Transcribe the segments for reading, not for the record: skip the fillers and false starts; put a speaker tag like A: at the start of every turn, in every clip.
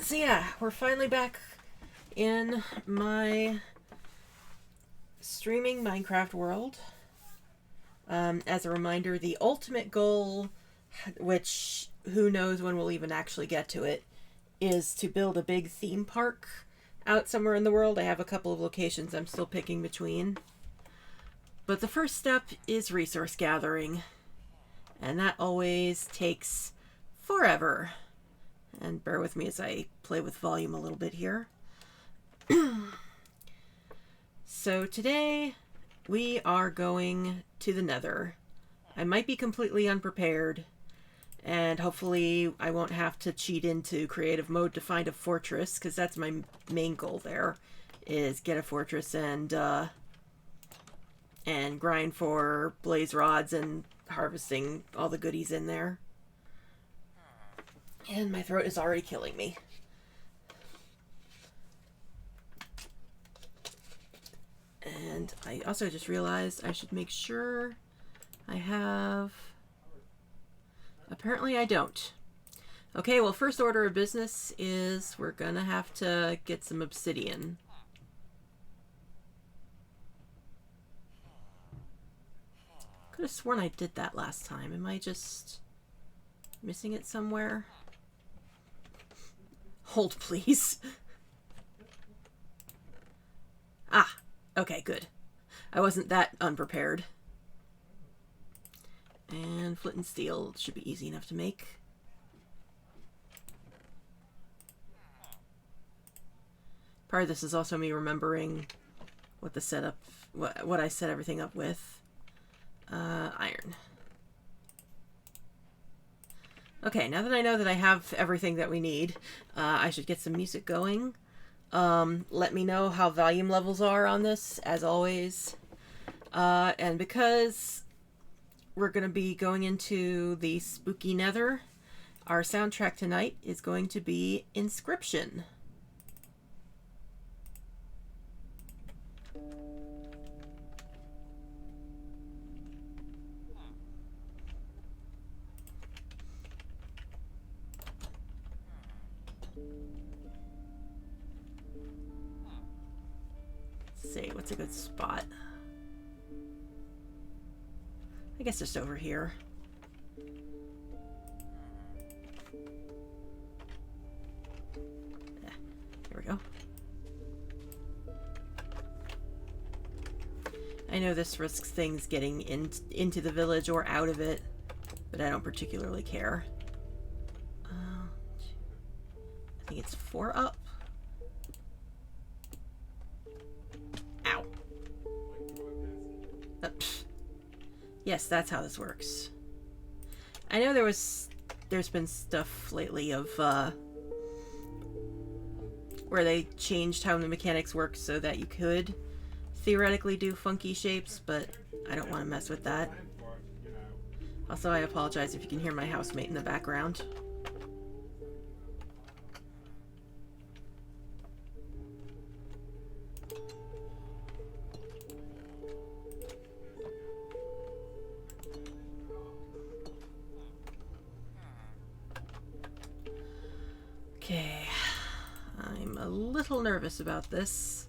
A: So yeah, we're finally back in my streaming Minecraft world. As a reminder, the ultimate goal, which who knows when we'll even actually get to it, is to build a big theme park out somewhere in the world. I have a couple of locations I'm still picking between. But the first step is resource gathering. And that always takes forever. And bear with me as I play with volume a little bit here. So today we are going to the Nether. I might be completely unprepared, and hopefully I won't have to cheat into creative mode to find a fortress, because that's my main goal there, is get a fortress and grind for blaze rods and harvesting all the goodies in there. And my throat is already killing me. And I also just realized I should make sure I have... Apparently I don't. Okay, well, first order of business is we're gonna have to get some obsidian. Could have sworn I did that last time. Am I just missing it somewhere? Hold, please. Ah, okay, good. I wasn't that unprepared. And flint and steel should be easy enough to make. Part of this is also me remembering what the setup, what I set everything up with. Iron. Okay, now that I know that I have everything that we need, I should get some music going. Let me know how volume levels are on this, as always. And because we're going to be going into the spooky Nether, our soundtrack tonight is going to be Inscription. Let's see, what's a good spot? I guess just over here. Yeah, here we go. I know this risks things getting into the village or out of it, but I don't particularly care. I think it's 4 up. Ow. Yes, that's how this works. I know there's been stuff lately of where they changed how the mechanics work so that you could theoretically do funky shapes, but I don't want to mess with that. Also, I apologize if you can hear my housemate in the background. Okay, I'm a little nervous about this.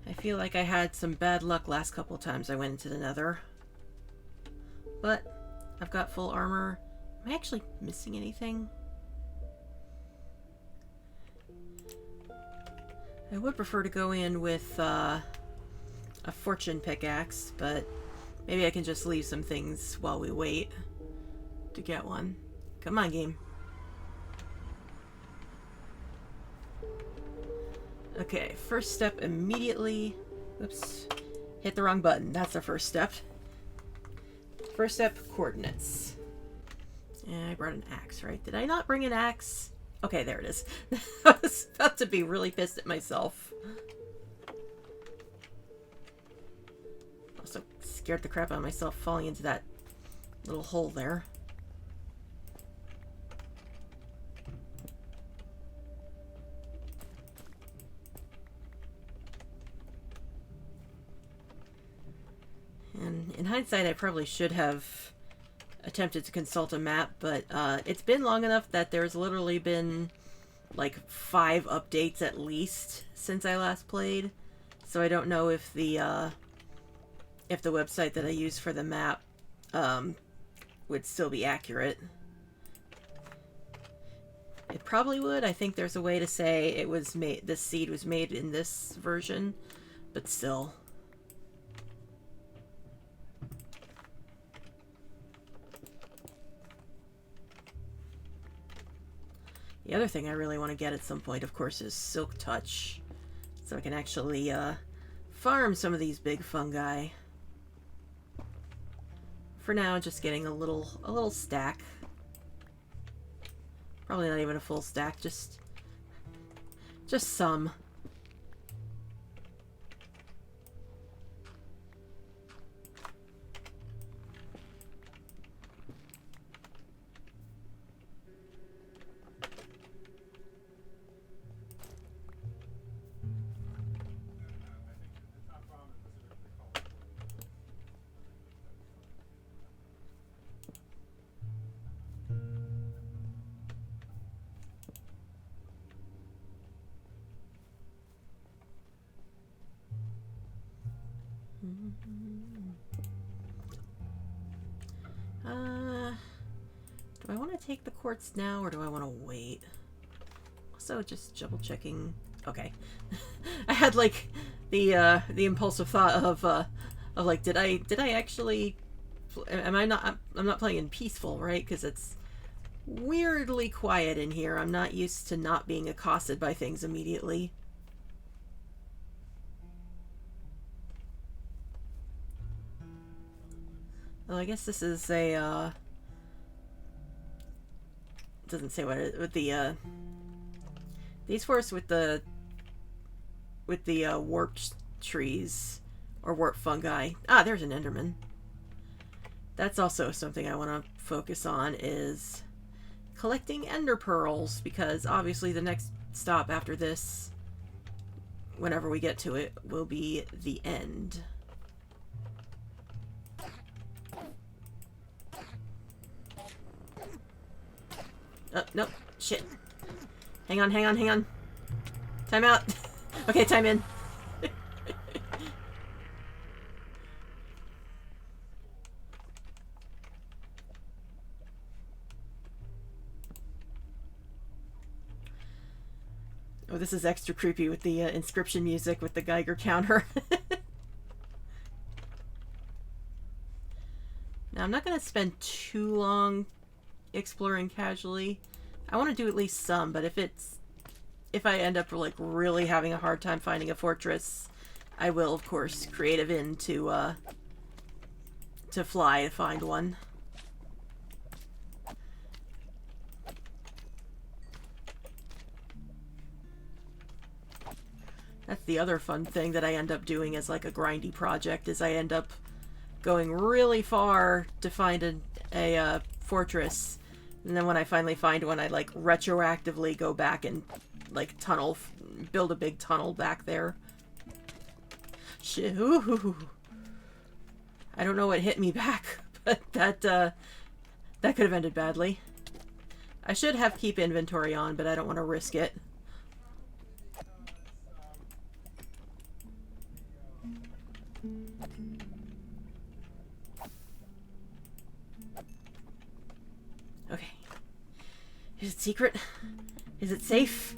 A: I feel like I had some bad luck last couple times I went into the Nether. But I've got full armor. Am I actually missing anything? I would prefer to go in with a fortune pickaxe, but maybe I can just leave some things while we wait to get one. Come on, game. Okay, first step immediately. Oops. Hit the wrong button. That's our first step. First step, coordinates. And I brought an axe, right? Did I not bring an axe? Okay, there it is. I was about to be really pissed at myself. Also scared the crap out of myself falling into that little hole there. And in hindsight, I probably should have attempted to consult a map, but it's been long enough that there's literally been like 5 updates at least since I last played. So I don't know if the website that I use for the map would still be accurate. It probably would. I think there's a way to say it was made, this seed was made in this version, but still. The other thing I really want to get at some point, of course, is Silk Touch. So I can actually farm some of these big fungi. For now, just getting a little stack. Probably not even a full stack, just some. Do I want to take the quartz now, or do I want to wait? Also, just double checking. Okay, I had like the impulsive thought of like, did I actually? I'm not playing in peaceful, right? Because it's weirdly quiet in here. I'm not used to not being accosted by things immediately. Well, I guess this is a, doesn't say what it, with the, these forests with the warped trees, or warped fungi. Ah, there's an Enderman. That's also something I want to focus on, is collecting ender pearls, because obviously the next stop after this, whenever we get to it, will be the end. Oh, nope. Shit. Hang on, hang on, hang on. Time out. Okay, time in. Oh, this is extra creepy with the inscription music with the Geiger counter. Now, I'm not going to spend too long exploring casually. I want to do at least some, but if I end up like really having a hard time finding a fortress, I will of course creative in to fly to find one. That's the other fun thing that I end up doing as like a grindy project, is I end up going really far to find a fortress. And then when I finally find one, I like retroactively go back and like build a big tunnel back there. Shit. Ooh. I don't know what hit me back, but that could have ended badly. I should have keep inventory on, but I don't want to risk it. Okay. Is it secret? Is it safe?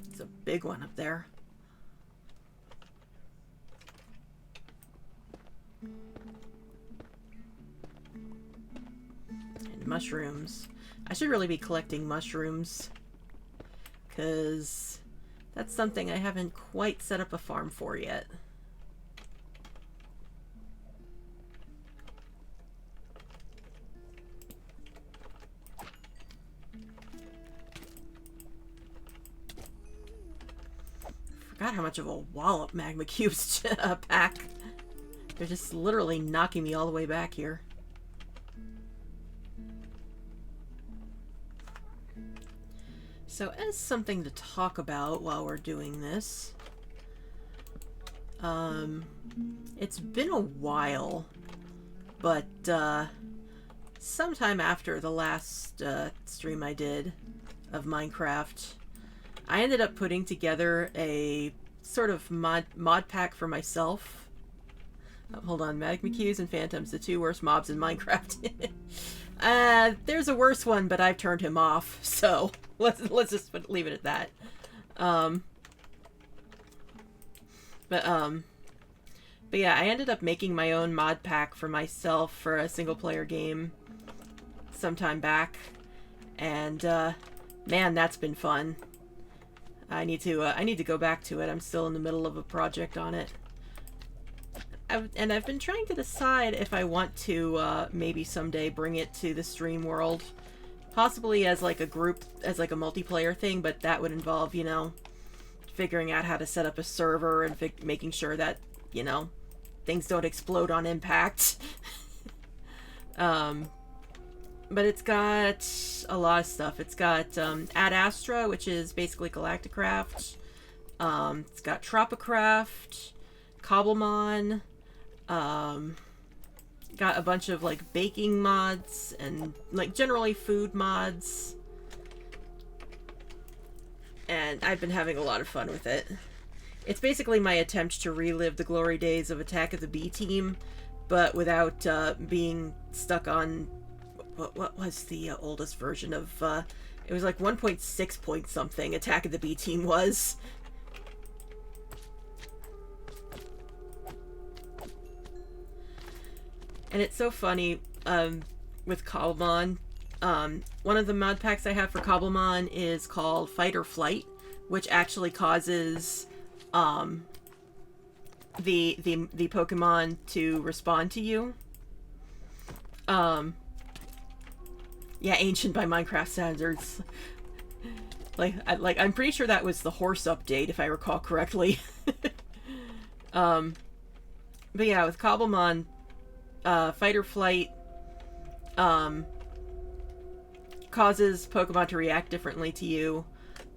A: It's a big one up there. And mushrooms. I should really be collecting mushrooms, because that's something I haven't quite set up a farm for yet. Forgot how much of a wallop magma cubes pack. They're just literally knocking me all the way back here. So as something to talk about while we're doing this, It's been a while, but sometime after the last stream I did of Minecraft, I ended up putting together a sort of mod pack for myself. Hold on, Magma Qs and Phantoms, the two worst mobs in Minecraft. There's a worse one, but I've turned him off, so let's just leave it at that. But yeah, I ended up making my own mod pack for myself for a single player game sometime back, and man, that's been fun. I need to go back to it. I'm still in the middle of a project on it. And I've been trying to decide if I want to maybe someday bring it to the stream world. Possibly as like a group, as like a multiplayer thing, but that would involve, you know, figuring out how to set up a server and making sure that, you know, things don't explode on impact. But it's got a lot of stuff. It's got Ad Astra, which is basically Galacticraft. It's got Tropicraft, Cobblemon, got a bunch of like baking mods and like generally food mods. And I've been having a lot of fun with it. It's basically my attempt to relive the glory days of Attack of the B Team, but without being stuck on what was the oldest version of it was like 1.6 point something Attack of the B Team was. And it's so funny with Cobblemon. One of the mod packs I have for Cobblemon is called Fight or Flight, which actually causes the Pokemon to respond to you. Yeah, ancient by Minecraft standards. I'm pretty sure that was the horse update, if I recall correctly. But yeah, with Cobblemon, Fight or Flight causes Pokemon to react differently to you.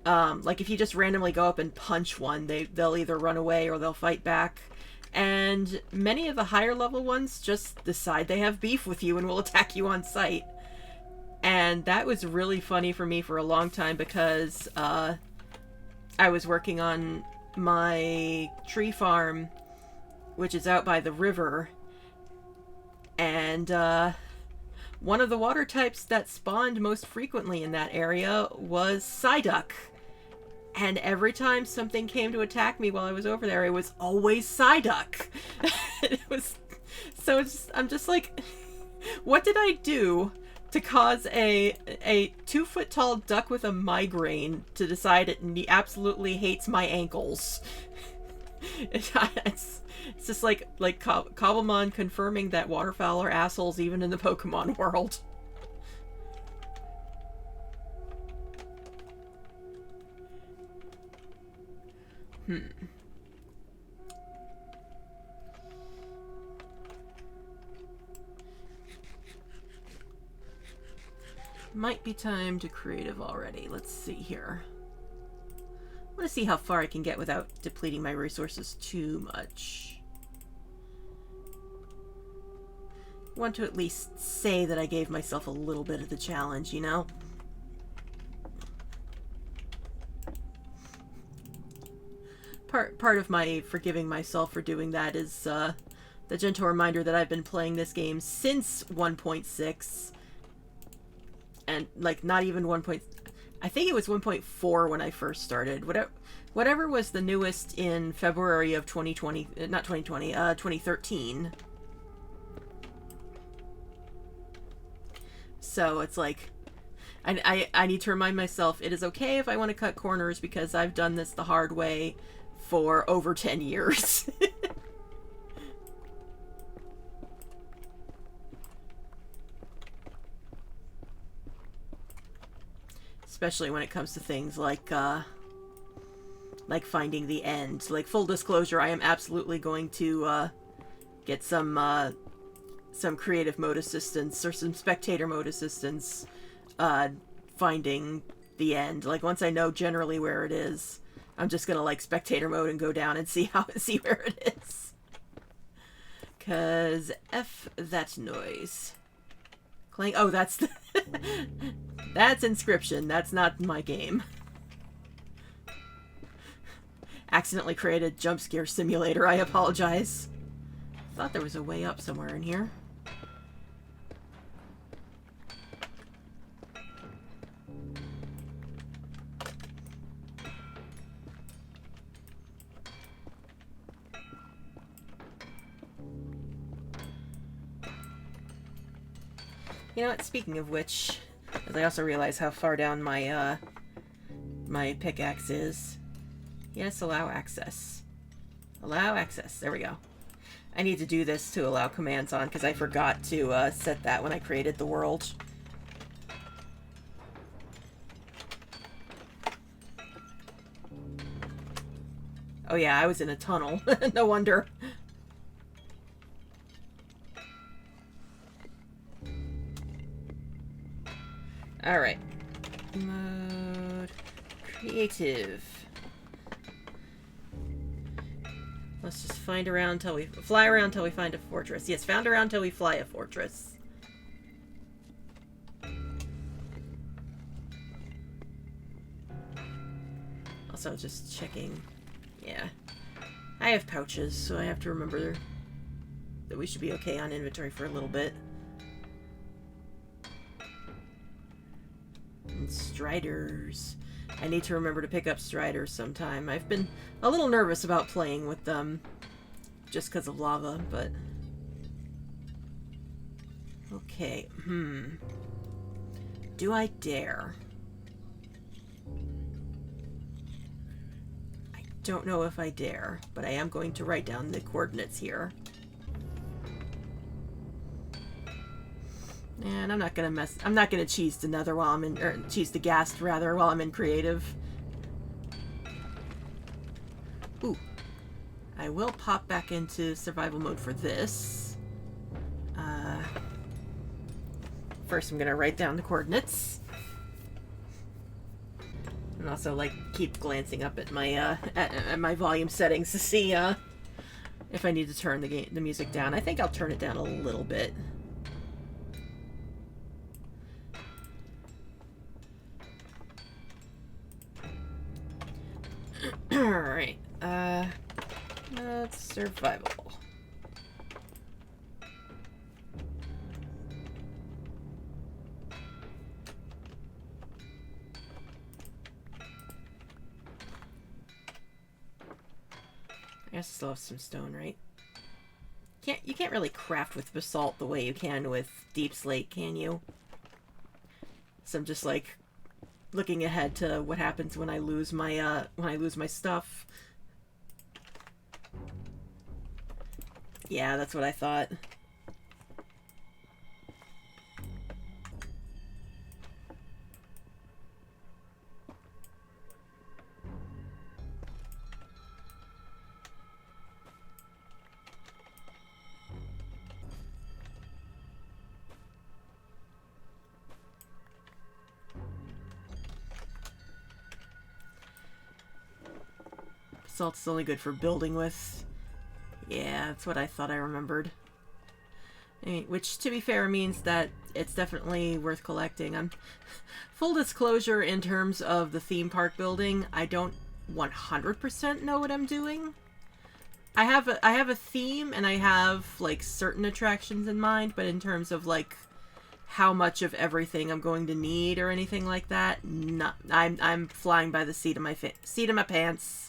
A: Like if you just randomly go up and punch one, they'll either run away or they'll fight back. And many of the higher level ones just decide they have beef with you and will attack you on sight. And that was really funny for me for a long time because I was working on my tree farm, which is out by the river. And one of the water types that spawned most frequently in that area was Psyduck. And every time something came to attack me while I was over there, it was always Psyduck. It was so I'm just like, what did I do to cause a 2-foot tall duck with a migraine to decide it absolutely hates my ankles? It's just like Cobblemon confirming that waterfowl are assholes even in the Pokemon world. Might be time to creative already. Let's see here. I want to see how far I can get without depleting my resources too much. I want to at least say that I gave myself a little bit of the challenge, you know? Part of my forgiving myself for doing that is the gentle reminder that I've been playing this game since 1.6. And, like, not even 1. I think it was 1.4 when I first started. Whatever was the newest in February of 2020, not 2020, 2013. So it's like, I need to remind myself it is okay if I want to cut corners because I've done this the hard way for over 10 years. Especially when it comes to things like finding the end. Like, full disclosure, I am absolutely going to get some creative mode assistance or some spectator mode assistance finding the end. Like, once I know generally where it is, I'm just gonna like spectator mode and go down and see where it is. Cause F that noise. Clang. Oh, that's the that's Inscription. That's not my game. Accidentally created jump scare simulator. I apologize. Thought there was a way up somewhere in here. You know what, speaking of which, as I also realize how far down my my pickaxe is. Yes, allow access. Allow access. There we go. I need to do this to allow commands on, because I forgot to set that when I created the world. Oh yeah, I was in a tunnel. No wonder. Alright. Mode... Creative. Let's just fly around until we find a fortress. Yes, found around until we fly a fortress. Also, just checking. Yeah. I have pouches, so I have to remember that we should be okay on inventory for a little bit. And striders. I need to remember to pick up striders sometime. I've been a little nervous about playing with them just because of lava, but... Okay, Do I dare? I don't know if I dare, but I am going to write down the coordinates here. And I'm not gonna cheese the nether while I'm in, or cheese the ghast rather, while I'm in creative. Ooh. I will pop back into survival mode for this. First I'm gonna write down the coordinates. And also, like, keep glancing up at my, at my volume settings to see, if I need to turn the music down. I think I'll turn it down a little bit. Alright, that's survival. I guess I still have some stone, right? You can't really craft with basalt the way you can with deep slate, can you? So I'm just like looking ahead to what happens when I lose my stuff. Yeah, that's what I thought. Salt's only good for building with. Yeah, that's what I thought I remembered. I mean, which, to be fair, means that it's definitely worth collecting. Full disclosure, in terms of the theme park building, I don't 100% know what I'm doing. I have a theme, and I have, like, certain attractions in mind, but in terms of, like, how much of everything I'm going to need or anything like that, no, I'm flying by the seat of my pants.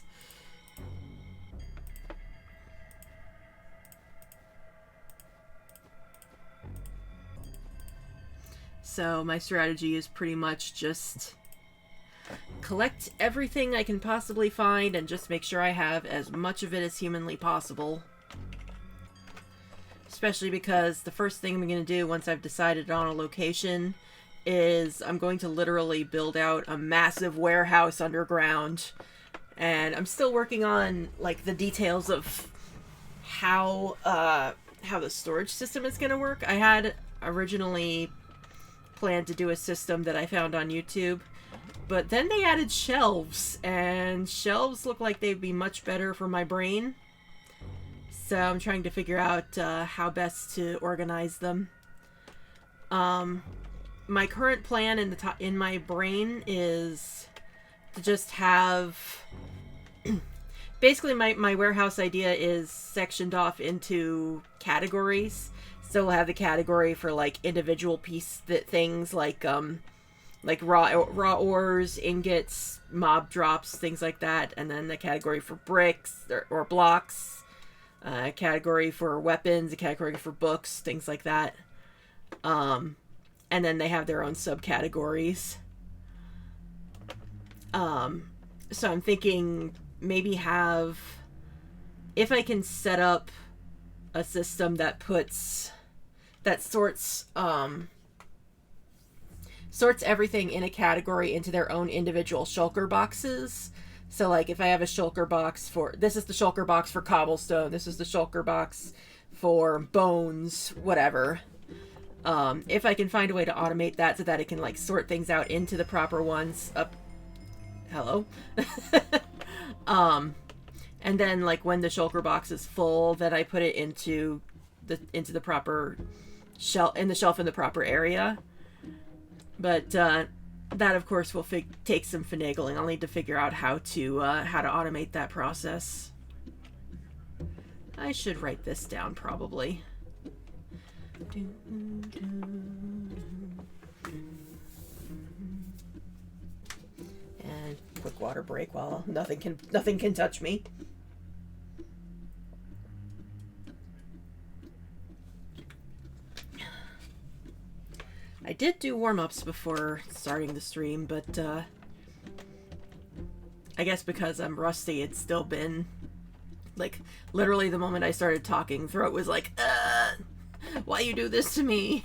A: So my strategy is pretty much just collect everything I can possibly find and just make sure I have as much of it as humanly possible. Especially because the first thing I'm going to do once I've decided on a location is I'm going to literally build out a massive warehouse underground. And I'm still working on, like, the details of how the storage system is going to work. I had originally planned to do a system that I found on YouTube But then they added shelves, and shelves look like they'd be much better for my brain. So I'm trying to figure out how best to organize them. My current plan in my brain is to just have... Basically, my warehouse idea is sectioned off into categories. So we'll have the category for, like, individual things, like raw ores, ingots, mob drops, things like that. And then the category for bricks or blocks. A category for weapons, a category for books, things like that. And then they have their own subcategories. So I'm thinking maybe if I can set up a system that sorts everything in a category into their own individual shulker boxes. So, like, if I have a shulker box this is the shulker box for cobblestone, this is the shulker box for bones, whatever. If I can find a way to automate that so that it can, like, sort things out into the proper ones. Hello? And then, like, when the shulker box is full, then I put it into the proper shelf, in the proper area. But, that, of course, will take some finagling. I'll need to figure out how to automate that process. I should write this down, probably. And quick water break while nothing can touch me. I did do warm-ups before starting the stream, but I guess because I'm rusty, it's still been, like, literally the moment I started talking, throat was like, why you do this to me?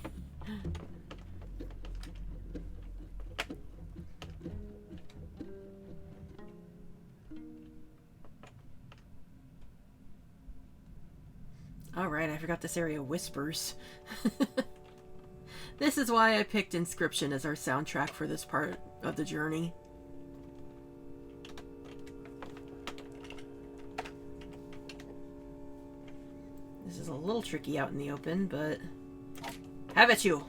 A: Alright, I forgot this area whispers. This is why I picked Inscription as our soundtrack for this part of the journey. This is a little tricky out in the open, but... Have at you!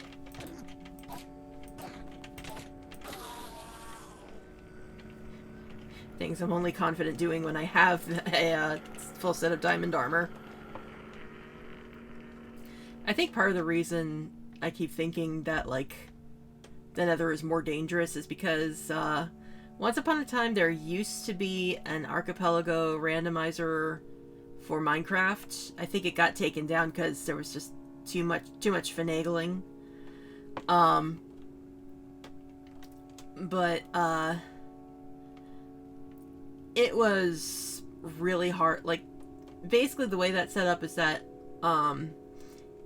A: Things I'm only confident doing when I have a full set of diamond armor. I think part of the reason I keep thinking that, like, the Nether is more dangerous is because, once upon a time there used to be an archipelago randomizer for Minecraft. I think it got taken down because there was just too much finagling. But, it was really hard. Like, basically the way that's set up is that,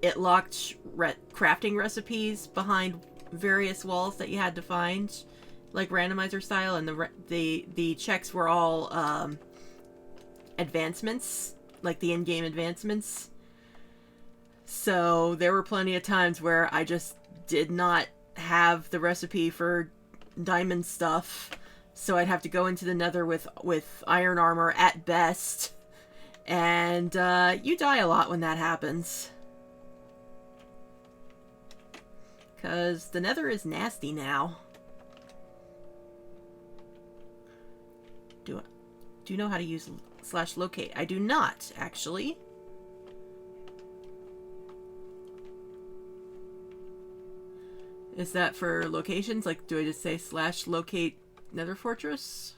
A: it locked crafting recipes behind various walls that you had to find, like randomizer style, and the checks were all advancements, like the in-game advancements. So there were plenty of times where I just did not have the recipe for diamond stuff, so I'd have to go into the Nether with iron armor at best, and you die a lot when that happens. Because the Nether is nasty now. Do you know how to use /locate? I do not, actually. Is that for locations? Like, do I just say /locate Nether Fortress?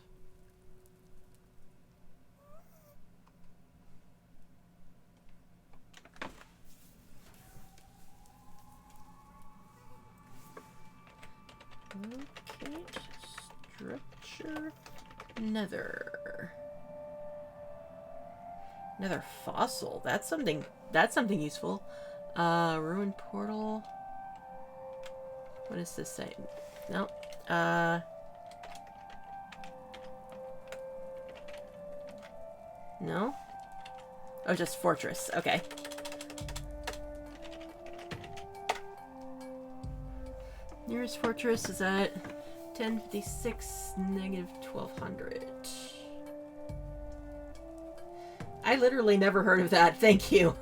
A: Locate structure Nether. Nether fossil. That's something useful. Ruined portal. What does this say? No. No? Oh, just fortress. Okay. Nearest fortress is at 1056, negative 1200. I literally never heard of that. Thank you.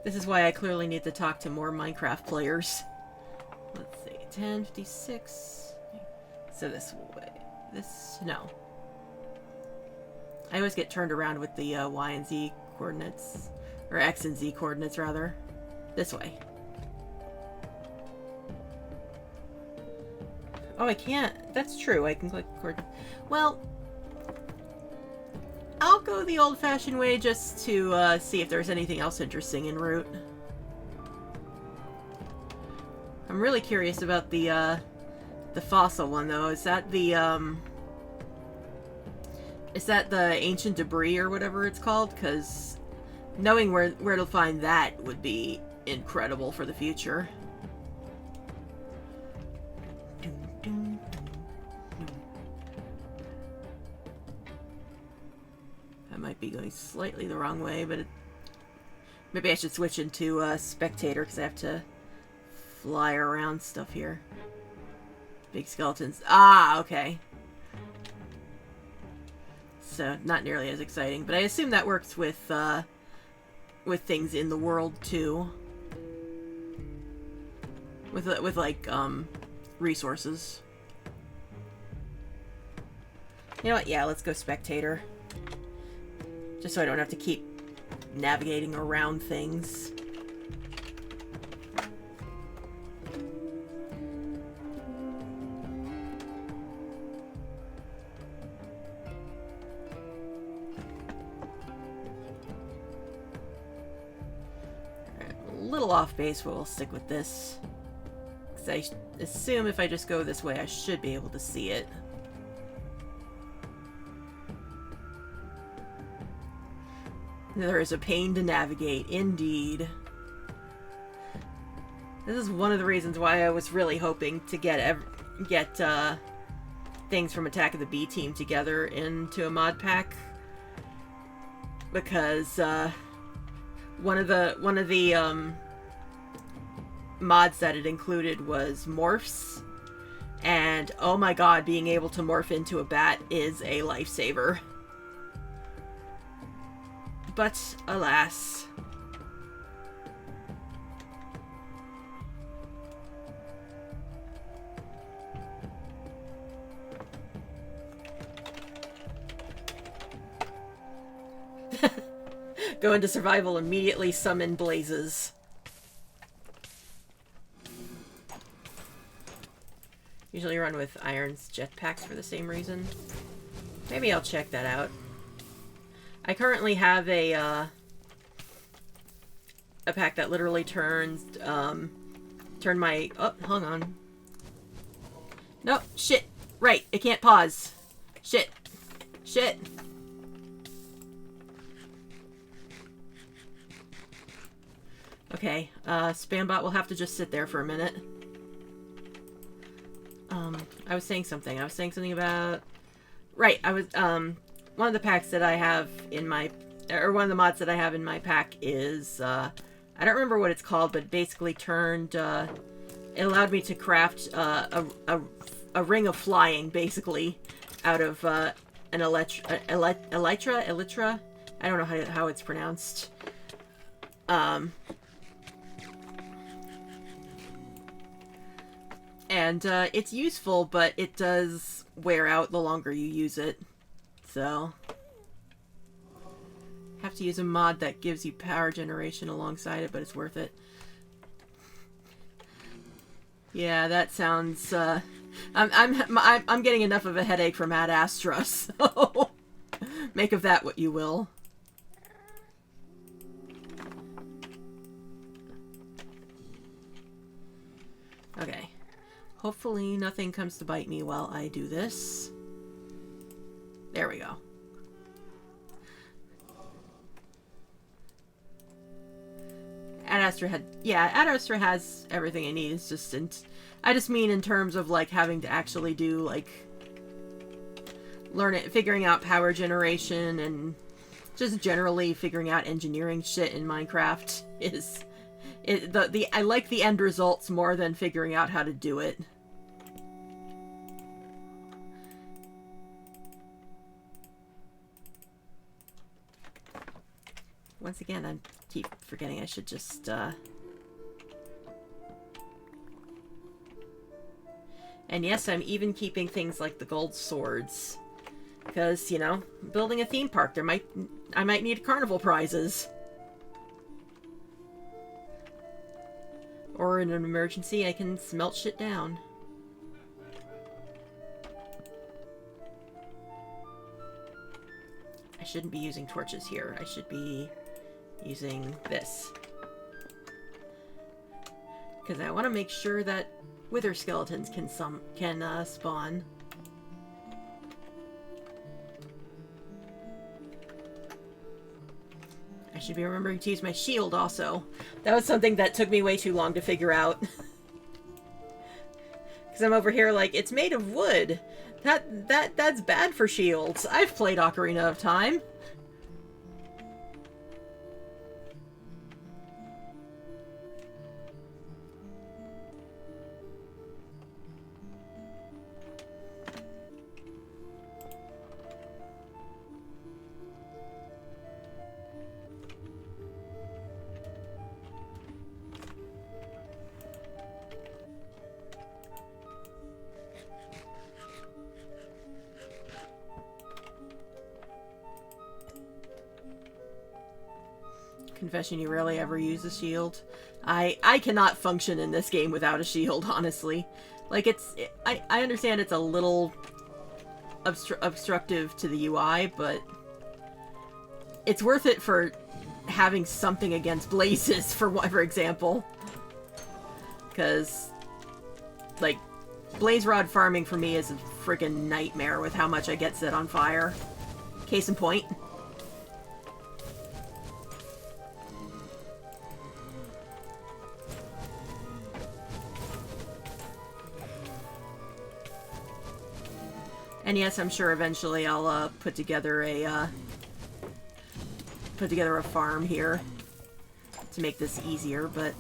A: This is why I clearly need to talk to more Minecraft players. Let's see, 1056. So this way. This, no. I always get turned around with the Y and Z coordinates. Or X and Z coordinates, rather. This way. Oh, I can't. That's true. I can click coordinates. Well, I'll go the old-fashioned way just to see if there's anything else interesting en route. I'm really curious about the fossil one, though. Is that the ancient debris or whatever it's called? Because knowing where to find that would be incredible for the future. I might be going slightly the wrong way, but maybe I should switch into spectator because I have to fly around stuff here. Big skeletons. Ah, okay. So not nearly as exciting, but I assume that works with things in the world too. With like resources. You know what? Yeah, let's go spectator. Just so I don't have to keep navigating around things. A little off base, but we'll stick with this. Because I assume if I just go this way, I should be able to see it. There is a pain to navigate, indeed. This is one of the reasons why I was really hoping to get things from Attack of the B Team together into a mod pack, because one of the mods that it included was morphs, and oh my god, being able to morph into a bat is a lifesaver. But, alas. Go into survival, immediately summon blazes. Usually run with Iron's jetpacks for the same reason. Maybe I'll check that out. I currently have a pack that literally turns, turn my, oh, hang on. No, shit. Right, it can't pause. Shit. Shit. Okay, Spambot will have to just sit there for a minute. I was saying something. I was saying something about... Right, I was, one of the packs that I have in my... Or one of the mods that I have in my pack is, I don't remember what it's called, but basically turned, it allowed me to craft, a ring of flying, basically, out of, an elytra? I don't know how it's pronounced. And it's useful, but it does wear out the longer you use it. So, have to use a mod that gives you power generation alongside it, but it's worth it. Yeah, that sounds. I'm getting enough of a headache from Ad Astra, so make of that what you will. Okay. Hopefully nothing comes to bite me while I do this. There we go. Ad Astra has everything I need. It's just, I just mean in terms of like having to actually do like, learn it, figuring out power generation and Just generally figuring out engineering shit in Minecraft is... I like the end results more than figuring out how to do it. Once again, I keep forgetting I should just, And yes, I'm even keeping things like the gold swords. Because, you know, building a theme park, I might need carnival prizes. Or in an emergency, I can smelt shit down. I shouldn't be using torches here. I should be using this. Because I want to make sure that wither skeletons can spawn. I should be remembering to use my shield also. That was something that took me way too long to figure out. Because I'm over here like, it's made of wood. That's bad for shields. I've played Ocarina of Time. Confession, you rarely ever use a shield. I cannot function in this game without a shield, honestly. Like, I understand it's a little obstructive to the UI, but it's worth it for having something against blazes, for example. Because, like, blaze rod farming for me is a freaking nightmare with how much I get set on fire. Case in point. And yes, I'm sure eventually I'll put together a farm here to make this easier, but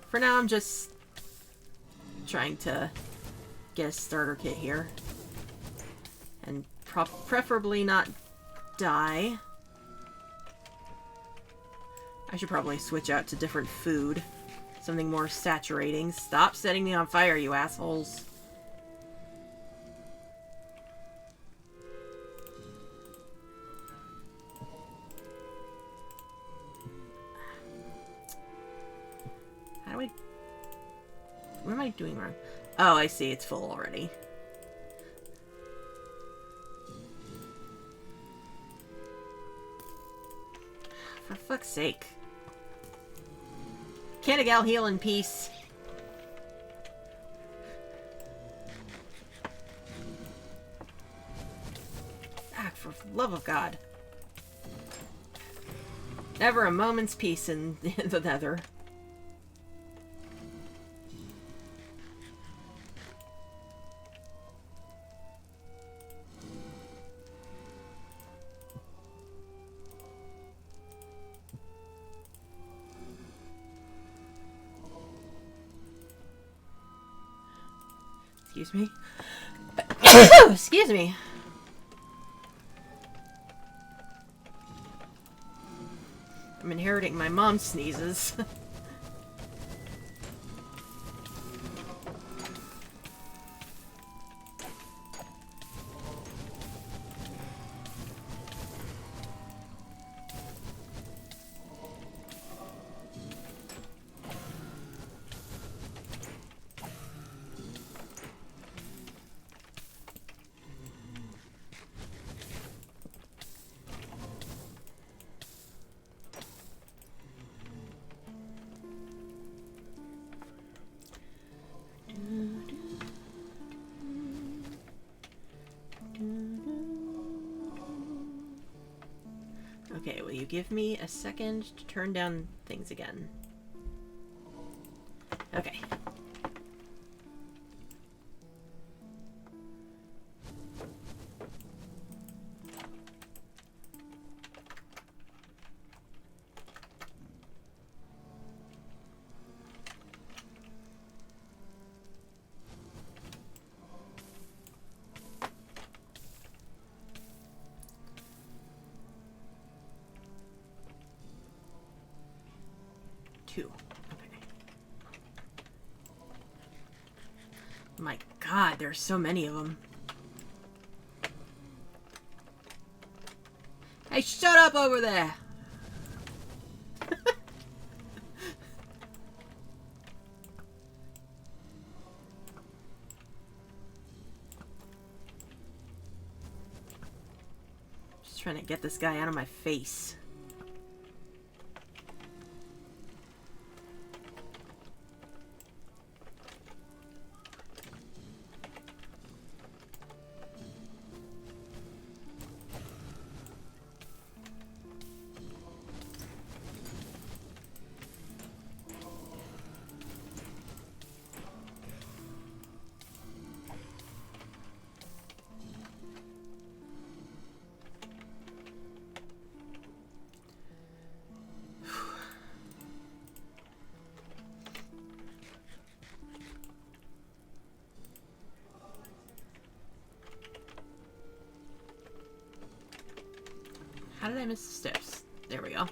A: for now I'm just trying to get a starter kit here. And preferably not die. I should probably switch out to different food. Something more saturating. Stop setting me on fire, you assholes. What am I doing wrong? Oh, I see. It's full already. For fuck's sake. Can't a gal heal in peace? Ah, for love of God. Never a moment's peace in the nether. Excuse me. Excuse me. I'm inheriting my mom's sneezes. Okay, will you give me a second to turn down things again? Okay. 2. Okay. My god, there's so many of them. Hey, shut up over there! Just trying to get this guy out of my face. How did I miss the steps? There we go.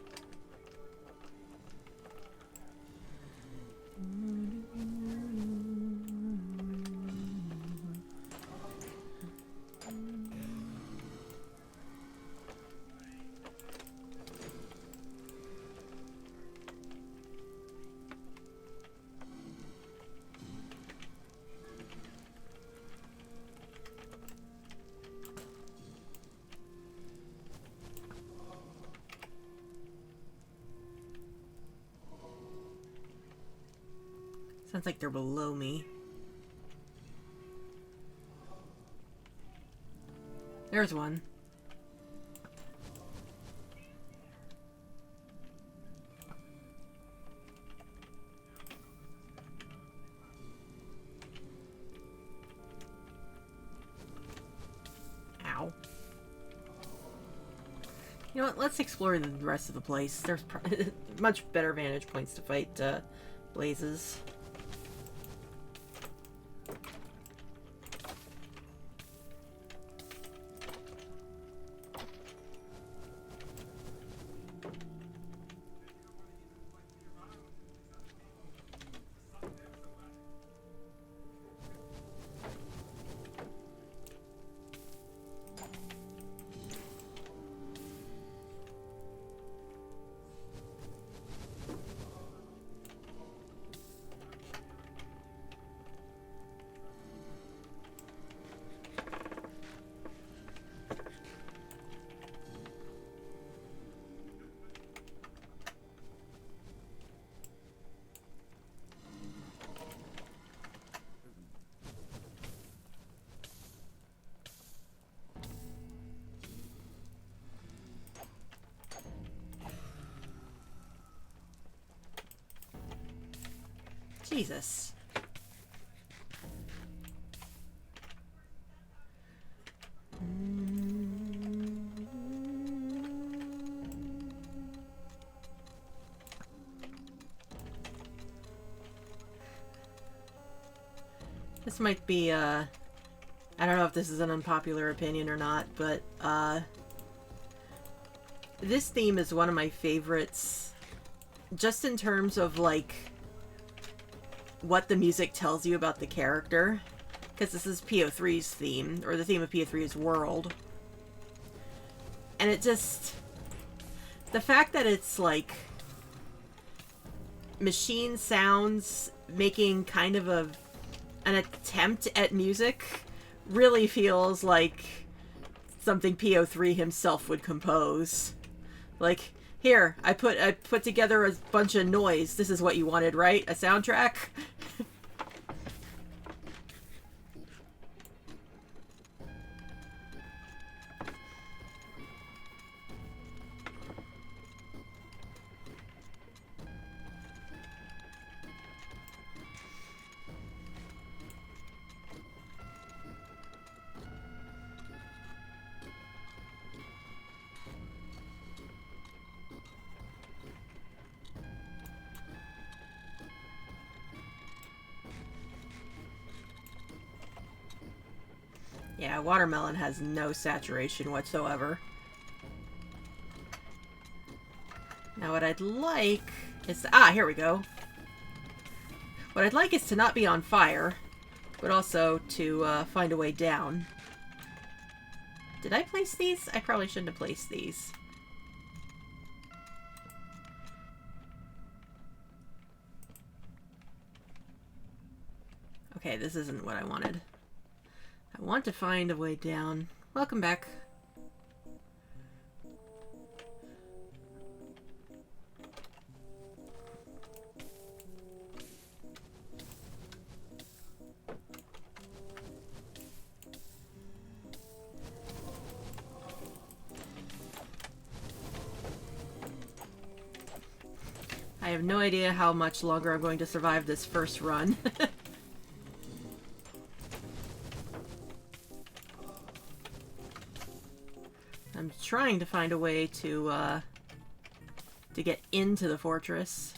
A: Sounds like they're below me. There's one. Ow. You know what? Let's explore the rest of the place. There's much better vantage points to fight blazes. Jesus. This might be, I don't know if this is an unpopular opinion or not, but, this theme is one of my favorites, just in terms of, like, what the music tells you about the character, because this is PO3's theme, or the theme of PO3's world. And it just... the fact that it's, like, machine sounds making kind of an attempt at music really feels like something PO3 himself would compose. Like, here, I put together a bunch of noise. This is what you wanted, right? A soundtrack? Yeah, watermelon has no saturation whatsoever. Now what I'd like It's... Ah, here we go. What I'd like is to not be on fire, but also to find a way down. Did I place these? I probably shouldn't have placed these. Okay, this isn't what I wanted. I want to find a way down. Welcome back. I have no idea how much longer I'm going to survive this first run. I'm trying to find a way to get into the fortress.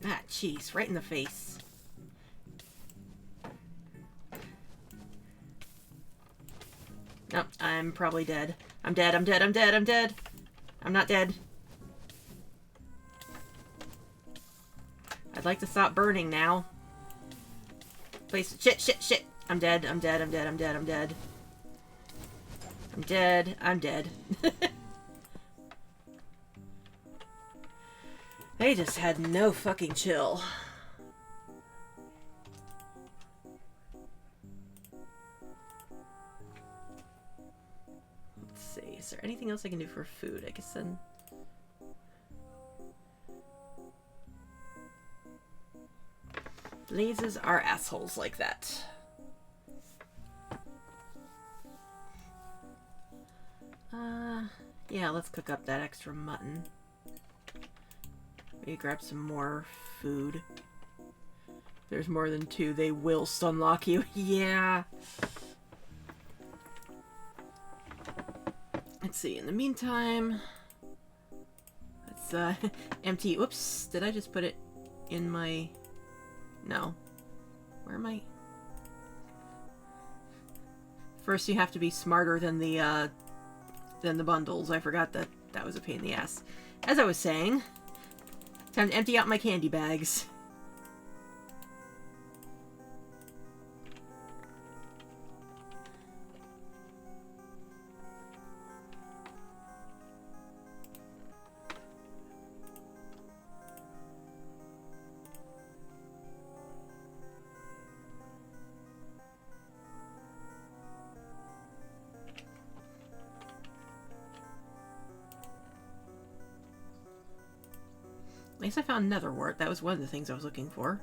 A: Ah, jeez, right in the face. Nope, I'm probably dead. I'm dead, I'm dead, I'm dead, I'm dead. I'm not dead. I'd like to stop burning now. Please, shit, shit, shit. I'm dead, I'm dead, I'm dead, I'm dead, I'm dead. I'm dead, I'm dead. They just had no fucking chill. Let's see, is there anything else I can do for food? I guess then... Blazes are assholes like that. Yeah, let's cook up that extra mutton. Maybe grab some more food. If there's more than 2, they will stunlock you. Yeah. Let's see, in the meantime... Let's, empty... Whoops, did I just put it in my... No. Where am I? First you have to be smarter than the bundles. I forgot that that was a pain in the ass. As I was saying... Time to empty out my candy bags. At least I found netherwort. That was one of the things I was looking for.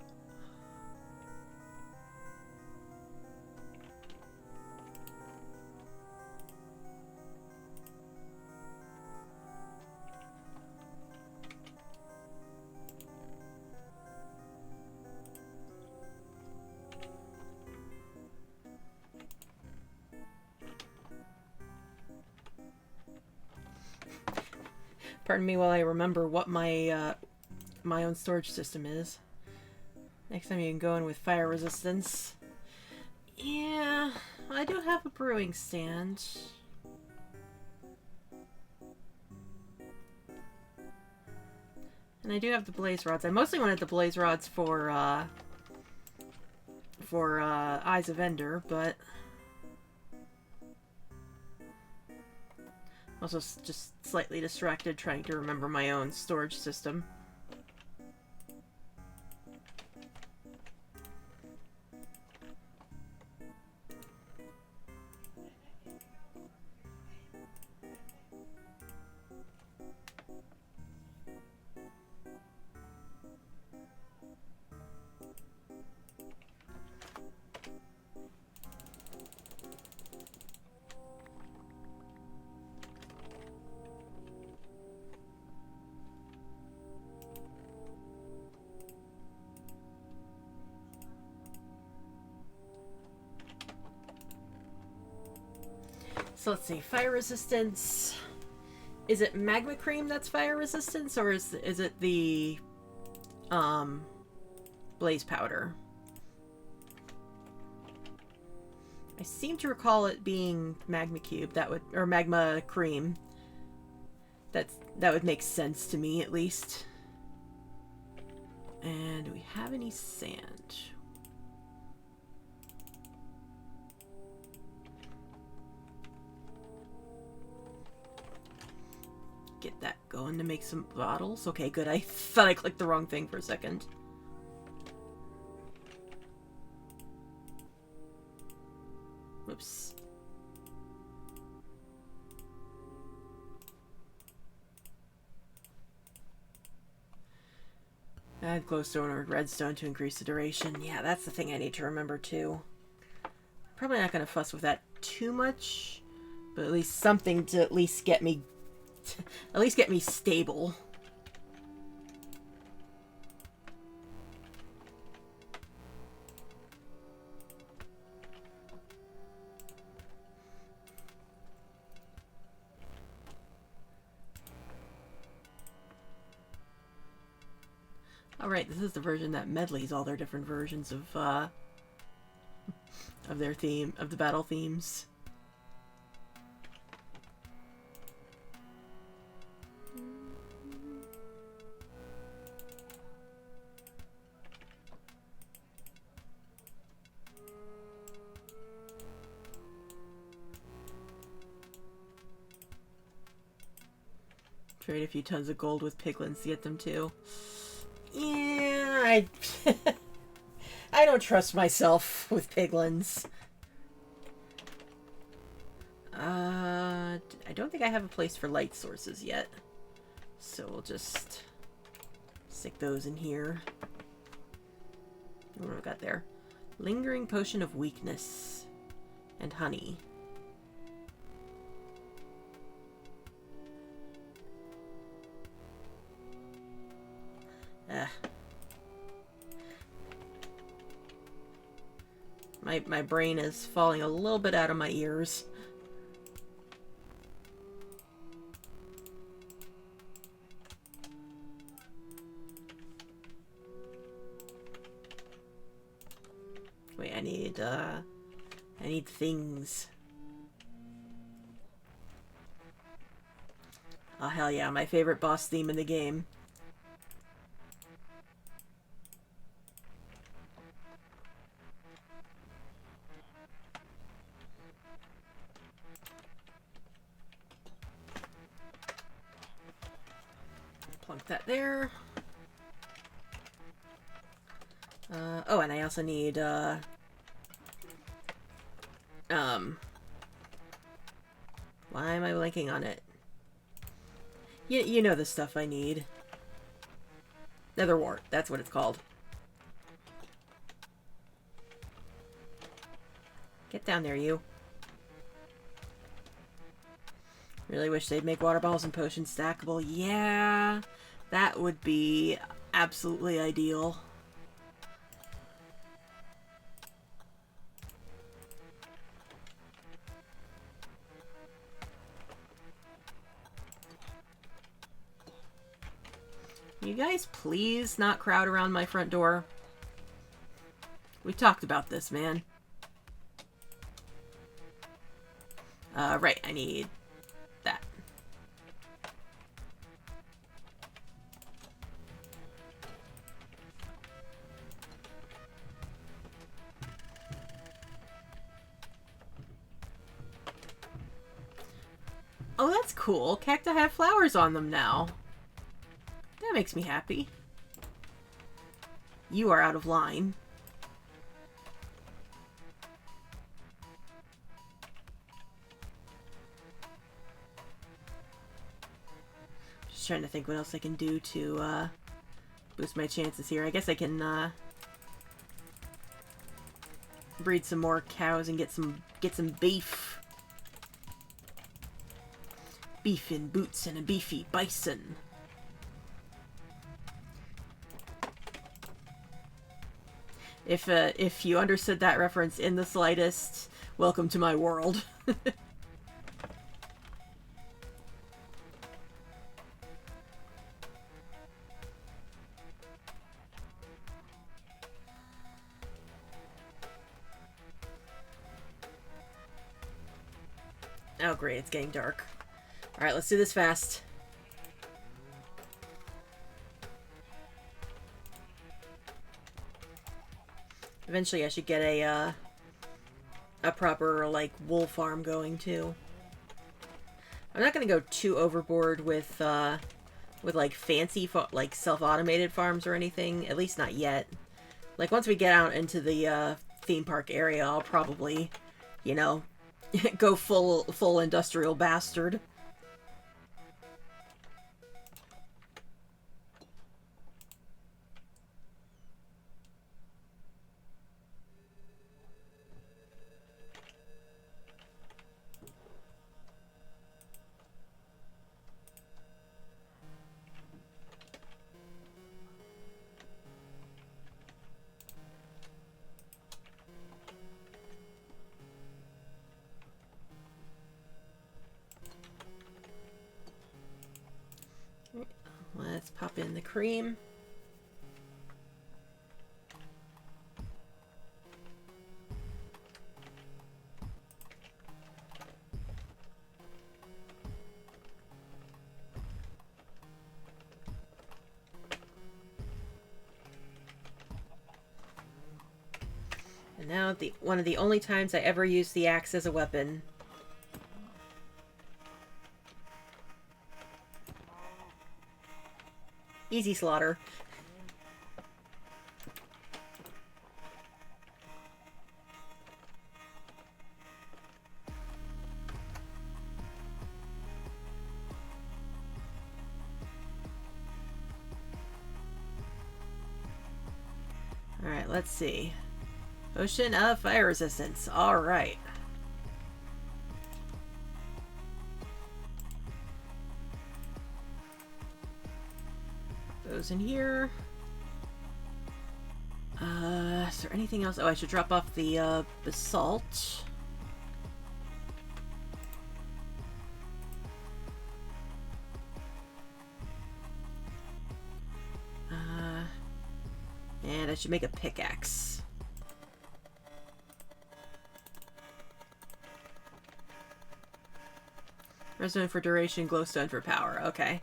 A: Pardon me while I remember what my my own storage system is. Next time you can go in with fire resistance. Yeah, I do have a brewing stand. And I do have the blaze rods. I mostly wanted the blaze rods for Eyes of Ender, but also just slightly distracted trying to remember my own storage system. So let's see, fire resistance. Is it magma cream that's fire resistance, or is it the blaze powder. I seem to recall it being magma cube. That would, or magma cream. That would make sense to me, at least. And do we have any sand? Get that going to make some bottles. Okay, good. I thought I clicked the wrong thing for a second. Whoops. Add glowstone or redstone to increase the duration. Yeah, that's the thing I need to remember too. Probably not going to fuss with that too much, but at least something to at least get me stable. Alright, this is the version that medleys all their different versions of their theme, of the battle themes. Trade a few tons of gold with piglins to get them too. Yeah, I don't trust myself with piglins. I don't think I have a place for light sources yet. So we'll just stick those in here. What do we got there? Lingering potion of weakness. And honey. My brain is falling a little bit out of my ears. Wait, I need things. Oh hell yeah, my favorite boss theme in the game. Plunk that there. Oh, and I also need, why am I blanking on it? You know the stuff I need. Nether wart, that's what it's called. Get down there, you. Really wish they'd make water bottles and potions stackable. Yeah, that would be absolutely ideal. You guys please not crowd around my front door? We talked about this, man. Right, I need that. Oh, that's cool. Cacti have flowers on them now. That makes me happy. You are out of line. Just trying to think what else I can do to boost my chances here. I guess I can breed some more cows and get some beef. Beef in boots and a beefy bison. If you understood that reference in the slightest, welcome to my world. Oh, great. It's getting dark. Alright, let's do this fast. Eventually I should get a proper, like, wool farm going, too. I'm not gonna go too overboard with like, fancy, like, self-automated farms or anything. At least not yet. Like, once we get out into the, theme park area, I'll probably, you know, go full industrial bastard. Let's pop in the cream. And now one of the only times I ever use the axe as a weapon. Easy slaughter. Alright, let's see. Potion of fire resistance. Alright. Those in here. Is there anything else? Oh, I should drop off the basalt. And I should make a pickaxe. Redstone for duration, glowstone for power. Okay.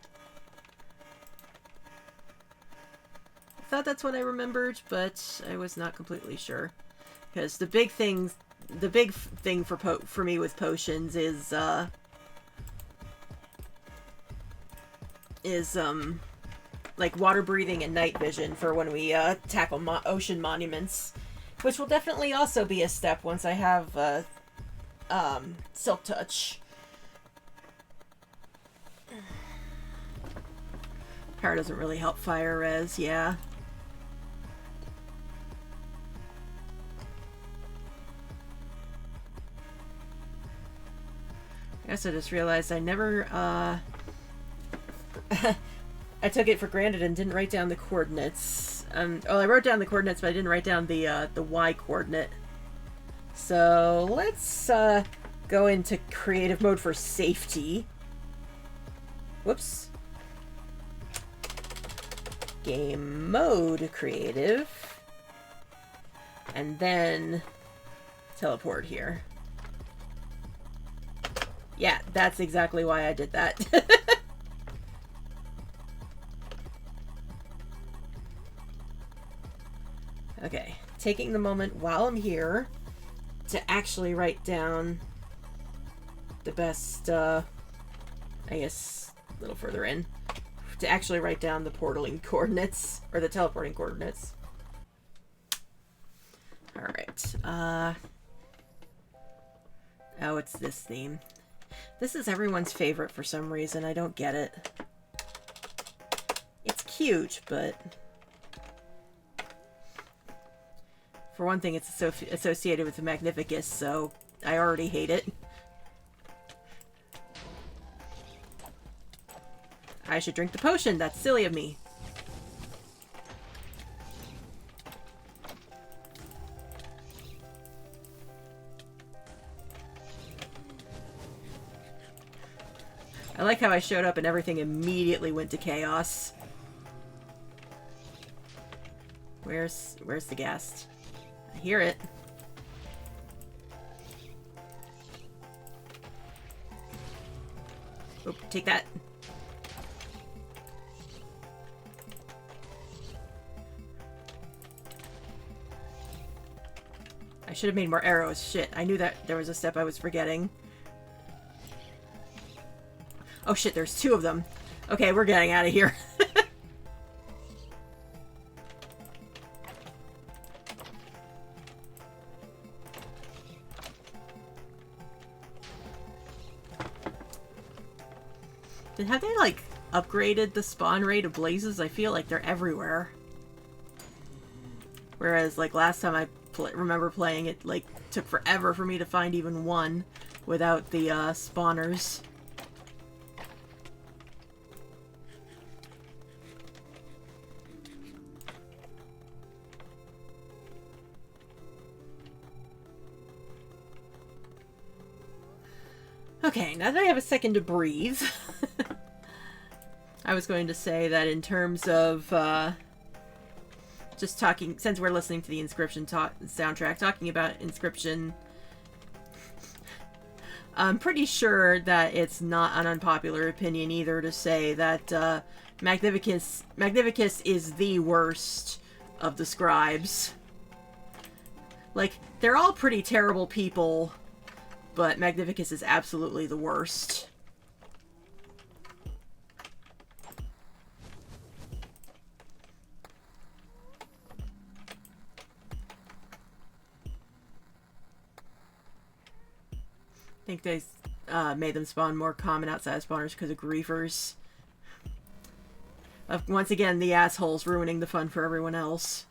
A: I thought that's what I remembered, but I was not completely sure. Because the big thing for me with potions is like water breathing and night vision for when we tackle ocean monuments, which will definitely also be a step once I have Silk Touch. Power doesn't really help fire res, yeah. I guess I just realized I never I took it for granted and didn't write down the coordinates. Well, I wrote down the coordinates, but I didn't write down the Y coordinate. So let's go into creative mode for safety. Whoops. Game mode creative. And then teleport here. Yeah, that's exactly why I did that. Okay, taking the moment while I'm here to actually write down the best, I guess, a little further in, to actually write down the portaling coordinates, or the teleporting coordinates. Alright, oh, it's this theme. This is everyone's favorite for some reason, I don't get it. It's cute, but... For one thing, it's associated with the Magnificus, so I already hate it. I should drink the potion. That's silly of me. I like how I showed up and everything immediately went to chaos. Where's the ghast? I hear it. Oh, take that. I should have made more arrows. Shit, I knew that there was a step I was forgetting. Oh shit, there's two of them. Okay, we're getting out of here. Have they, like, upgraded the spawn rate of blazes? I feel like they're everywhere. Whereas, like, last time I remember playing it, like, took forever for me to find even one without the, spawners. Okay, now that I have a second to breathe, I was going to say that in terms of, just talking, since we're listening to the Inscription soundtrack, talking about Inscription, I'm pretty sure that it's not an unpopular opinion either to say that Magnificus is the worst of the scribes. Like, they're all pretty terrible people, but Magnificus is absolutely the worst. I think they made them spawn more common outside spawners because of griefers. Once again, the assholes ruining the fun for everyone else.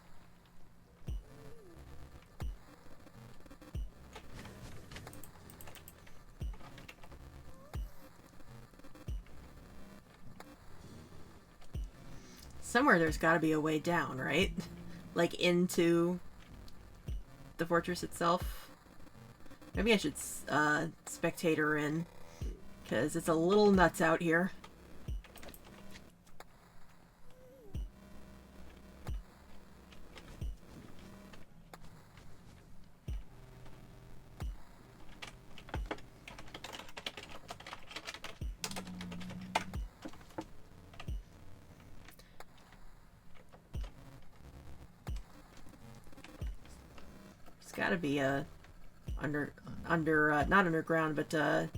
A: Somewhere there's got to be a way down, right? Like into the fortress itself. Maybe I should spectator in, because it's a little nuts out here. Gotta be a not underground, but a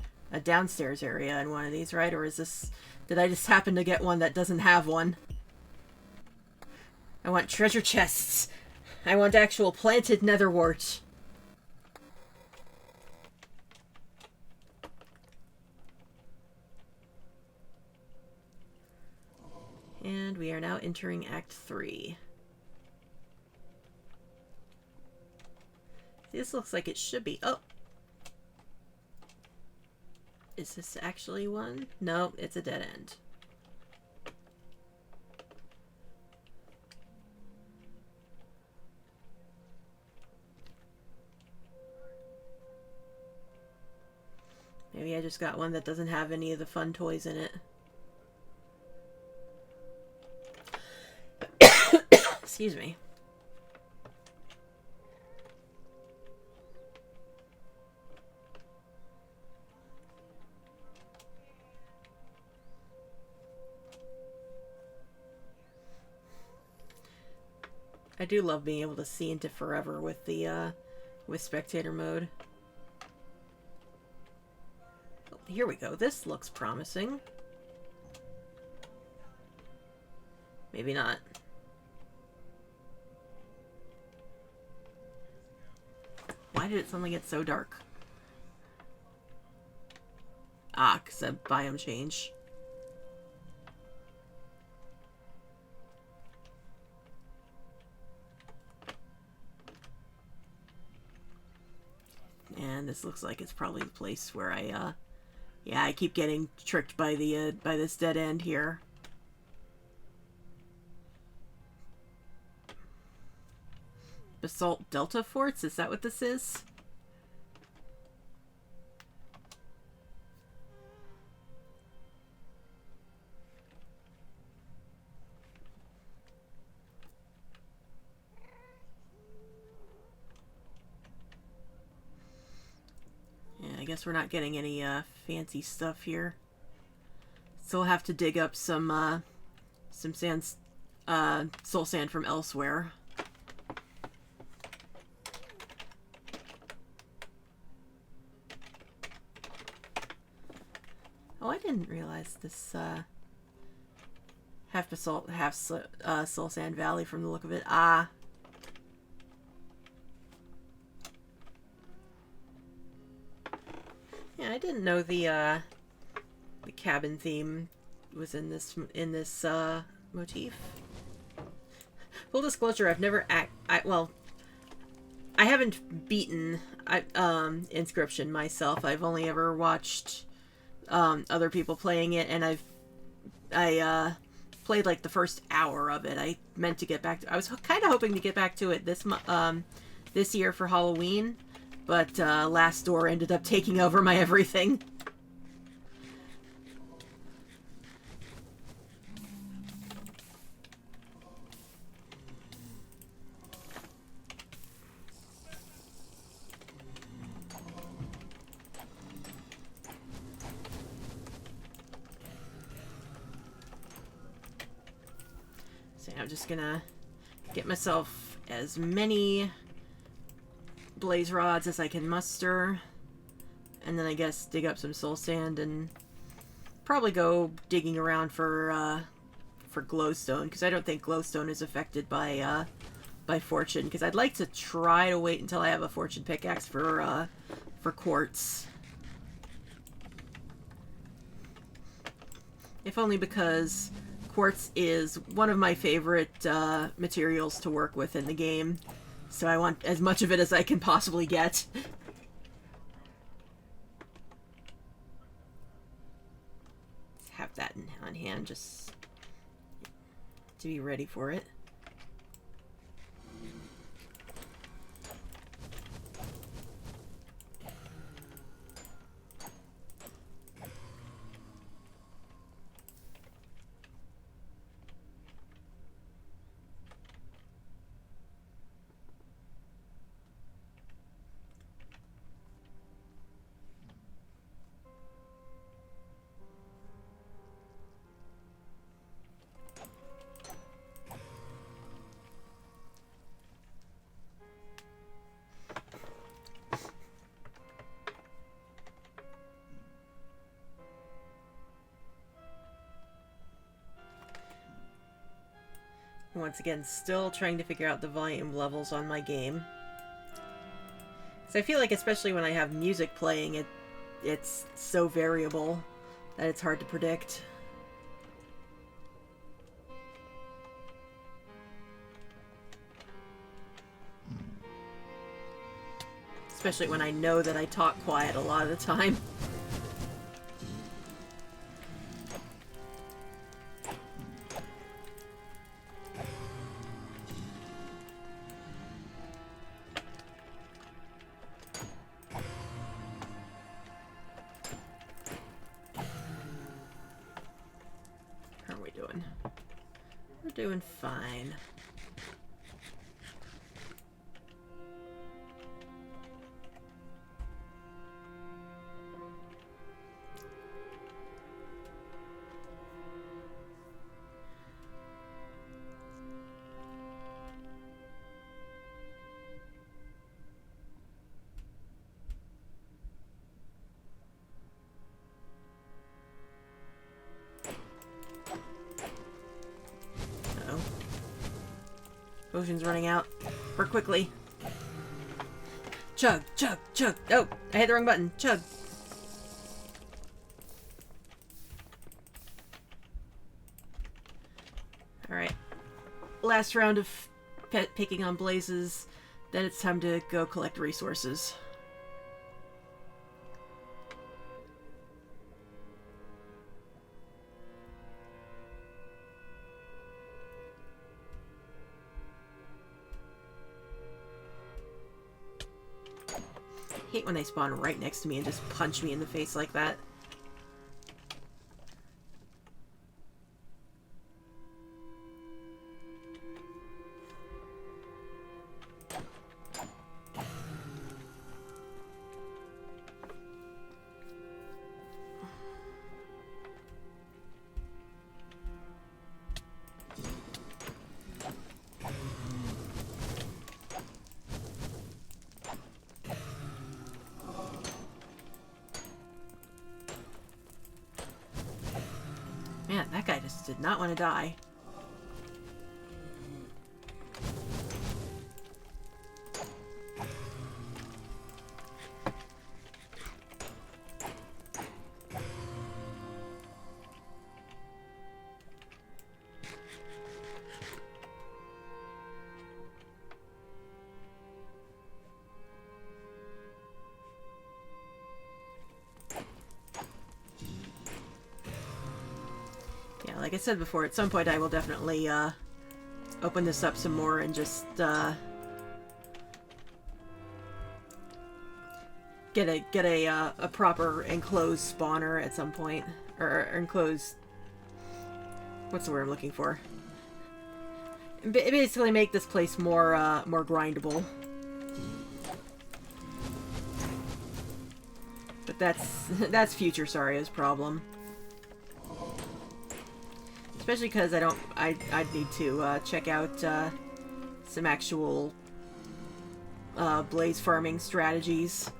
A: downstairs area in one of these, right? Or is this, did I just happen to get one that doesn't have one? I want treasure chests. I want actual planted netherwort. And we are now entering Act 3. This looks like it should be. Oh! Is this actually one? No, it's a dead end. Maybe I just got one that doesn't have any of the fun toys in it. Excuse me. I do love being able to see into forever with the, with spectator mode. Oh, here we go. This looks promising. Maybe not. Why did it suddenly get so dark? Ah, 'cause of biome change. And this looks like it's probably the place where I, yeah, I keep getting tricked by the, by this dead end here. Basalt Delta Forts? Is that what this is? Yeah, I guess we're not getting any, fancy stuff here. So we'll have to dig up some sand, soul sand from elsewhere. Oh, I didn't realize this, half basalt, half soul sand valley from the look of it. Ah. Yeah, I didn't know the cabin theme was in this motif. Full disclosure, I've never I haven't beaten Inscription myself. I've only ever watched other people playing it, and I played like the first hour of it. I meant to get back to. I was kind of hoping to get back to it this year for Halloween, but Last Door ended up taking over my everything. So I'm just gonna get myself as many blaze rods as I can muster, and then I guess dig up some soul sand and probably go digging around for glowstone, because I don't think glowstone is affected by fortune, because I'd like to try to wait until I have a fortune pickaxe for quartz. If only because quartz is one of my favorite materials to work with in the game, so I want as much of it as I can possibly get. Have that on hand just to be ready for it. Once again, still trying to figure out the volume levels on my game. So I feel like, especially when I have music playing, it's so variable that it's hard to predict. Especially when I know that I talk quiet a lot of the time. Doing fine. Potion's running out. Work quickly. Chug, chug, chug. Oh, I hit the wrong button. Chug. Alright. Last round of picking on blazes. Then it's time to go collect resources. I hate when they spawn right next to me and just punch me in the face like that. Man, that guy just did not want to die. Like I said before, at some point I will definitely open this up some more and just get a proper enclosed spawner at some point, or enclosed. What's the word I'm looking for? Basically, make this place more more grindable. But that's future Saria's problem. Especially because I'd need to check out some actual blaze farming strategies.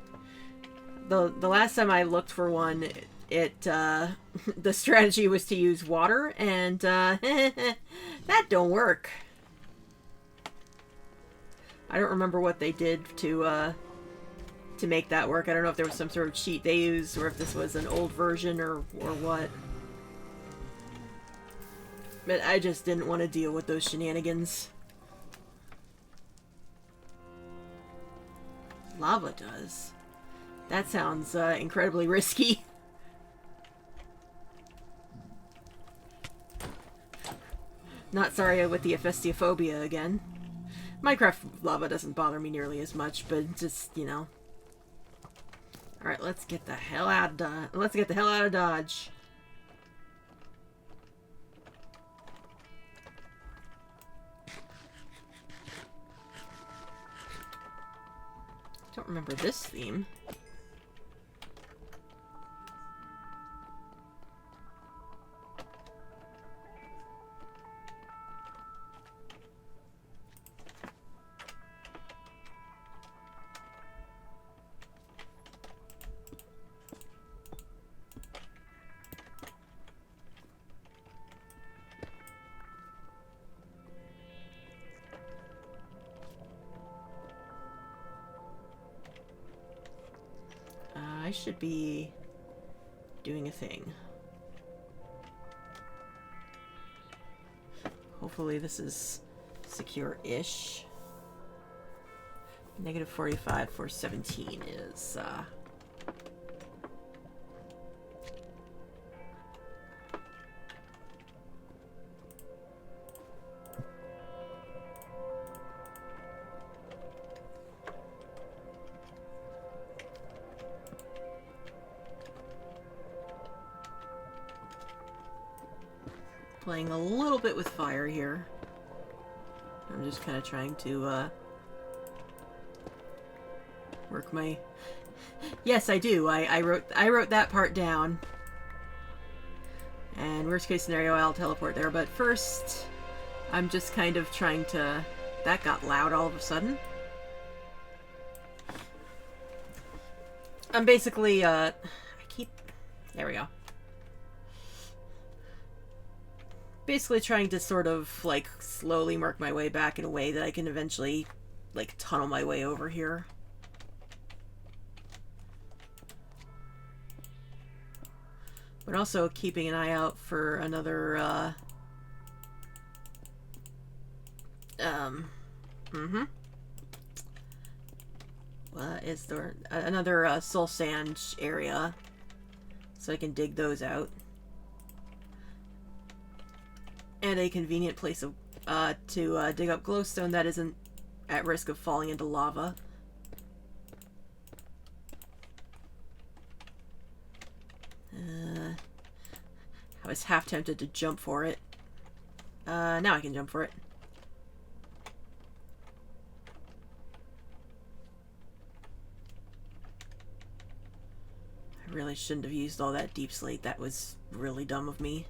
A: The last time I looked for one, the strategy was to use water, and that don't work. I don't remember what they did to make that work. I don't know if there was some sort of cheat they used, or if this was an old version, or what. But I just didn't want to deal with those shenanigans. Lava does. That sounds incredibly risky. Not sorry with the Ephestiophobia again. Minecraft lava doesn't bother me nearly as much, but just, you know. Alright, let's get the hell out of Dodge. Don't remember this theme. I should be doing a thing. Hopefully this is secure-ish. Negative 45 for 17 is, playing a little bit with fire here. I'm just kind of trying to work my... Yes, I do. I wrote that part down. And worst case scenario, I'll teleport there. But first, I'm just kind of trying to... That got loud all of a sudden. I'm basically, I keep... There we go. Basically trying to sort of, like, slowly work my way back in a way that I can eventually, like, tunnel my way over here. But also keeping an eye out for another, is there another, soul sand area, so I can dig those out. And a convenient place of, to dig up glowstone that isn't at risk of falling into lava. I was half tempted to jump for it. Now I can jump for it. I really shouldn't have used all that deep slate. That was really dumb of me.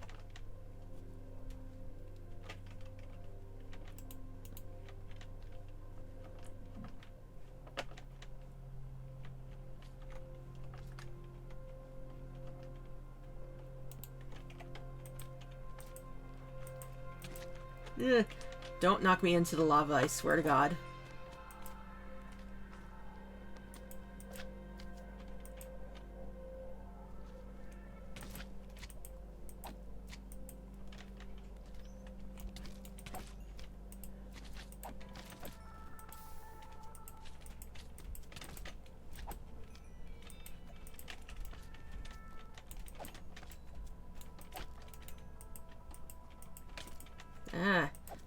A: Don't knock me into the lava, I swear to God.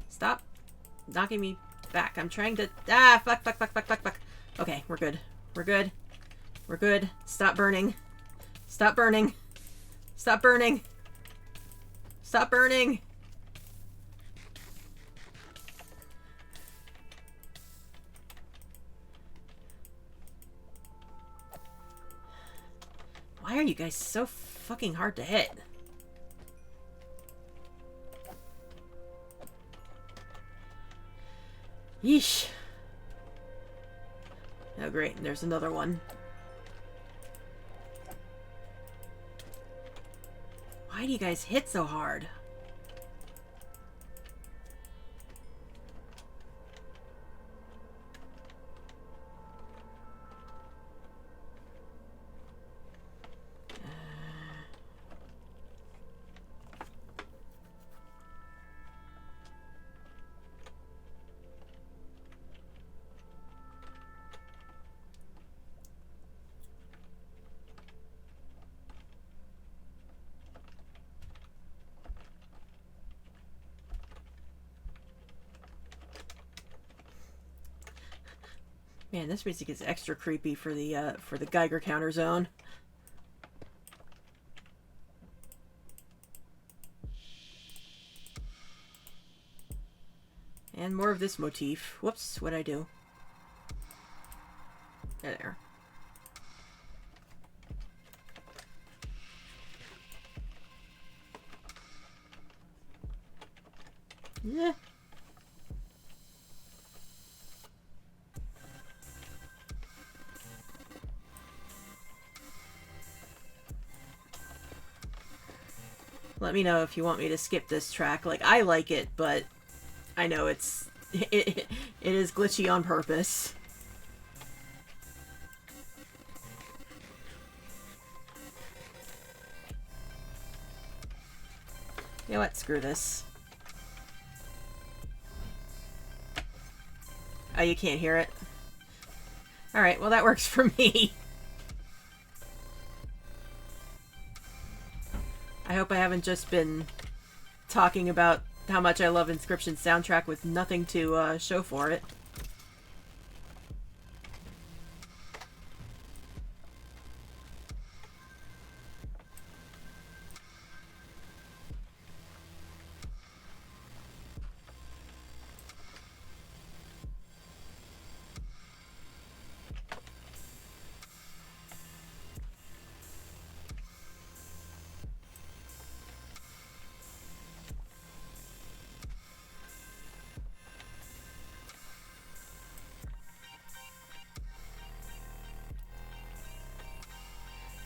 A: Stop knocking me back. I'm trying to... fuck. Okay, we're good. We're good. We're good. Stop burning. Stop burning. Stop burning. Stop burning. Why are you guys so fucking hard to hit? Yeesh. Oh great, there's another one. Why do you guys hit so hard? Man, this music is extra creepy for the Geiger counter zone. And more of this motif. Whoops, what'd I do? There. Yeah. Let me know if you want me to skip this track. Like, I like it, but I know it is glitchy on purpose. You know what? Screw this. Oh, you can't hear it? Alright, well that works for me. I hope I haven't just been talking about how much I love Inscription's soundtrack with nothing to show for it.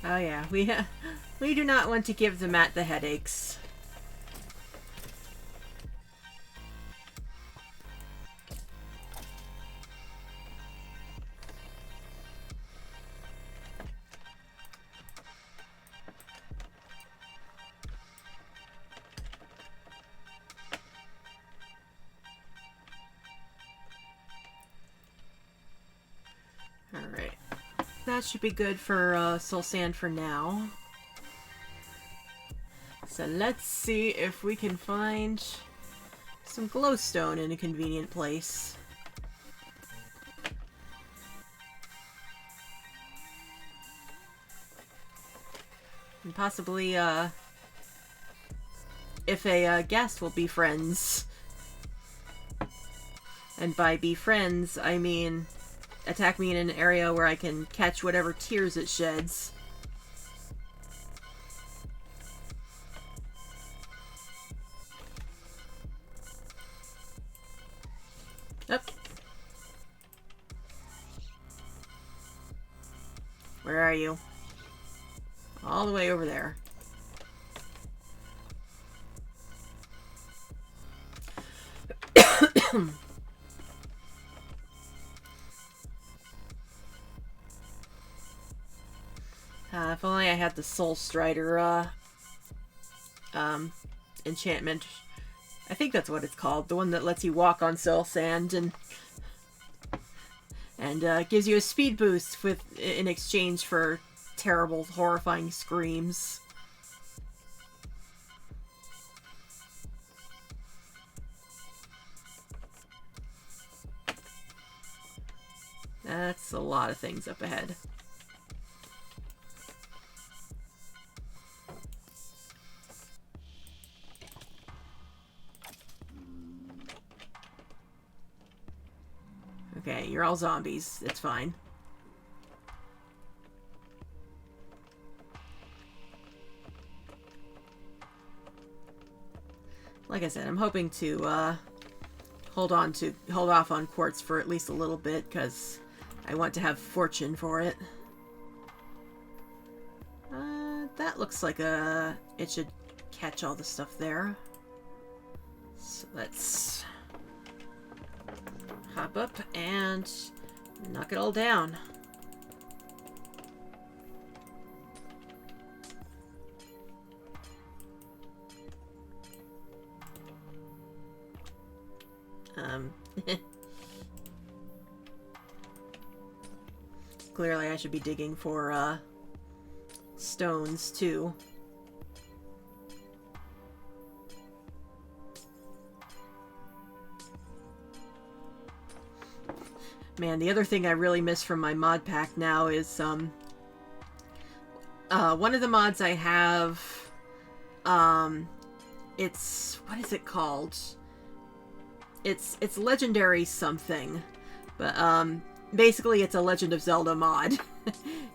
A: Oh yeah, we do not want to give the mat the headaches. Alright. That should be good for soul sand for now. So let's see if we can find some glowstone in a convenient place. And possibly, if a guest will be friends. And by be friends, I mean attack me in an area where I can catch whatever tears it sheds. Up. Where are you? All the way over there. If only I had the Soul Strider enchantment. I think that's what it's called. The one that lets you walk on soul sand and gives you a speed boost in exchange for terrible, horrifying screams. That's a lot of things up ahead. Okay, you're all zombies. It's fine. Like I said, I'm hoping to hold off on quartz for at least a little bit, because I want to have fortune for it. That looks like it should catch all the stuff there. So let's hop up and knock it all down. Clearly I should be digging for stones too. Man, the other thing I really miss from my mod pack now is one of the mods I have, it's, what is it called? It's legendary something, but basically it's a Legend of Zelda mod.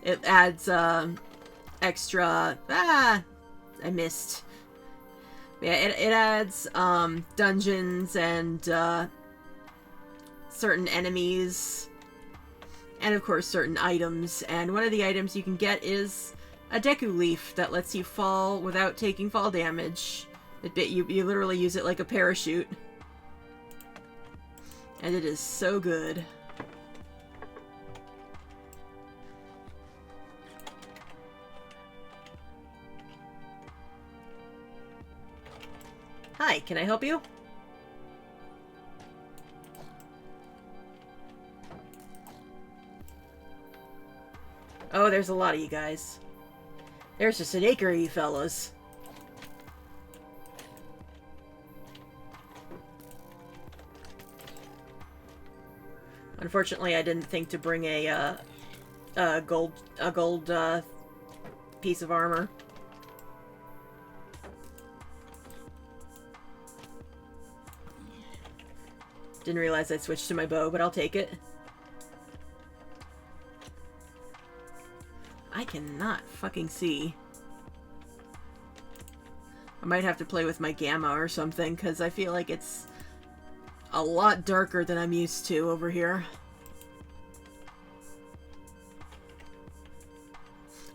A: It adds extra, I missed. Yeah, it adds dungeons and certain enemies, and of course certain items, and one of the items you can get is a Deku Leaf that lets you fall without taking fall damage. You literally use it like a parachute. And it is so good. Hi, can I help you? Oh, there's a lot of you guys. There's just an acre of you fellas. Unfortunately, I didn't think to bring a gold piece of armor. Didn't realize I switched to my bow, but I'll take it. I cannot fucking see. I might have to play with my gamma or something, because I feel like it's a lot darker than I'm used to over here.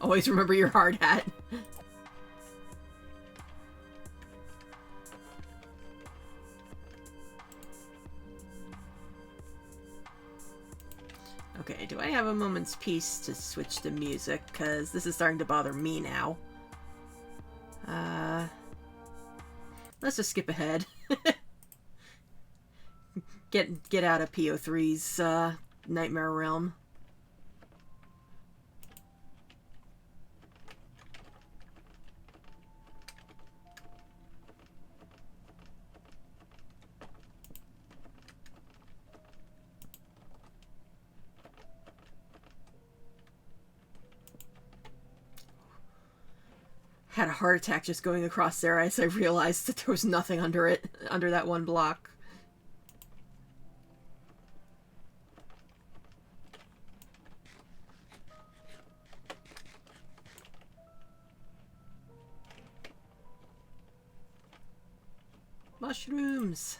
A: Always remember your hard hat. Okay, do I have a moment's peace to switch to music? Because this is starting to bother me now. Let's just skip ahead. Get out of PO3's Nightmare Realm. Had a heart attack just going across there as I realized that there was nothing under it, under that one block. Mushrooms!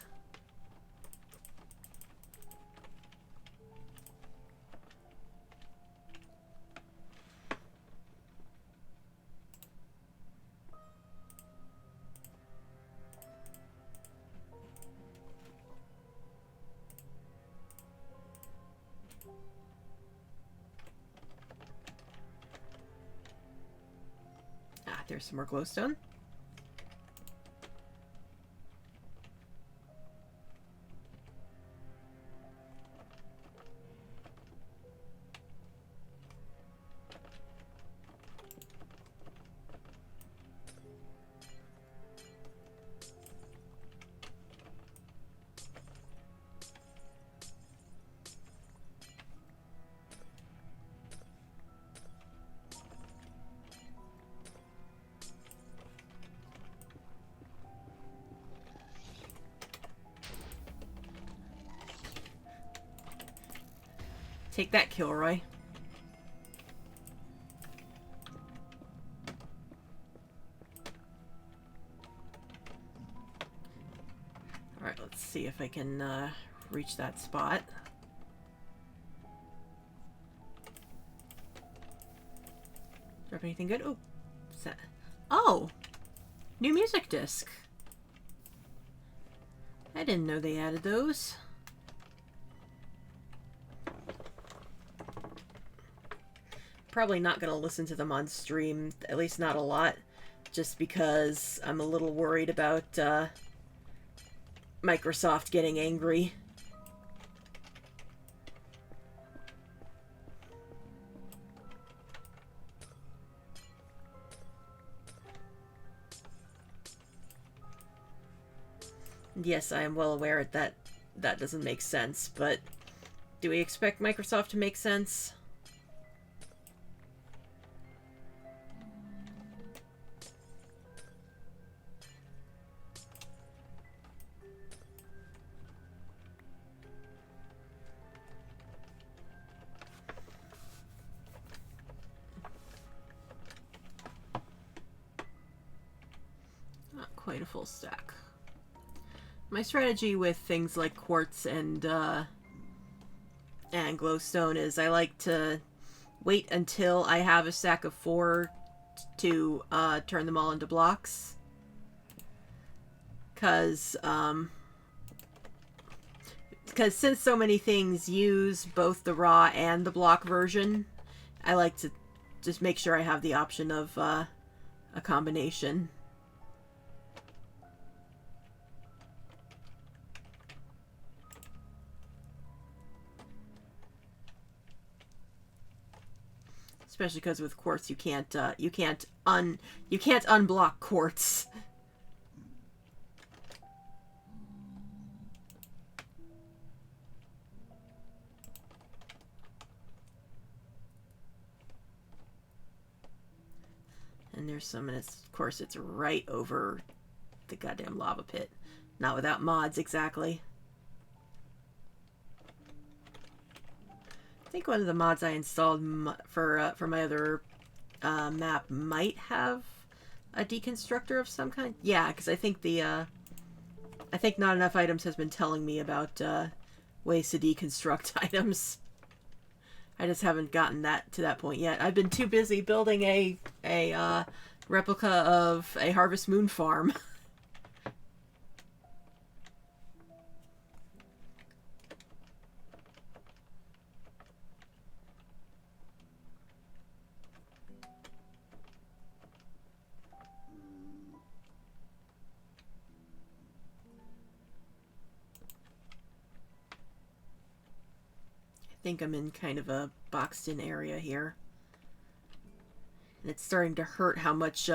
A: there's some more glowstone. Take that, Kilroy. Alright, let's see if I can reach that spot. Drop anything good? Oh! Oh! New music disc! I didn't know they added those. Probably not going to listen to them on stream, at least not a lot, just because I'm a little worried about Microsoft getting angry. Yes, I am well aware that that doesn't make sense, but do we expect Microsoft to make sense? Not quite a full stack. My strategy with things like quartz and glowstone is I like to wait until I have a stack of 4 to turn them all into blocks. Because since so many things use both the raw and the block version, I like to just make sure I have the option of a combination. Especially because with quartz you can't unblock quartz. And there's some, and of course it's right over the goddamn lava pit. Not without mods, exactly. I think one of the mods I installed for my other map might have a deconstructor of some kind. Yeah, because I think I think Not Enough Items has been telling me about ways to deconstruct items. I just haven't gotten to that point yet. I've been too busy building a replica of a Harvest Moon farm. I think I'm in kind of a boxed-in area here. And it's starting to hurt how much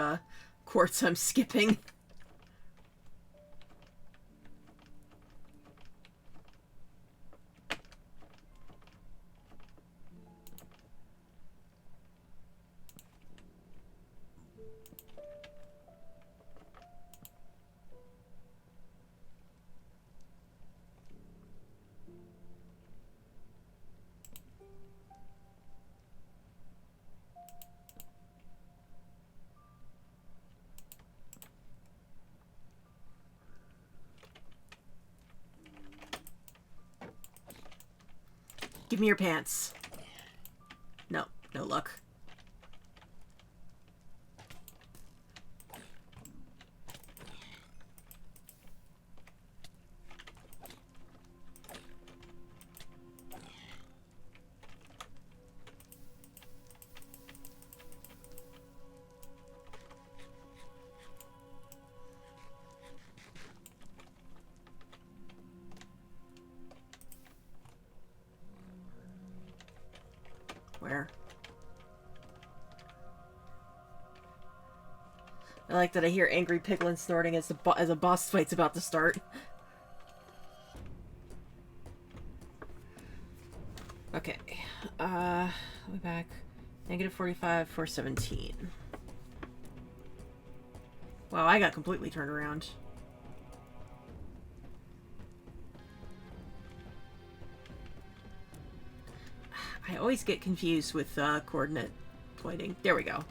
A: quartz I'm skipping. Give me your pants. No, no luck. I like that I hear angry piglin snorting as a boss fight's about to start. Okay. Way back. -45, 417. Wow, I got completely turned around. I always get confused with coordinate pointing. There we go.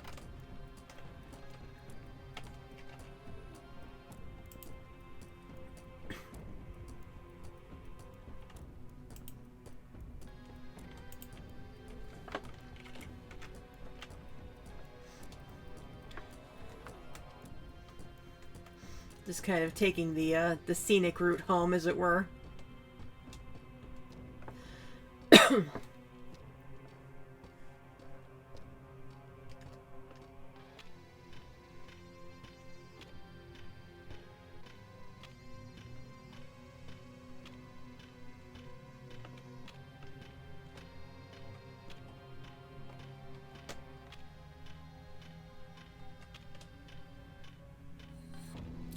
A: Just kind of taking the scenic route home, as it were.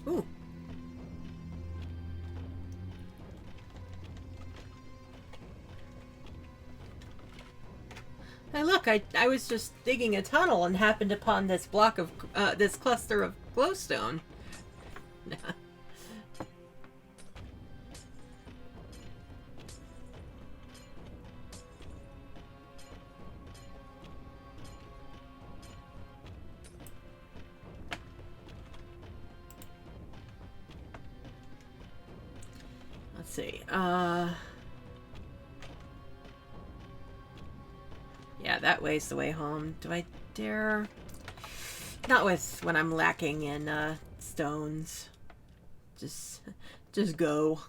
A: Ooh. Hey, look, I was just digging a tunnel and happened upon this block of, this cluster of glowstone. Let's see, yeah, that way's the way home. Do I dare? Not when I'm lacking in, stones. Just go.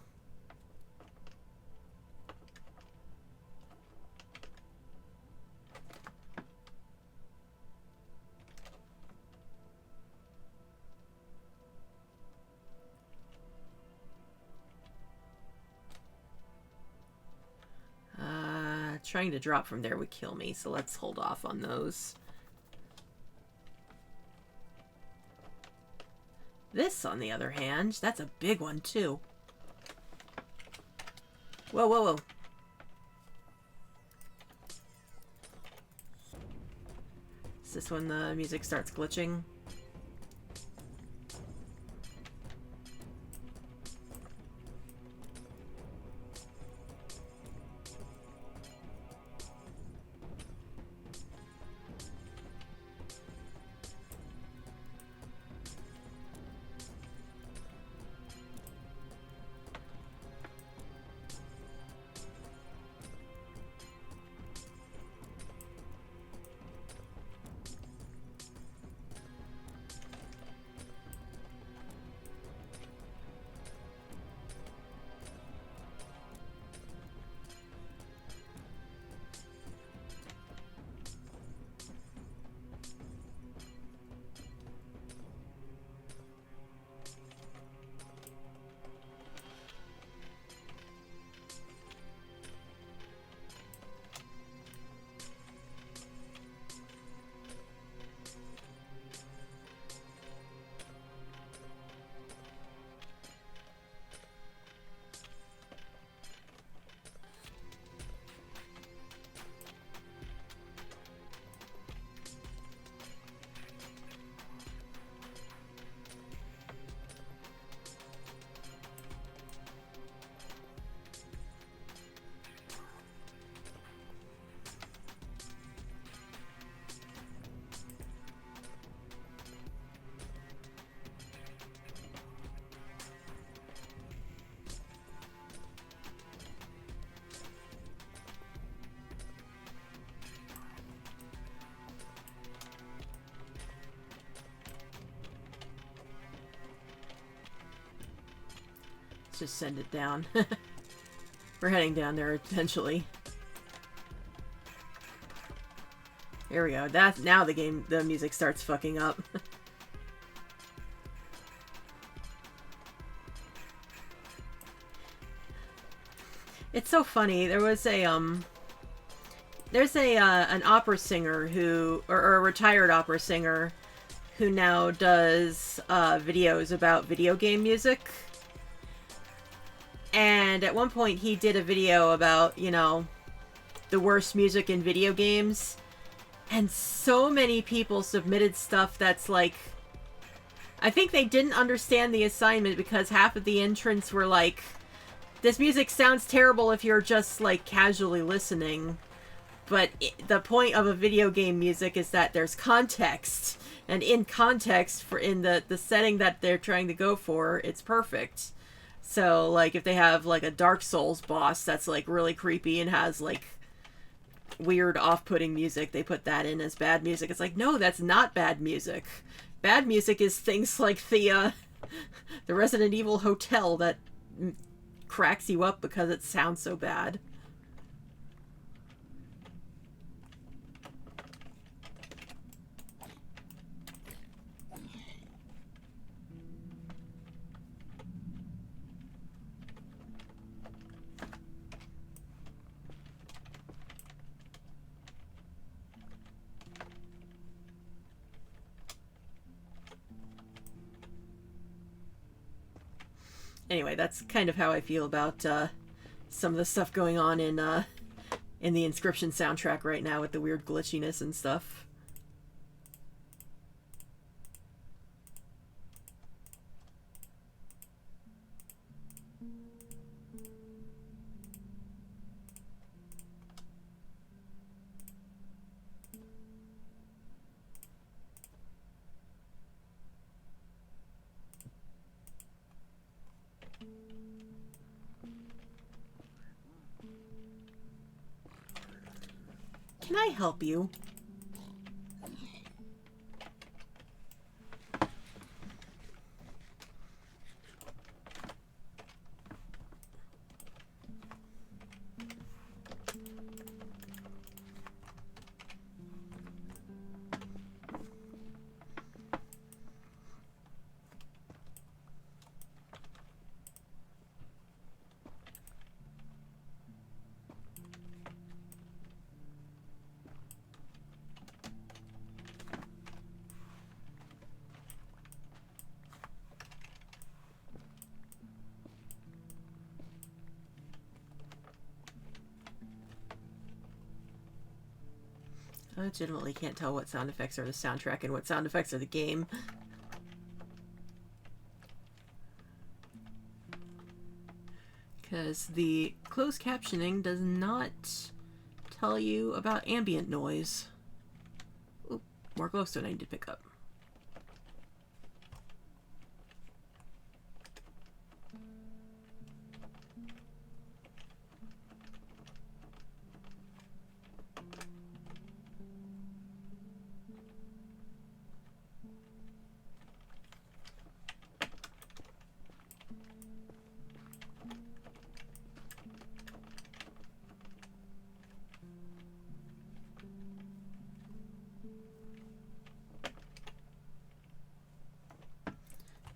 A: Trying to drop from there would kill me, so let's hold off on those. This, on the other hand, that's a big one, too. Whoa, whoa, whoa. Is this when the music starts glitching? Just send it down. We're heading down there eventually. Here we go. Now the music starts fucking up. It's so funny. There was there's an opera singer or a retired opera singer who now does videos about video game music. And at one point he did a video about, you know, the worst music in video games. And so many people submitted stuff that's like... I think they didn't understand the assignment because half of the entrants were like, this music sounds terrible if you're just, like, casually listening. But the point of a video game music is that there's context. And in context, in the setting that they're trying to go for, it's perfect. So, like, if they have, like, a Dark Souls boss that's, like, really creepy and has, like, weird off-putting music, they put that in as bad music. It's like, no, that's not bad music. Bad music is things like the Resident Evil Hotel that cracks you up because it sounds so bad. Anyway, that's kind of how I feel about some of the stuff going on in the Inscription soundtrack right now with the weird glitchiness and stuff. Can I help you? I legitimately can't tell what sound effects are the soundtrack and what sound effects are the game. Because the closed captioning does not tell you about ambient noise. Oop, more glowstone I need to pick up.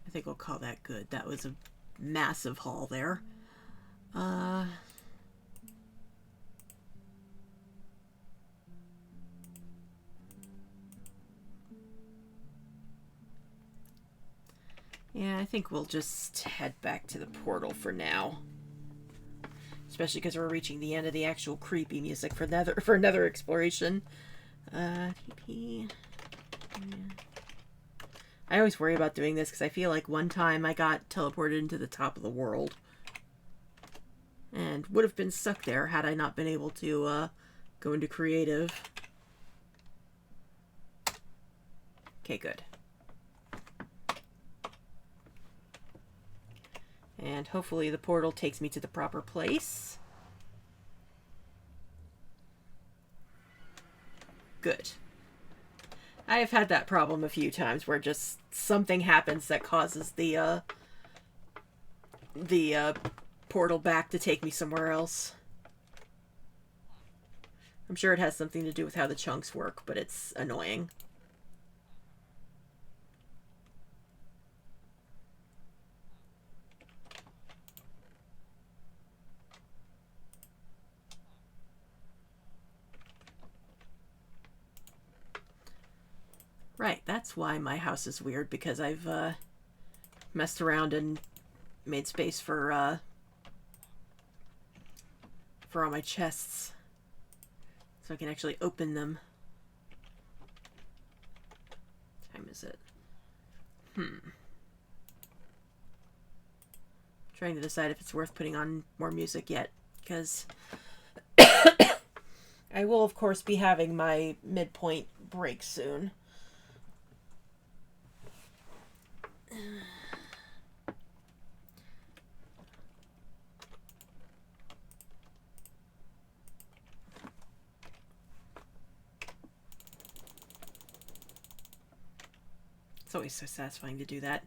A: I think we'll call that good. That was a massive haul there. Yeah, I think we'll just head back to the portal for now. Especially because we're reaching the end of the actual creepy music for another exploration. TP. Yeah. I always worry about doing this because I feel like one time I got teleported into the top of the world. And would have been stuck there had I not been able to go into creative. Okay, good. And hopefully the portal takes me to the proper place. Good. I have had that problem a few times where just something happens that causes the portal back to take me somewhere else. I'm sure it has something to do with how the chunks work, but it's annoying. Right, that's why my house is weird, because I've messed around and made space for all my chests, so I can actually open them. What time is it? Trying to decide if it's worth putting on more music yet, because I will, of course, be having my midpoint break soon. It's always so satisfying to do that.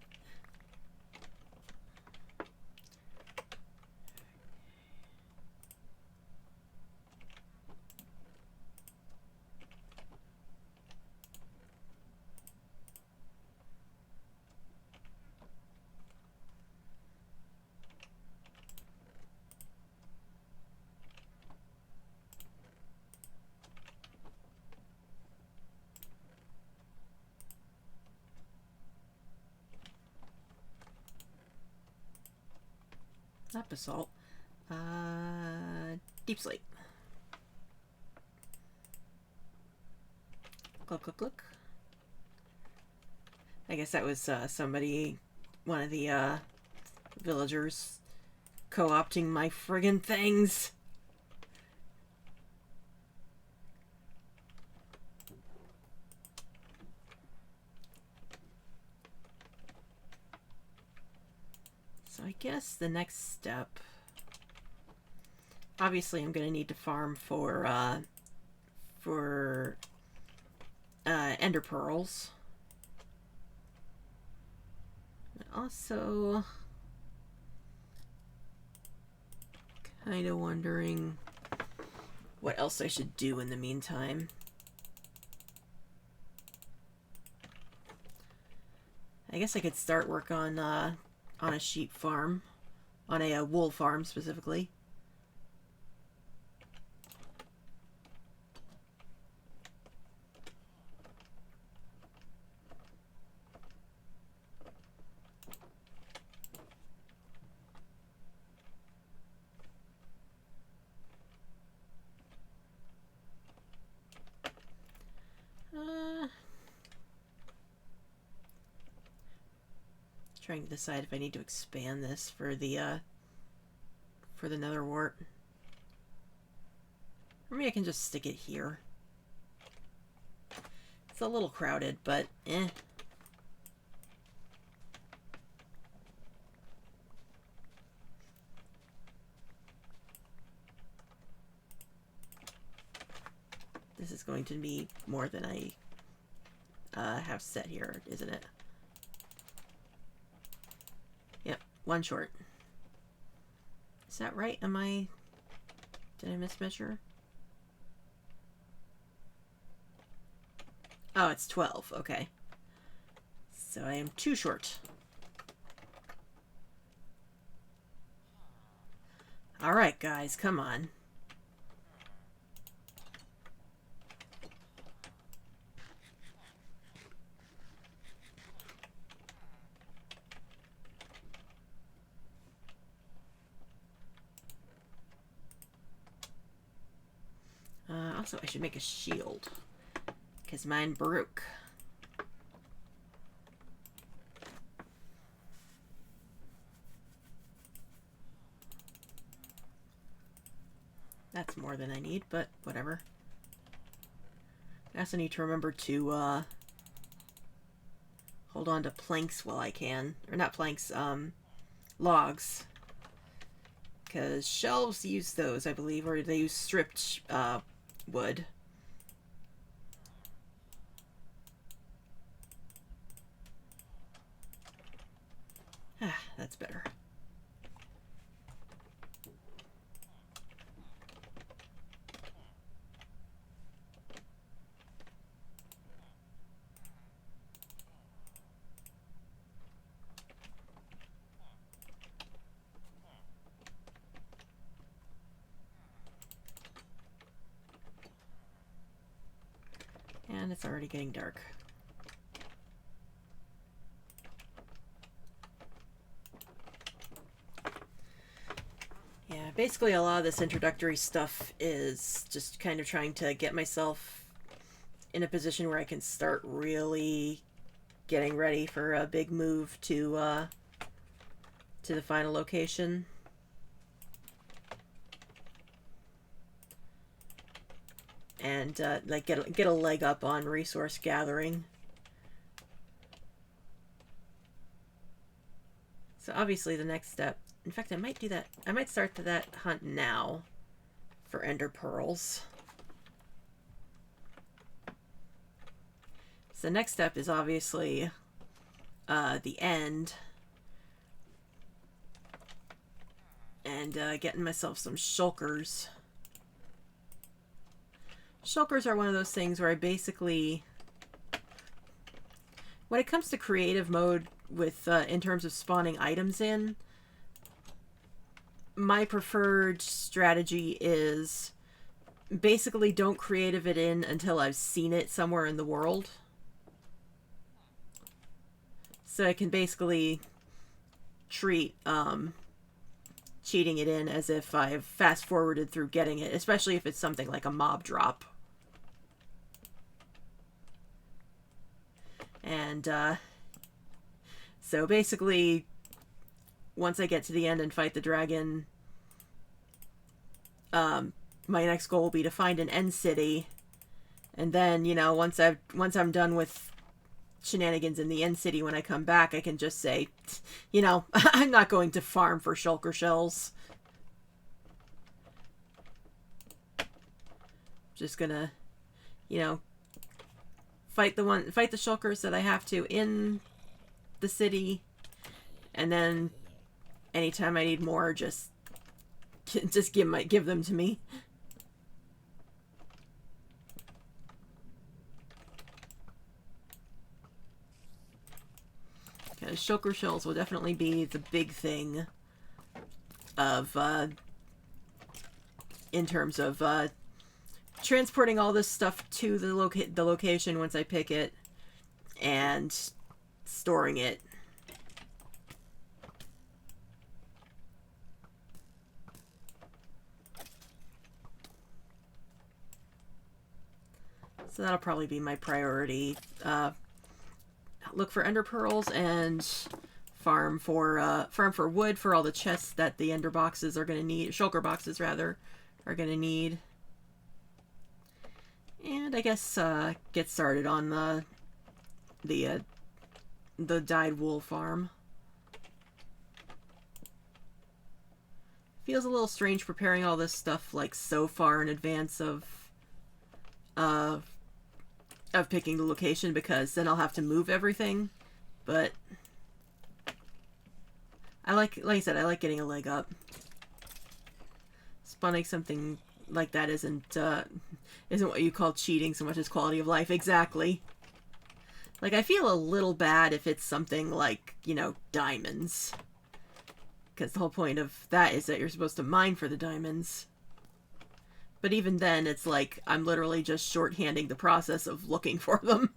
A: Not basalt. Deep slate. Look, look, look. I guess that was somebody, one of the villagers, co-opting my friggin' things. So I guess the next step, obviously I'm going to need to farm for ender pearls. But also kind of wondering what else I should do in the meantime. I guess I could start work on a sheep farm, on a wool farm specifically. Trying to decide if I need to expand this for the nether wart. Or maybe I can just stick it here. It's a little crowded, but eh. This is going to be more than I have set here, isn't it? Yep, one short. Is that right? Did I mismeasure? Oh, it's 12. Okay. So I am 2 short. Alright, guys, come on. Also, I should make a shield, because mine broke. That's more than I need, but whatever. I also need to remember to hold on to planks while I can. Or not planks, logs. Because shelves use those, I believe, or they use stripped wood. Ah, that's better. And it's already getting dark. basically a lot of this introductory stuff is just kind of trying to get myself in a position where I can start really getting ready for a big move to the final location. And like get a leg up on resource gathering. So obviously the next step, in fact I might do that, I might start that hunt now for ender pearls. So the next step is obviously the end. And getting myself some shulkers. Shulkers are one of those things where I basically, when it comes to creative mode with in terms of spawning items in, my preferred strategy is basically don't creative it in until I've seen it somewhere in the world. So I can basically treat cheating it in as if I've fast forwarded through getting it, especially if it's something like a mob drop. And so basically once I get to the end and fight the dragon, my next goal will be to find an end city, and then, you know, once I'm done with shenanigans in the end city, when I come back I can just say, you know, I'm not going to farm for shulker shells. Just gonna, you know, fight the shulkers that I have to in the city, and then anytime I need more, just give them to me. Because shulker shells will definitely be the big thing of in terms of transporting all this stuff to the location once I pick it, and storing it. So that'll probably be my priority. Look for ender pearls and farm for wood for all the chests that the ender boxes are going to need, shulker boxes rather, are going to need. And I guess get started on the dyed wool farm. Feels a little strange preparing all this stuff like so far in advance of picking the location, because then I'll have to move everything. But like I said, I like getting a leg up. Spawning something like that isn't what you call cheating so much as quality of life. Exactly. Like, I feel a little bad if it's something like, you know, diamonds, because the whole point of that is that you're supposed to mine for the diamonds. But even then, it's like I'm literally just shorthanding the process of looking for them.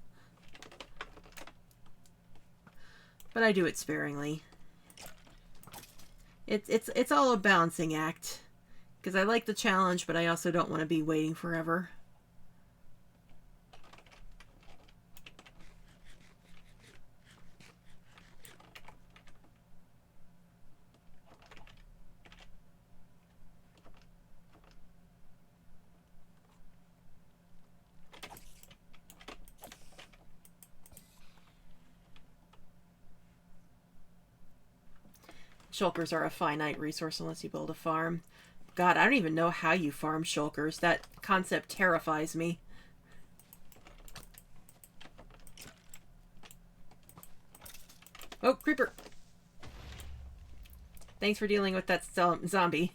A: But I do it sparingly. It's all a balancing act, because I like the challenge, but I also don't want to be waiting forever. Shulkers are a finite resource unless you build a farm. God, I don't even know how you farm shulkers. That concept terrifies me. Oh, creeper! Thanks for dealing with that zombie.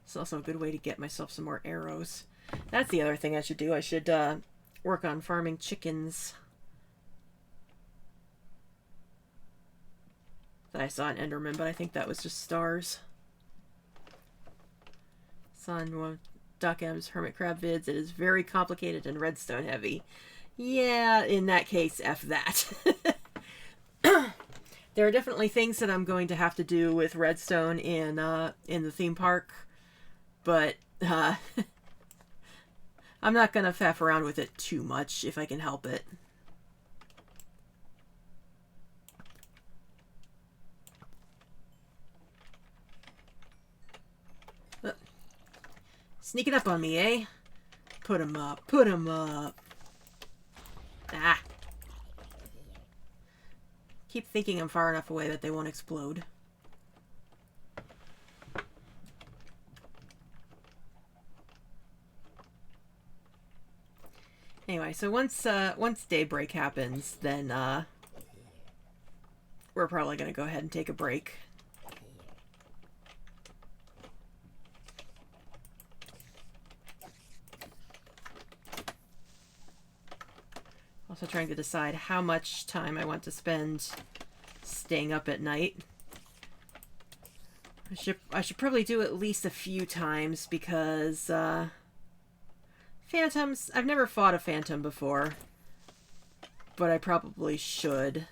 A: It's also a good way to get myself some more arrows. That's the other thing I should do. I should work on farming chickens. I saw an Enderman, but I think that was just stars. Saw in one of Doc M's Hermit Crab vids. It is very complicated and redstone heavy. Yeah, in that case, F that. There are definitely things that I'm going to have to do with redstone in the theme park, but I'm not gonna faff around with it too much if I can help it. Sneaking up on me, eh? Put him up. Put him up. Ah. Keep thinking I'm far enough away that they won't explode. Anyway, so once daybreak happens, then we're probably gonna go ahead and take a break. Also trying to decide how much time I want to spend staying up at night. I should probably do at least a few times because phantoms, I've never fought a phantom before, but I probably should.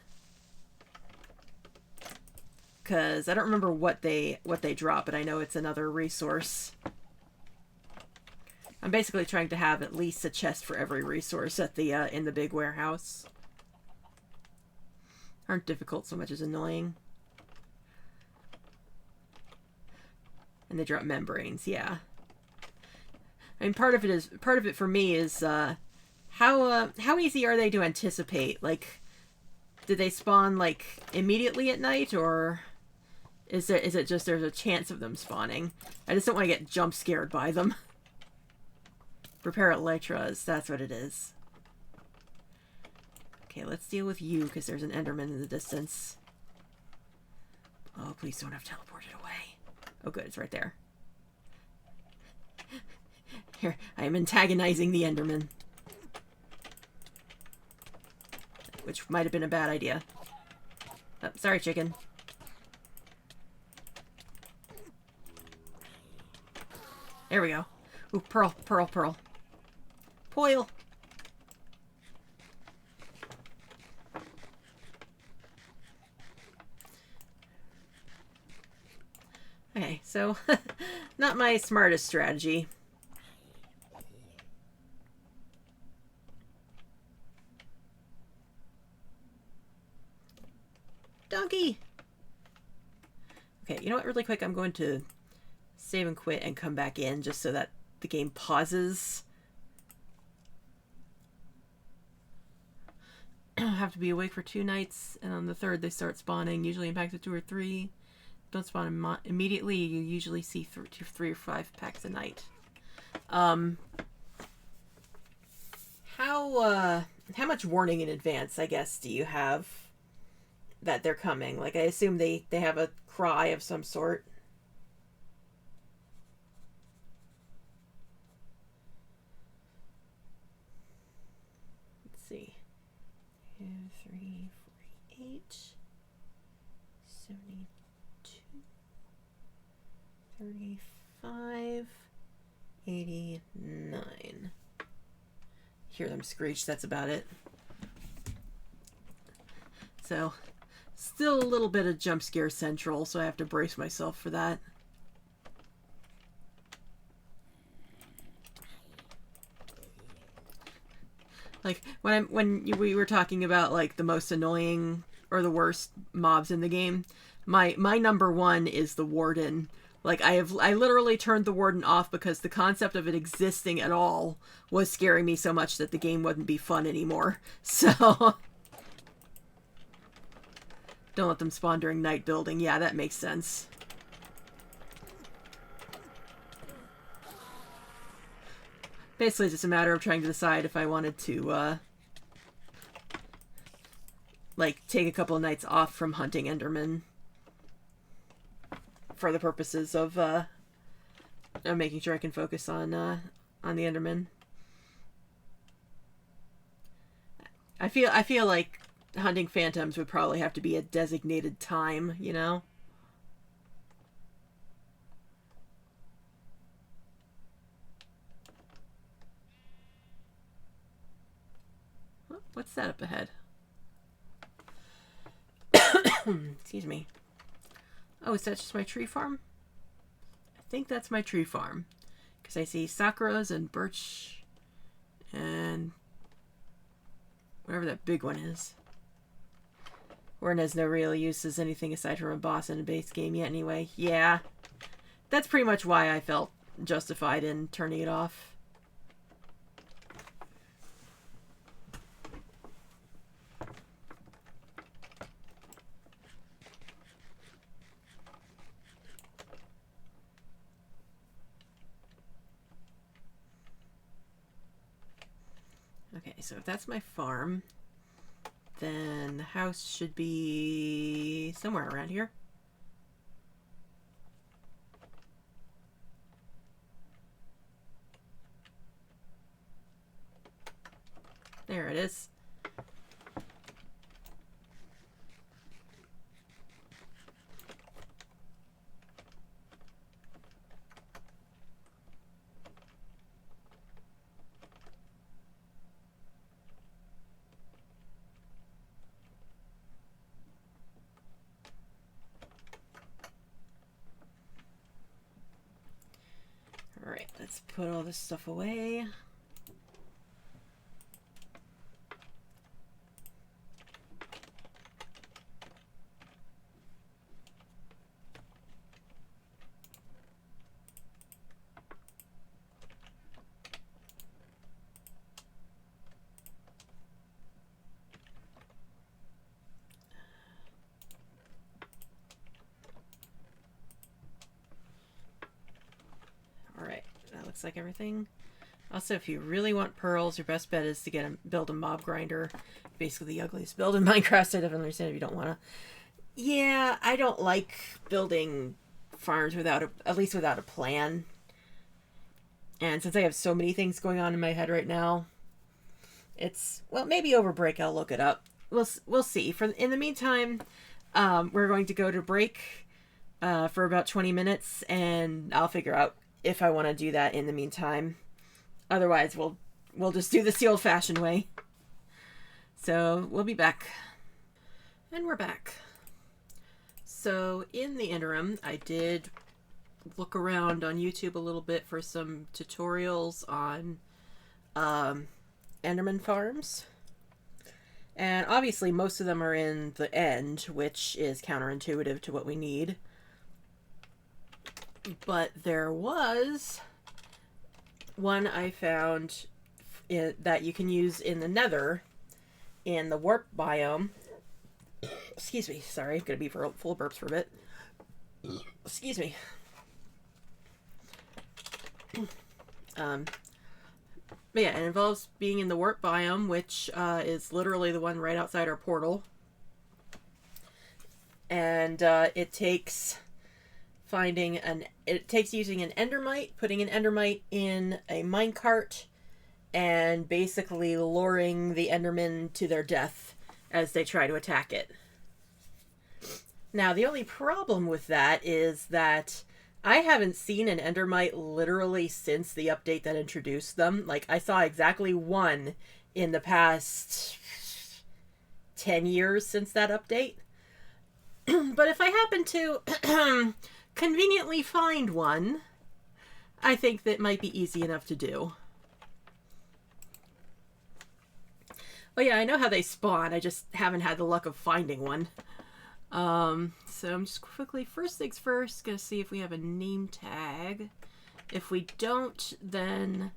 A: Cause I don't remember what they drop, but I know it's another resource. I'm basically trying to have at least a chest for every resource at the in the big warehouse. Aren't difficult so much as annoying. And they drop membranes, yeah. I mean, part of it for me is how easy are they to anticipate? Like, did they spawn like immediately at night, or is it just there's a chance of them spawning? I just don't want to get jump scared by them. Repair elytras, that's what it is. Okay, let's deal with you, because there's an enderman in the distance. Oh, please don't have teleported away. Oh good, it's right there. Here, I am antagonizing the enderman. Which might have been a bad idea. Oh, sorry, chicken. There we go. Ooh, pearl, pearl, pearl. Poil. Okay, so not my smartest strategy. Donkey! Okay, you know what, really quick, I'm going to save and quit and come back in just so that the game pauses. Have to be awake for 2 nights, and on the 3rd they start spawning, usually in packs of 2 or 3. Don't spawn immediately, you usually see 3 or 5 packs a night. How much warning in advance, I guess, do you have that they're coming? Like, I assume they have a cry of some sort. Let's see. 2, 3, 48, 72, 35, 89. Hear them screech, that's about it. So, still a little bit of jump scare central, so I have to brace myself for that. Like, when we were talking about, like, the most annoying or the worst mobs in the game, my number 1 is the warden. Like, I literally turned the warden off because the concept of it existing at all was scaring me so much that the game wouldn't be fun anymore. So, don't let them spawn during night building. Yeah, that makes sense. Basically, it's just a matter of trying to decide if I wanted to, like, take a couple of nights off from hunting Enderman. For the purposes of making sure I can focus on the Enderman. I feel like hunting phantoms would probably have to be a designated time, you know? What's that up ahead? Excuse me. Oh, is that just my tree farm? I think that's my tree farm. Because I see sakuras and birch and whatever that big one is. Warren has no real use as anything aside from a boss in a base game yet anyway. Yeah. That's pretty much why I felt justified in turning it off. Okay, so if that's my farm, then the house should be somewhere around here. There it is. Alright, let's put all this stuff away. Looks like everything. Also, if you really want pearls, your best bet is to build a mob grinder. Basically the ugliest build in Minecraft. I definitely understand if you don't want to. Yeah, I don't like building farms at least without a plan. And since I have so many things going on in my head right now, it's, well, maybe over break I'll look it up. We'll see. In the meantime, we're going to go to break for about 20 minutes, and I'll figure out if I want to do that in the meantime. Otherwise, we'll just do this the old-fashioned way. So, we'll be back. And we're back. So, in the interim, I did look around on YouTube a little bit for some tutorials on Enderman farms. And obviously, most of them are in the end, which is counterintuitive to what we need. But there was one I found that you can use in the Nether, in the warp biome. Excuse me, sorry, I'm gonna be full of burps for a bit. Excuse me. But yeah, it involves being in the warp biome, which is literally the one right outside our portal. And it takes using an endermite, putting an endermite in a minecart, and basically luring the endermen to their death as they try to attack it. Now, the only problem with that is that I haven't seen an endermite literally since the update that introduced them. Like, I saw exactly one in the past 10 years since that update. But if I happen to conveniently find one, I think that might be easy enough to do. Oh yeah, I know how they spawn, I just haven't had the luck of finding one. So I'm just quickly, first things first, gonna see if we have a name tag. If we don't, then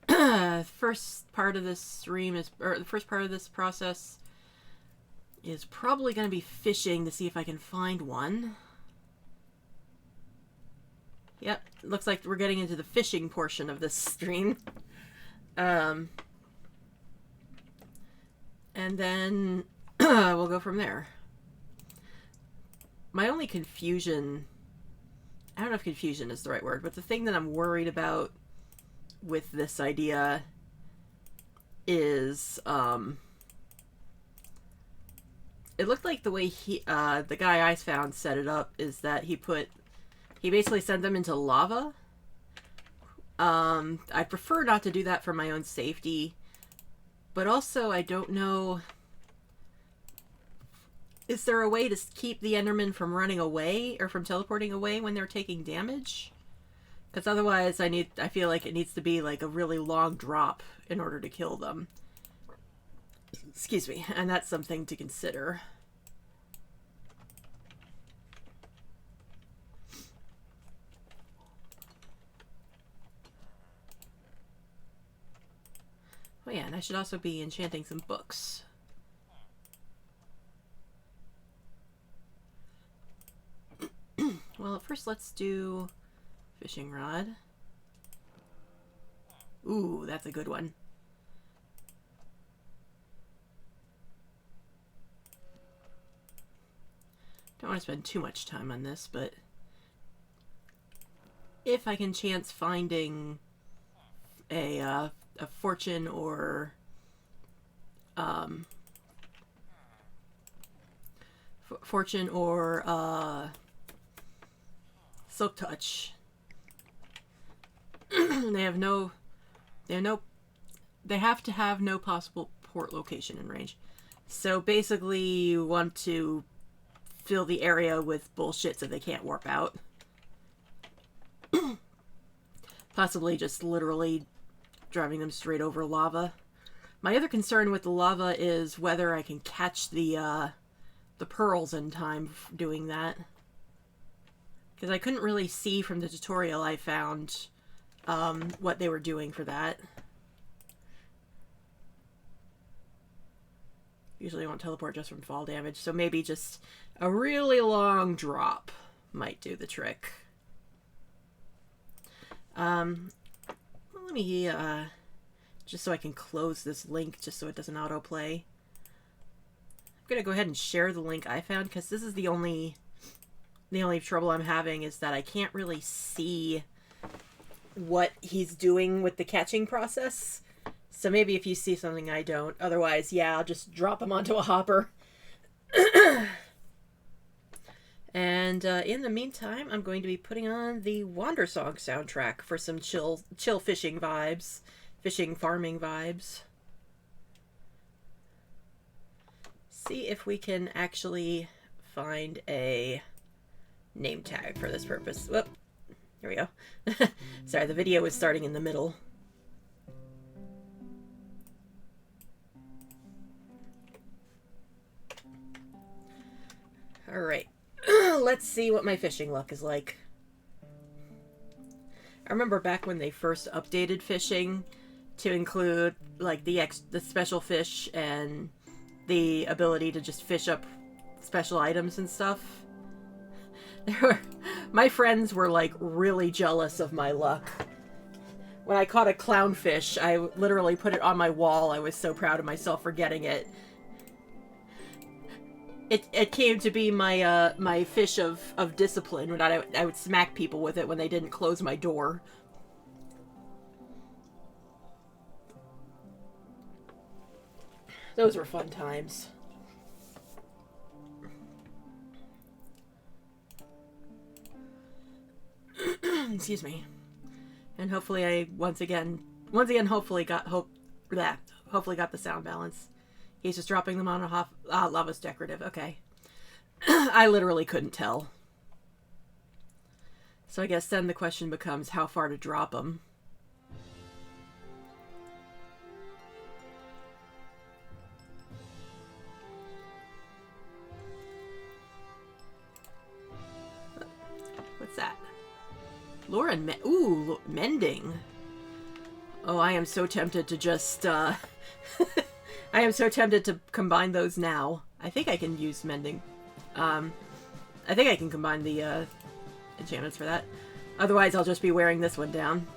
A: first part of this stream is, or the first part of this process is probably gonna be fishing to see if I can find one. Yep, looks like we're getting into the fishing portion of this stream. And then we'll go from there. My only confusion, I don't know if confusion is the right word, but the thing that I'm worried about with this idea is, it looked like the way the guy I found set it up is that he basically sent them into lava. I prefer not to do that for my own safety, But also, I don't know... Is there a way to keep the Enderman from running away or from teleporting away when they're taking damage? Because otherwise, I feel like it needs to be like a really long drop in order to kill them. Excuse me, and that's something to consider. Oh yeah, and I should also be enchanting some books. Well, first let's do fishing rod. Ooh, that's a good one. Don't want to spend too much time on this, but if I can chance finding a fortune or silk touch. They have to have no possible port location in range. So basically you want to fill the area with bullshit so they can't warp out. Possibly just literally driving them straight over lava. My other concern with the lava is whether I can catch the pearls in time for doing that. Because I couldn't really see from the tutorial I found what they were doing for that. Usually I won't teleport just from fall damage, so maybe just a really long drop might do the trick. Let me, just so I can close this link, just so it doesn't autoplay. I'm gonna go ahead and share the link I found, because this is the only trouble I'm having is that I can't really see what he's doing with the catching process. So maybe if you see something I don't. Otherwise, yeah, I'll just drop him onto a hopper. And in the meantime, I'm going to be putting on the Wandersong soundtrack for some chill fishing vibes. Fishing, farming vibes. See if we can actually find a name tag for this purpose. Whoop. Here we go. Sorry, the video was starting in the middle. Alright. Let's see what my fishing luck is like. I remember back when they first updated fishing to include like the special fish and the ability to just fish up special items and stuff. My friends were like really jealous of my luck. When I caught a clownfish, I literally put it on my wall. I was so proud of myself for getting it. It came to be my my fish of discipline when I would smack people with it when they didn't close my door. Those were fun times. Excuse me. And hopefully I once again hopefully got the sound balance. He's just dropping them on a lava's decorative. Okay. I literally couldn't tell. So I guess then the question becomes how far to drop them. What's that? Lauren, mending. Oh, I am so tempted to just, I am so tempted to combine those now. I think I can use mending. I think I can combine the, enchantments for that. Otherwise, I'll just be wearing this one down.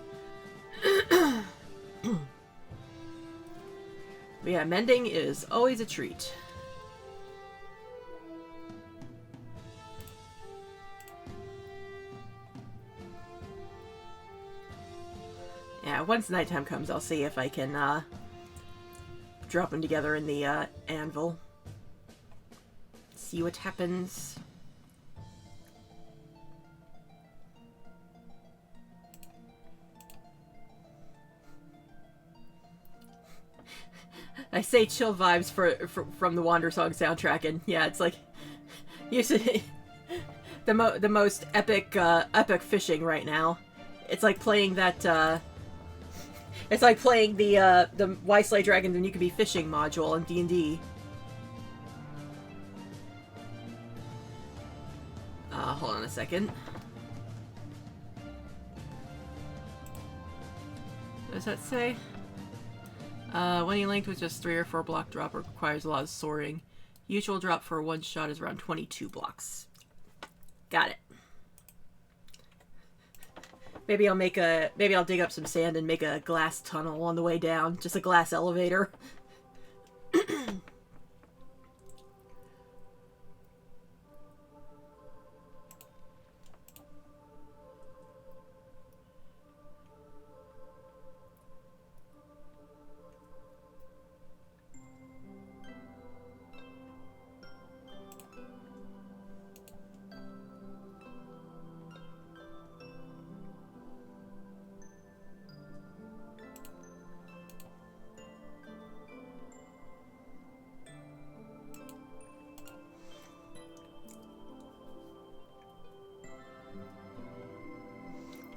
A: But yeah, mending is always a treat. Yeah, once nighttime comes, I'll see if I can, drop them together in the, anvil. See what happens. I say chill vibes from the Wandersong soundtrack, and yeah, it's like usually the most epic epic fishing right now. It's like playing that it's like playing the Why Slay Dragons and You Could Be Fishing module in D&D. Hold on a second. What does that say? When you linked with just 3 or 4 block drop requires a lot of soaring. Usual drop for one shot is around 22 blocks. Got it. Maybe I'll dig up some sand and make a glass tunnel on the way down. Just a glass elevator.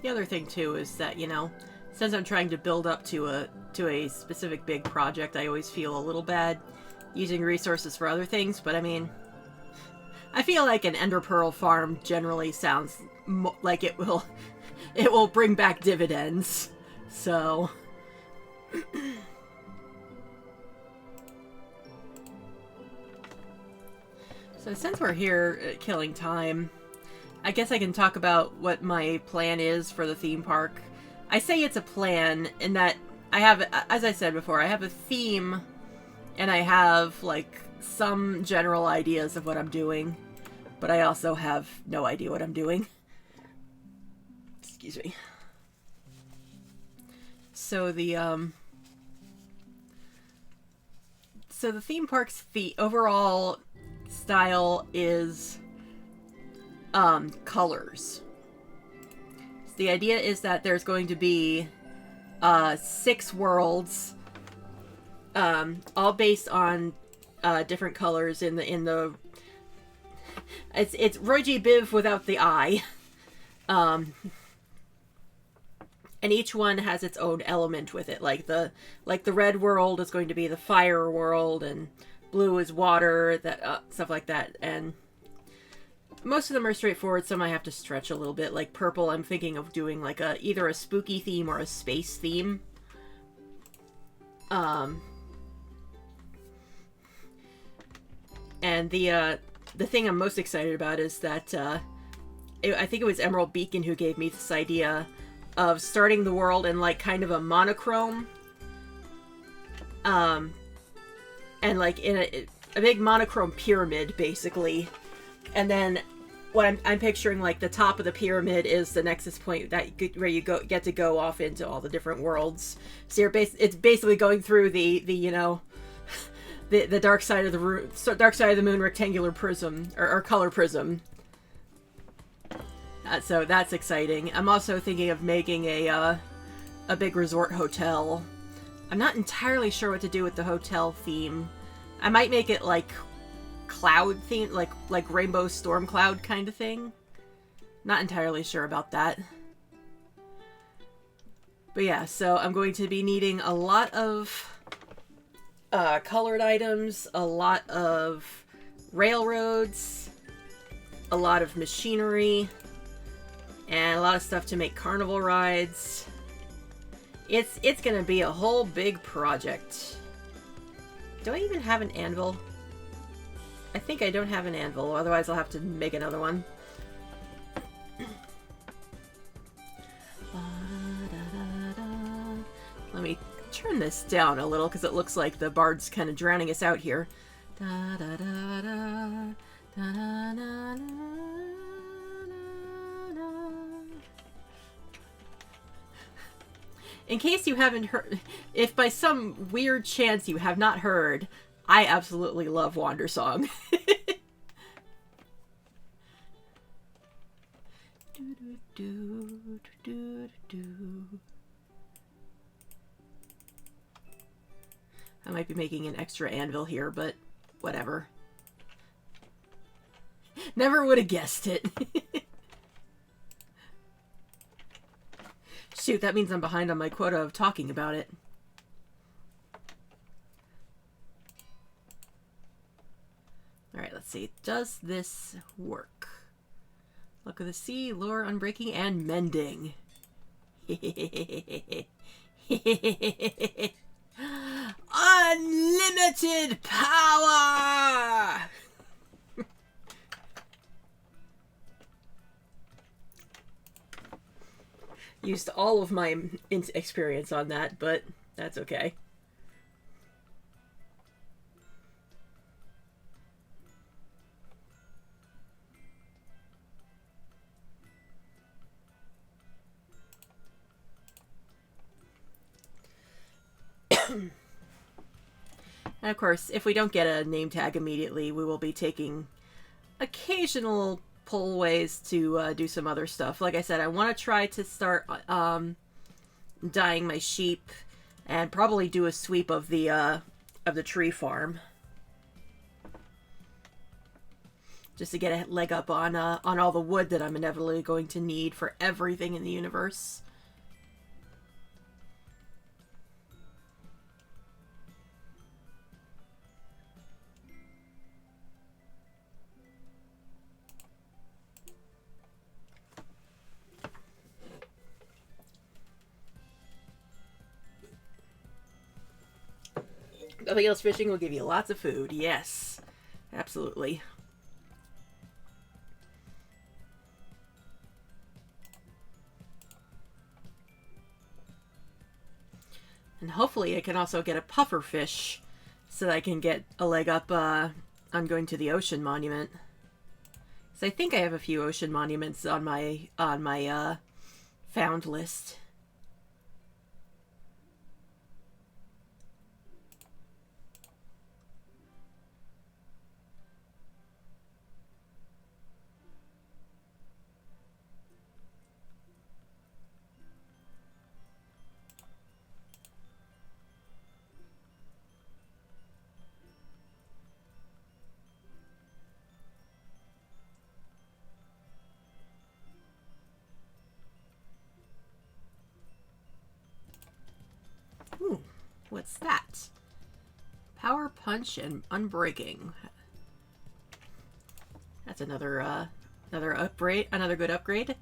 A: The other thing too is that, you know, since I'm trying to build up to a specific big project, I always feel a little bad using resources for other things, but I mean, I feel like an Ender Pearl farm generally sounds like it will bring back dividends. So since we're here killing time, I guess I can talk about what my plan is for the theme park. I say it's a plan in that I have, as I said before, I have a theme and I have, like, some general ideas of what I'm doing, but I also have no idea what I'm doing. Excuse me. So the theme park's overall style is colors. So the idea is that there's going to be 6 worlds, all based on different colors in the it's Roy G. Biv without the I. And each one has its own element with it. Like the red world is going to be the fire world, and blue is water, that stuff like that. And most of them are straightforward. Some I have to stretch a little bit. Like purple, I'm thinking of doing like either a spooky theme or a space theme. And the thing I'm most excited about is that I think it was Emerald Beacon who gave me this idea of starting the world in like kind of a monochrome, and like in a big monochrome pyramid basically, and then what I'm picturing, like the top of the pyramid is the nexus point where you get to go off into all the different worlds. So it's basically going through the you know, the dark side of the moon rectangular prism or color prism. So that's exciting. I'm also thinking of making a big resort hotel. I'm not entirely sure what to do with the hotel theme. I might make it like cloud theme, like rainbow storm cloud kind of thing. Not entirely sure about that. But yeah, so I'm going to be needing a lot of colored items, a lot of railroads, a lot of machinery, and a lot of stuff to make carnival rides. It's gonna be a whole big project. Do I even have an anvil? I think I don't have an anvil, otherwise I'll have to make another one. Let me turn this down a little, because it looks like the bard's kind of drowning us out here. In case you haven't heard, if by some weird chance you have not heard, I absolutely love Wandersong. I might be making an extra anvil here, but whatever. Never would have guessed it. Shoot, that means I'm behind on my quota of talking about it. Alright, let's see. Does this work? Luck of the sea, lore, unbreaking, and mending. Unlimited power! Used all of my experience on that, but that's okay. And of course, if we don't get a name tag immediately, we will be taking occasional pullways to do some other stuff. Like I said, I want to try to start dyeing my sheep and probably do a sweep of the tree farm. Just to get a leg up on all the wood that I'm inevitably going to need for everything in the universe. Nothing else fishing will give you lots of food. Yes, absolutely. And hopefully I can also get a puffer fish so that I can get a leg up on going to the ocean monument. So I think I have a few ocean monuments on my found list. Ooh, what's that? Power punch and unbreaking. That's another upgrade, another good upgrade.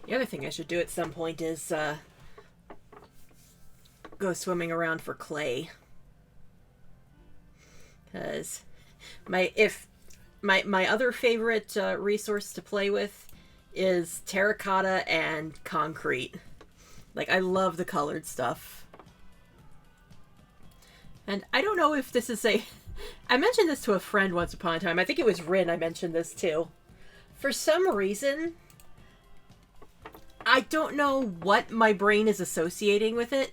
A: The other thing I should do at some point is go swimming around for clay. Because my other favorite resource to play with is terracotta and concrete. Like, I love the colored stuff. And I don't know if this is a... I mentioned this to a friend once upon a time. I think it was Rin I mentioned this to. For some reason, I don't know what my brain is associating with it,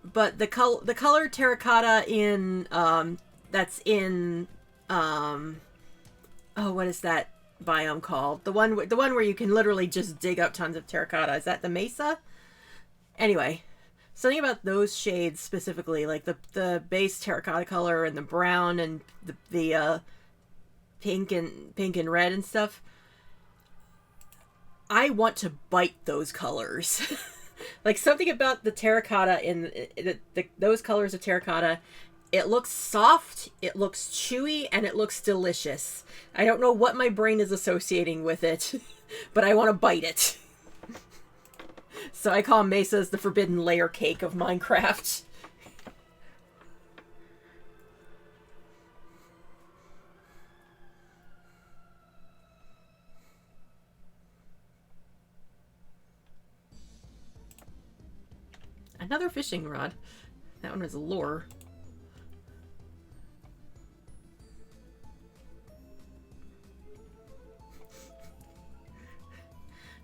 A: but the color terracotta in that's in oh, what is that biome called? The one where you can literally just dig up tons of terracotta. Is that the mesa? Anyway, something about those shades specifically, like the base terracotta color and the brown and the pink and red and stuff. I want to bite those colors. Like, something about the terracotta in those colors of terracotta, it looks soft, it looks chewy, and it looks delicious. I don't know what my brain is associating with it, but I want to bite it. So I call mesas the forbidden layer cake of Minecraft. Another fishing rod. That one was lure.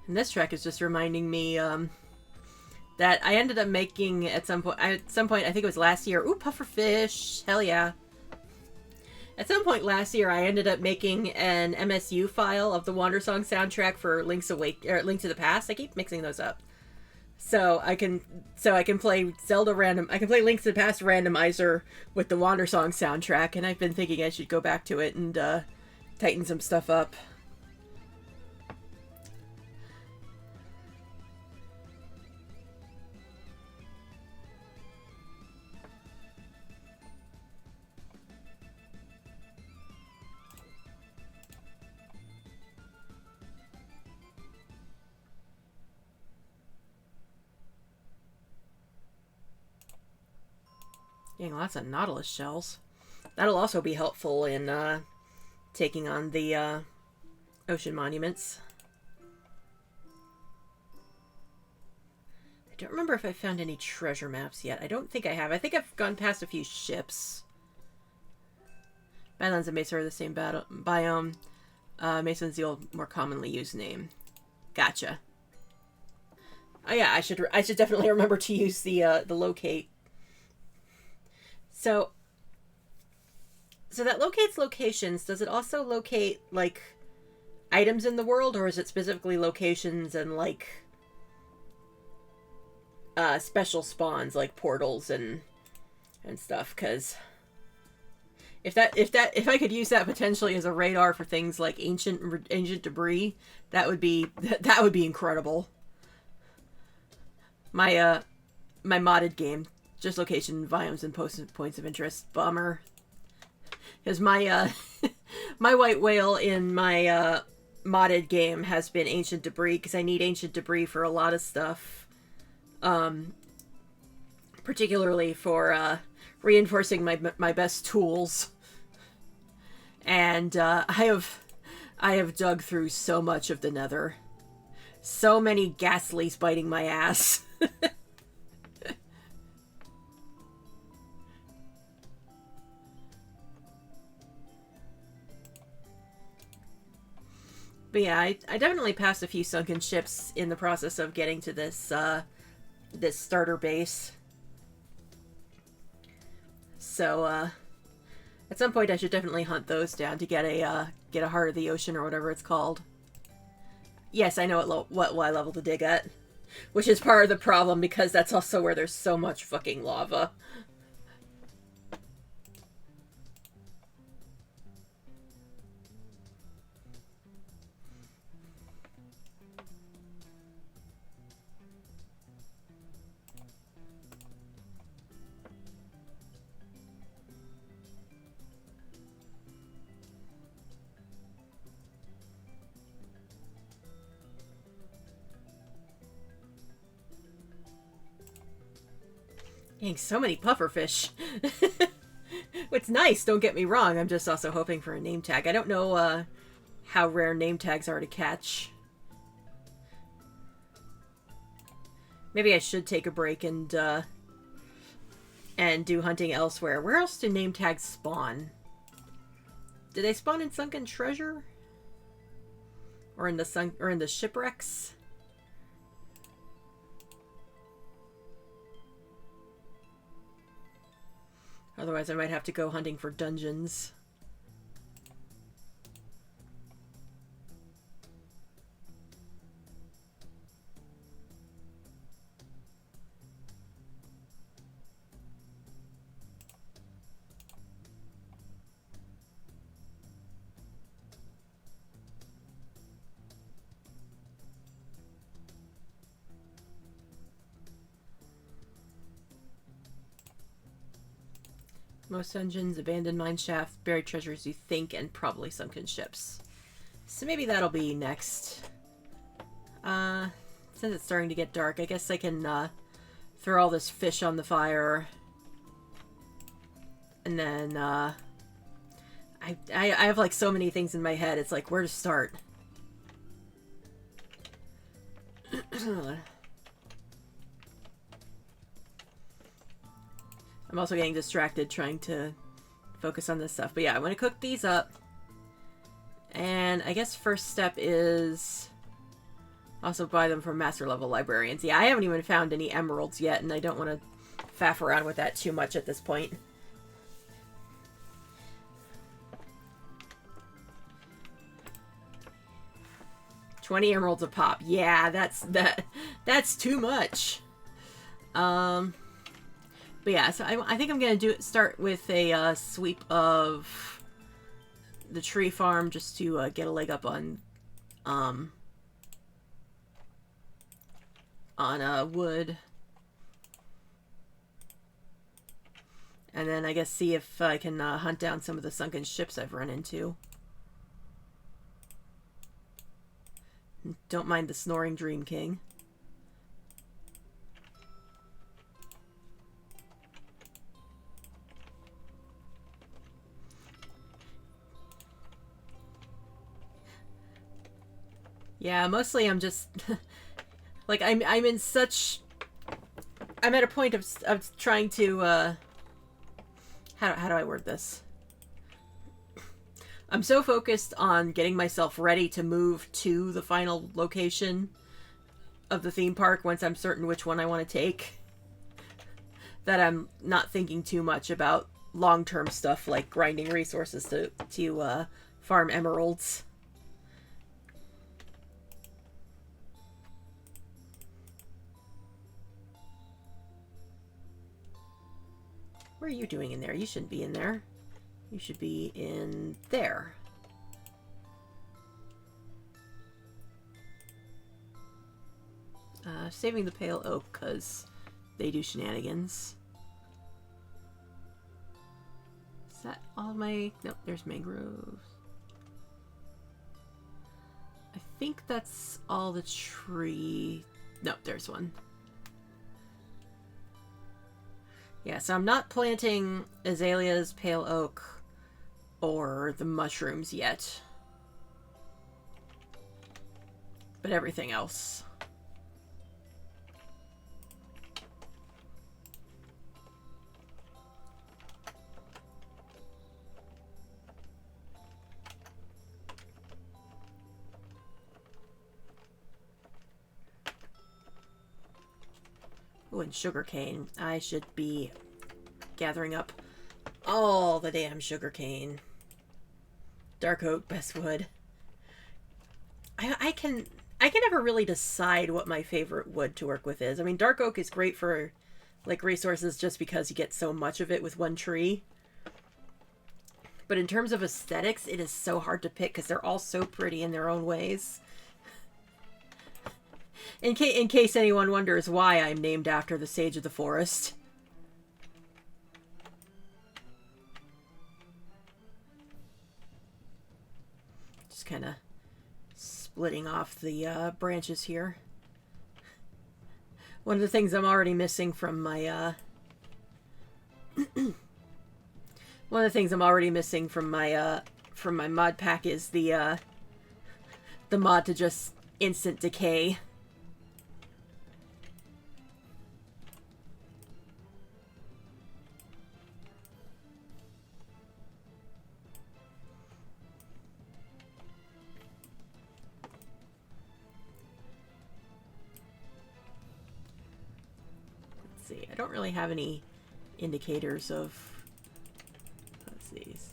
A: And this track is just reminding me that I ended up making at some point, I think it was last year. Ooh, pufferfish. Hell yeah. At some point last year, I ended up making an MSU file of the Wandersong soundtrack for Link to the Past. I keep mixing those up. So I can play Zelda random. I can play Link to the Past randomizer with the Wandersong soundtrack, and I've been thinking I should go back to it and tighten some stuff up. Getting lots of Nautilus shells. That'll also be helpful in taking on the ocean monuments. I don't remember if I found any treasure maps yet. I don't think I have. I think I've gone past a few ships. Badlands and Mesa are the same biome. Mesa's the old, more commonly used name. Gotcha. Oh yeah, I should definitely remember to use the locate. So that locates locations. Does it also locate, like, items in the world, or is it specifically locations and, like, special spawns, like portals and stuff? Because if I could use that potentially as a radar for things like ancient debris, that would be incredible. My modded game. Just location, biomes, and points of interest. Bummer. Because my my white whale in my modded game has been ancient debris, because I need ancient debris for a lot of stuff. Particularly for reinforcing my best tools. And I have dug through so much of the Nether. So many ghastlies biting my ass. But yeah, I definitely passed a few sunken ships in the process of getting to this this starter base. So at some point I should definitely hunt those down to get a Heart of the Ocean or whatever it's called. Yes, I know what level to dig at, which is part of the problem because that's also where there's so much fucking lava. Dang, so many pufferfish. It's nice, don't get me wrong. I'm just also hoping for a name tag. I don't know how rare name tags are to catch. Maybe I should take a break and do hunting elsewhere. Where else do name tags spawn? Do they spawn in Sunken Treasure? Or in the shipwrecks? Otherwise, I might have to go hunting for dungeons. Most dungeons, abandoned mine shaft, buried treasures you think, and probably sunken ships. So maybe that'll be next. Since it's starting to get dark, I guess I can throw all this fish on the fire. And then I have like so many things in my head, it's like where to start. I'm also getting distracted trying to focus on this stuff. But yeah, I'm going to cook these up. And I guess first step is Also buy them from master level librarians. Yeah, I haven't even found any emeralds yet, and I don't want to faff around with that too much at this point. $20 emeralds a pop. Yeah, that's too much. But yeah, so I think I'm gonna start with a sweep of the tree farm just to get a leg up on wood. And then I guess see if I can hunt down some of the sunken ships I've run into. Don't mind the snoring Dream King. Yeah, mostly I'm just like I'm in such I'm at a point of trying to how do I word this? I'm so focused on getting myself ready to move to the final location of the theme park once I'm certain which one I want to take, that I'm not thinking too much about long-term stuff like grinding resources to farm emeralds. What are you doing in there? You shouldn't be in there. You should be in there. Saving the pale oak because they do shenanigans. Is that all of my... Nope, there's mangroves. I think that's all the tree... Nope, there's one. Yeah, so I'm not planting azaleas, pale oak, or the mushrooms yet. But everything else. Oh, and sugarcane. I should be gathering up all the damn sugarcane. Dark oak, best wood. I can never really decide what my favorite wood to work with is. I mean, dark oak is great for like resources just because you get so much of it with one tree. But in terms of aesthetics, it is so hard to pick because they're all so pretty in their own ways. In case anyone wonders why I'm named after the Sage of the Forest. Just kind of splitting off the branches here. One of the things I'm already missing from my one of the things I'm already missing from my mod pack is the mod to just instant decay. See, I don't really have any indicators of, let's see. Let's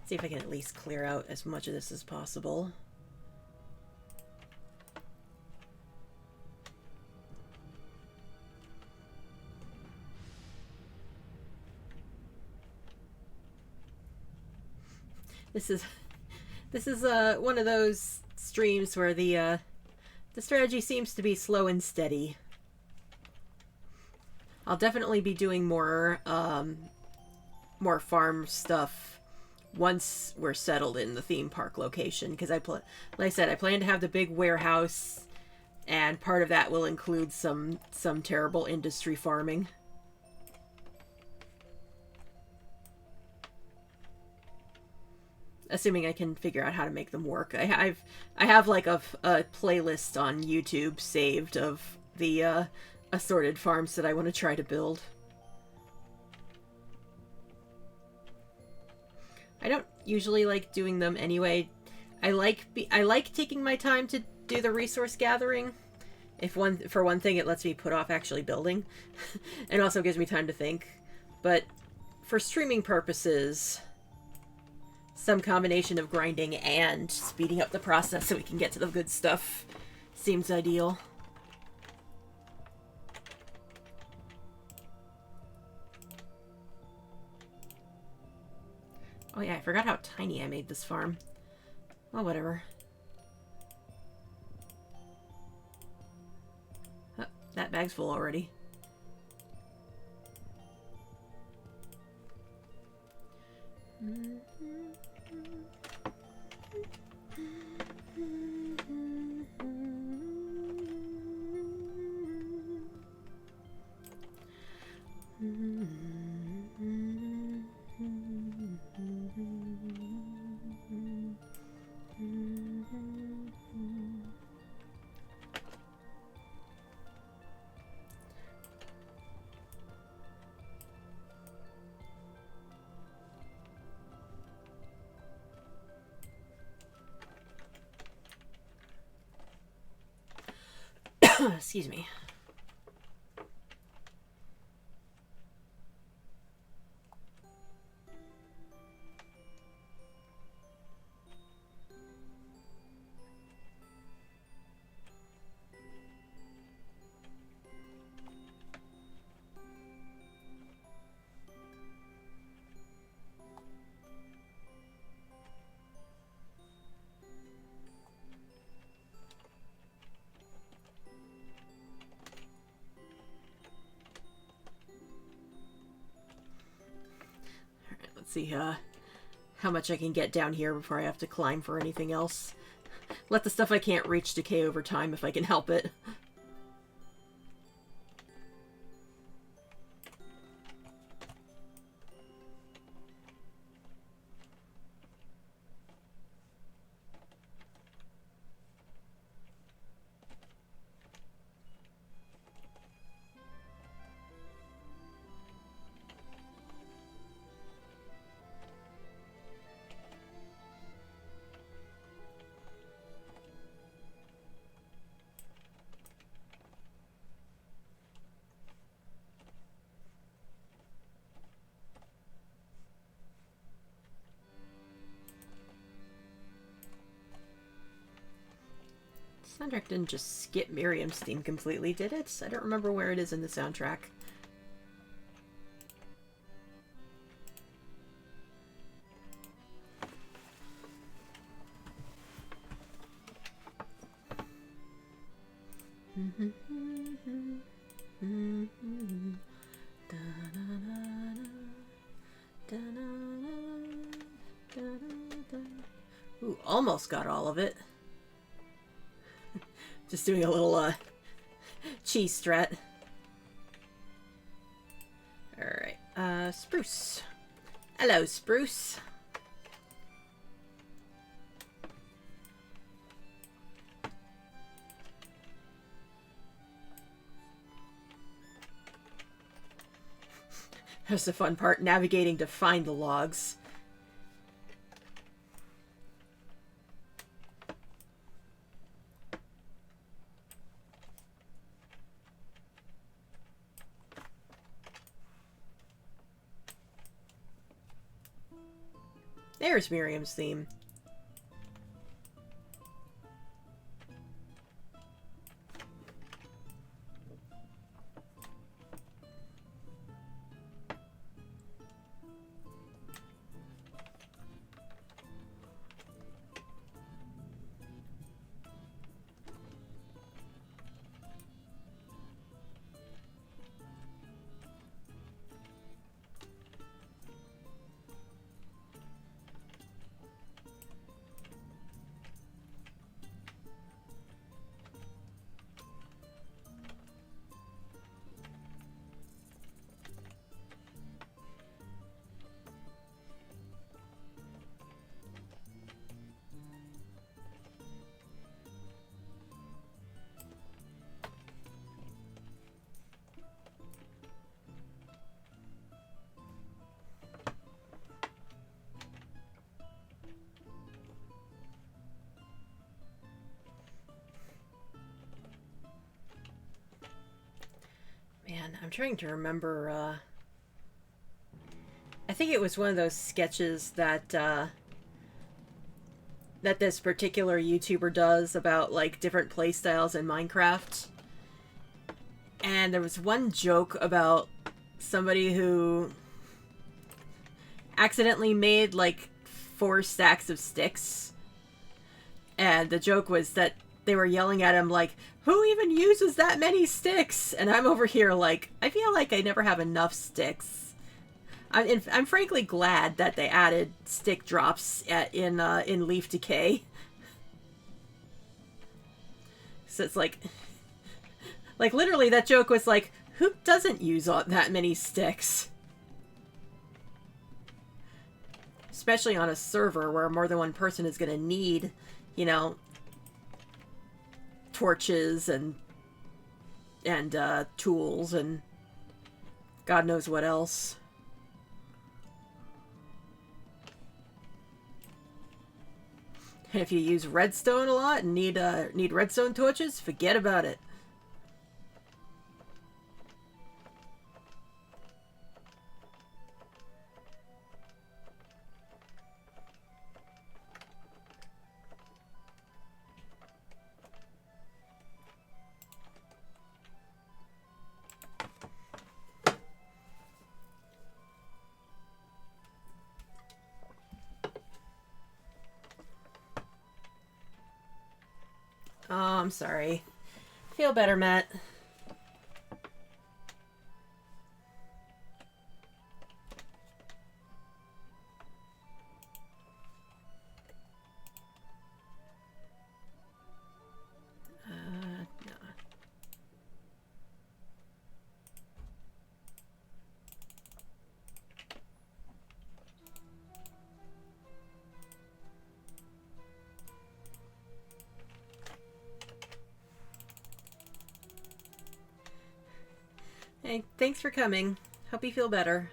A: see if I can at least clear out as much of this as possible. This is one of those streams where the strategy seems to be slow and steady. I'll definitely be doing more farm stuff once we're settled in the theme park location, because like I said, I plan to have the big warehouse, and part of that will include some terrible industry farming. Assuming I can figure out how to make them work. I have like a playlist on YouTube saved of the assorted farms that I want to try to build. I don't usually like doing them anyway. I like taking my time to do the resource gathering. For one thing, it lets me put off actually building, and also gives me time to think. But for streaming purposes, some combination of grinding and speeding up the process so we can get to the good stuff seems ideal. Oh yeah, I forgot how tiny I made this farm. Well, whatever. Oh, that bag's full already. Excuse me. See how much I can get down here before I have to climb for anything else. Let the stuff I can't reach decay over time if I can help it. Soundtrack didn't just skip Miriam's theme completely, did it? I don't remember where it is in the soundtrack. Ooh, almost got all of it. Just doing a little cheese strat. Alright, Spruce. Hello, Spruce. That's the fun part, navigating to find the logs. There's Miriam's theme. Man, I'm trying to remember, I think it was one of those sketches that, that this particular YouTuber does about, like, different playstyles in Minecraft. And there was one joke about somebody who accidentally made, like, 4 stacks of sticks. And the joke was that they were yelling at him, like, who even uses that many sticks? And I'm over here like, I feel like I never have enough sticks. I'm frankly glad that they added stick drops in Leaf Decay. So it's like literally that joke was like, who doesn't use that many sticks? Especially on a server where more than one person is going to need, you know, torches and tools and God knows what else. And if you use redstone a lot and need redstone torches, forget about it. Oh, I'm sorry. Feel better, Matt. No. Hey, thanks for coming. Hope you feel better.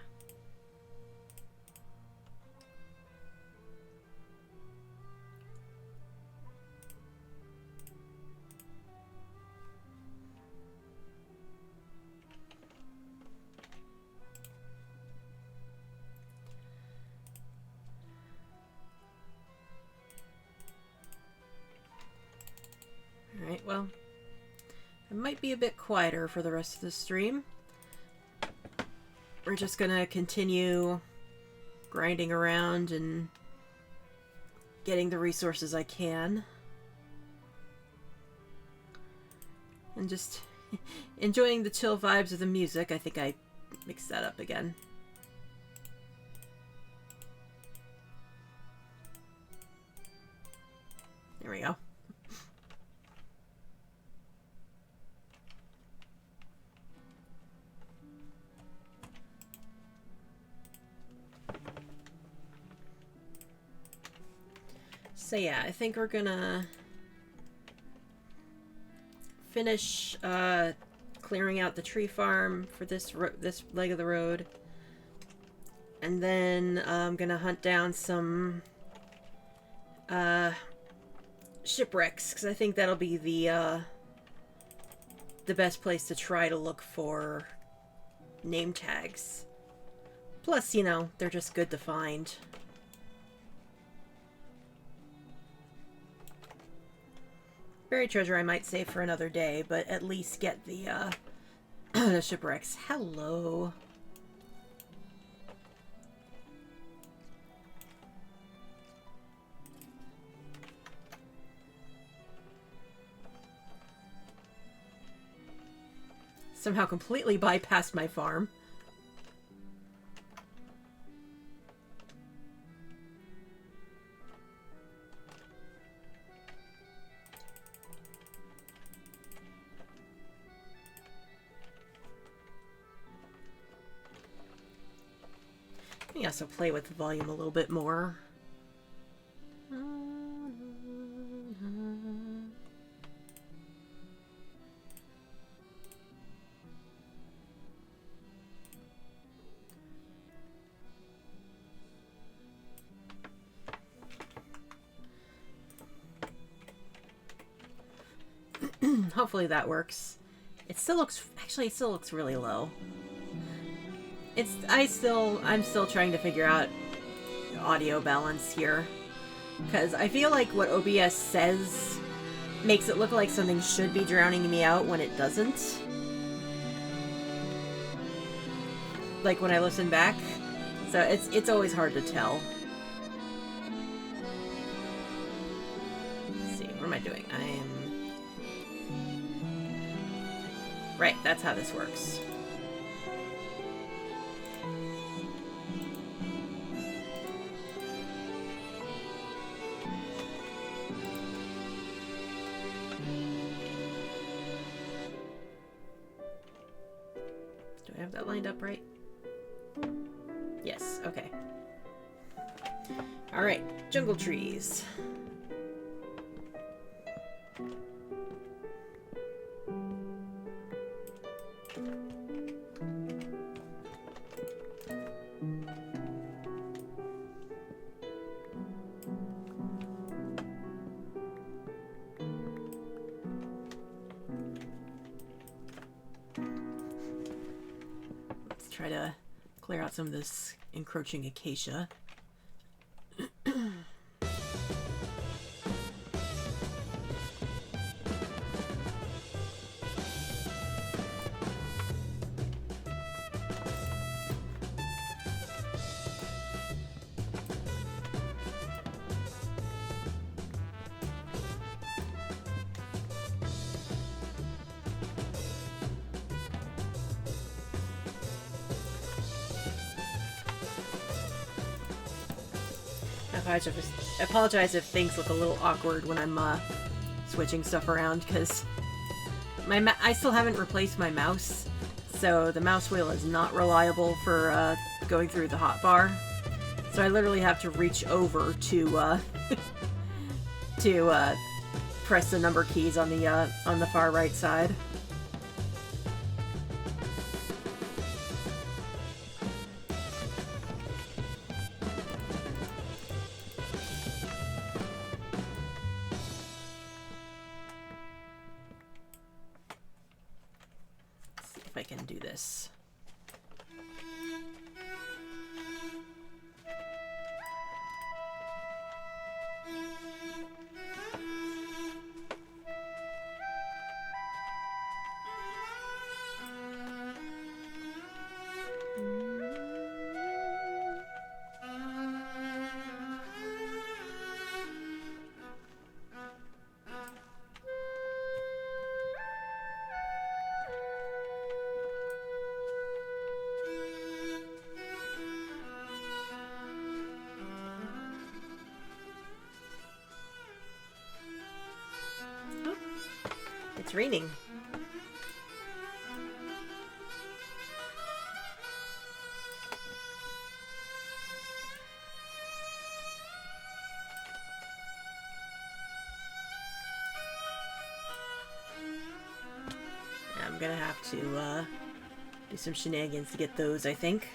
A: Alright, well, it might be a bit quieter for the rest of the stream. We're just gonna continue grinding around and getting the resources I can. And just enjoying the chill vibes of the music. I think I mixed that up again. There we go. So yeah, I think we're gonna finish clearing out the tree farm for this leg of the road, and then I'm gonna hunt down some shipwrecks, because I think that'll be the best place to try to look for name tags. Plus, you know, they're just good to find. Buried treasure I might save for another day, but at least get the the shipwrecks. Hello. Somehow completely bypassed my farm. Let me also play with the volume a little bit more. Hopefully that works. It still looks, actually, it still looks really low. I'm still trying to figure out audio balance here. Because I feel like what OBS says makes it look like something should be drowning me out when it doesn't. Like when I listen back. So it's always hard to tell. Let's see, what am I doing? Right, that's how this works. Do I have that lined up right? Yes, okay. Alright, jungle trees. Try to clear out some of this encroaching acacia. I apologize if things look a little awkward when I'm switching stuff around, because I still haven't replaced my mouse, so the mouse wheel is not reliable for going through the hotbar. So I literally have to reach over to to press the number keys on the far right side. If I can do this. It's raining. I'm gonna have to do some shenanigans to get those, I think.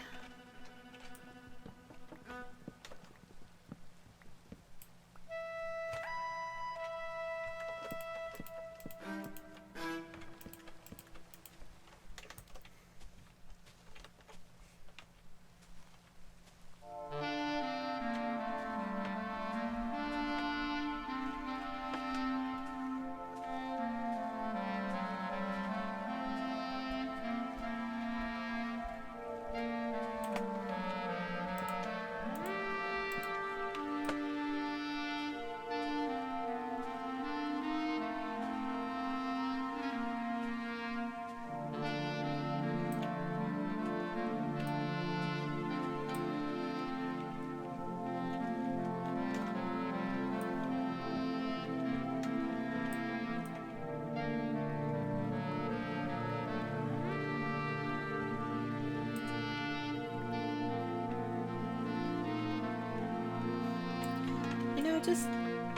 A: Just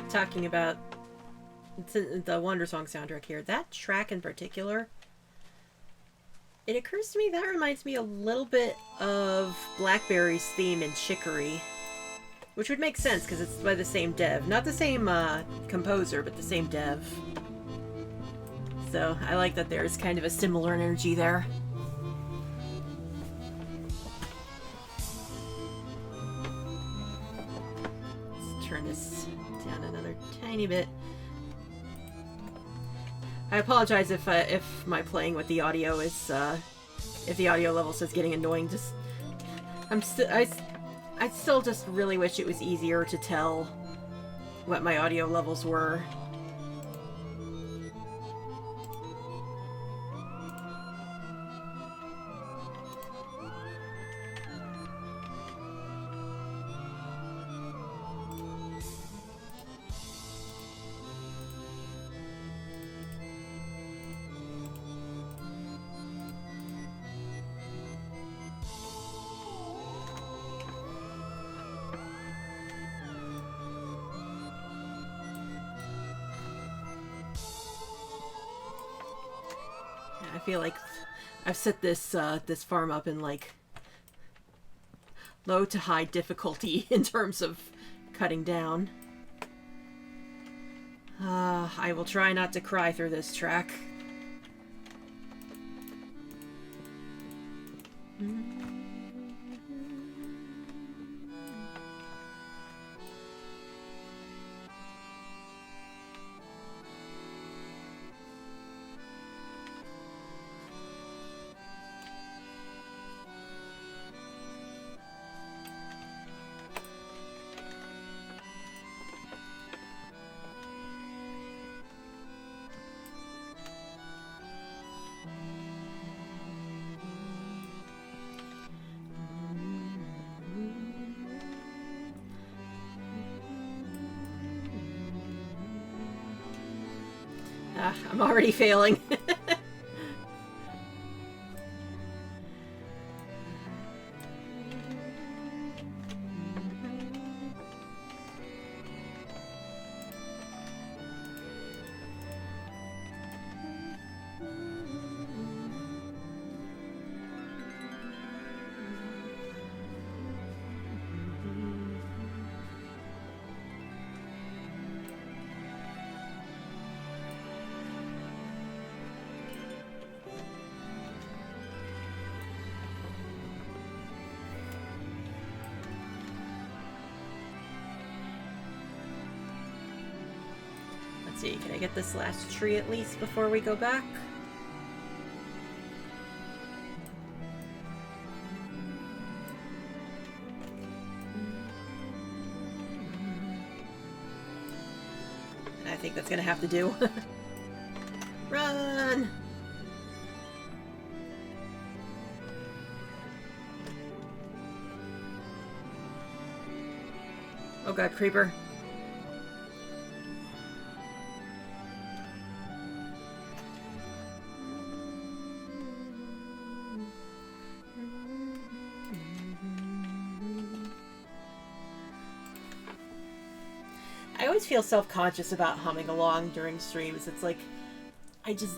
A: talking about the Wonder Song soundtrack here, that track in particular, it occurs to me that reminds me a little bit of Blackberry's theme in Chicory, which would make sense because it's by the same dev. Not the same composer, but the same dev. So I like that there's kind of a similar energy there. Let's turn this down another tiny bit. I apologize if my playing with the audio is if the audio level is getting annoying. Just I still just really wish it was easier to tell what my audio levels were. I feel like I've set this this farm up in like low to high difficulty in terms of cutting down. I will try not to cry through this track. I'm already failing. Let's see, can I get this last tree at least before we go back? I think that's gonna have to do. Run! Oh god, creeper. I always feel self-conscious about humming along during streams. It's like, I just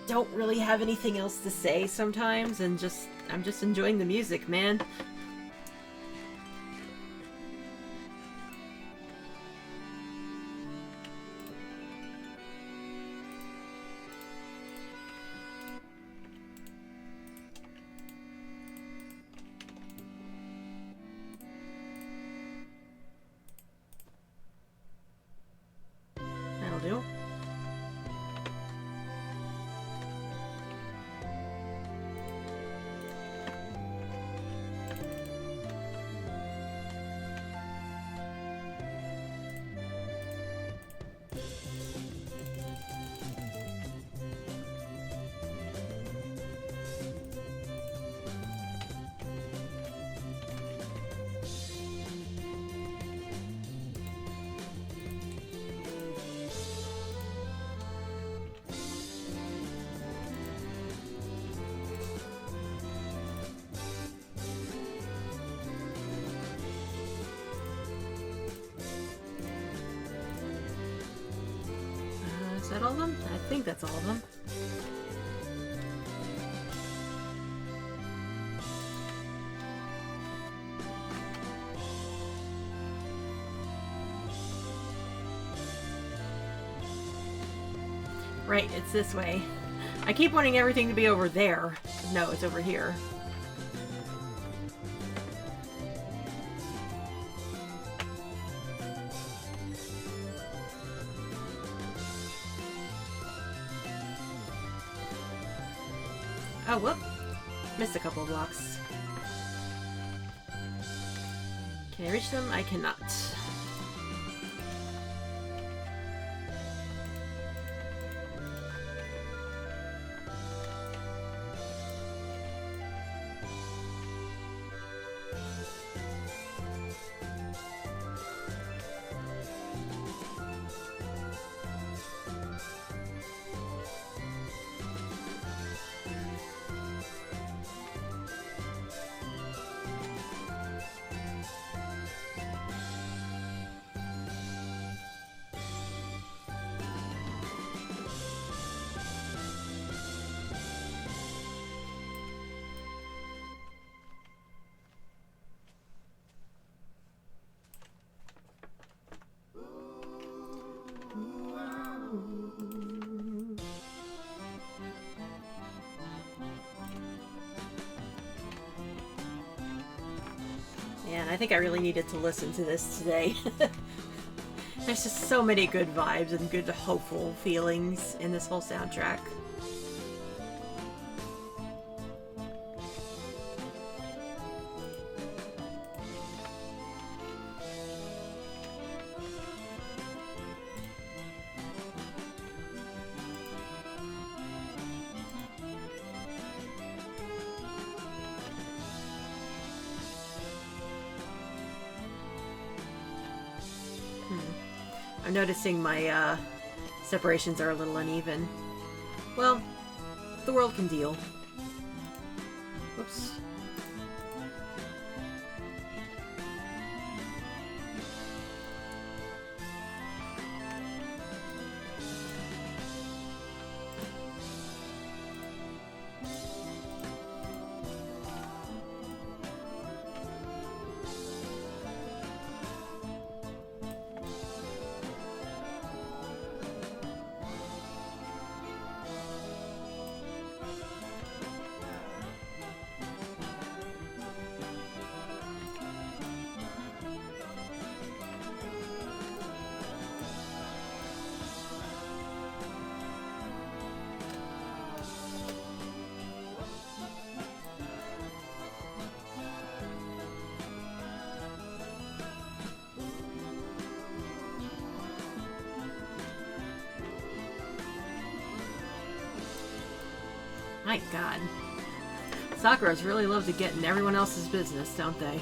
A: don't really have anything else to say sometimes, and I'm just enjoying the music, man. That'll do. Is that all of them? I think that's all of them. Right, it's this way. I keep wanting everything to be over there. No, it's over here. Oh, whoop. Missed a couple of blocks. Can I reach them? I cannot. Man, I think I really needed to listen to this today. There's just so many good vibes and good hopeful feelings in this whole soundtrack. I'm noticing my separations are a little uneven. Well, the world can deal. Whoops. My god. Sakuras really love to get in everyone else's business, don't they?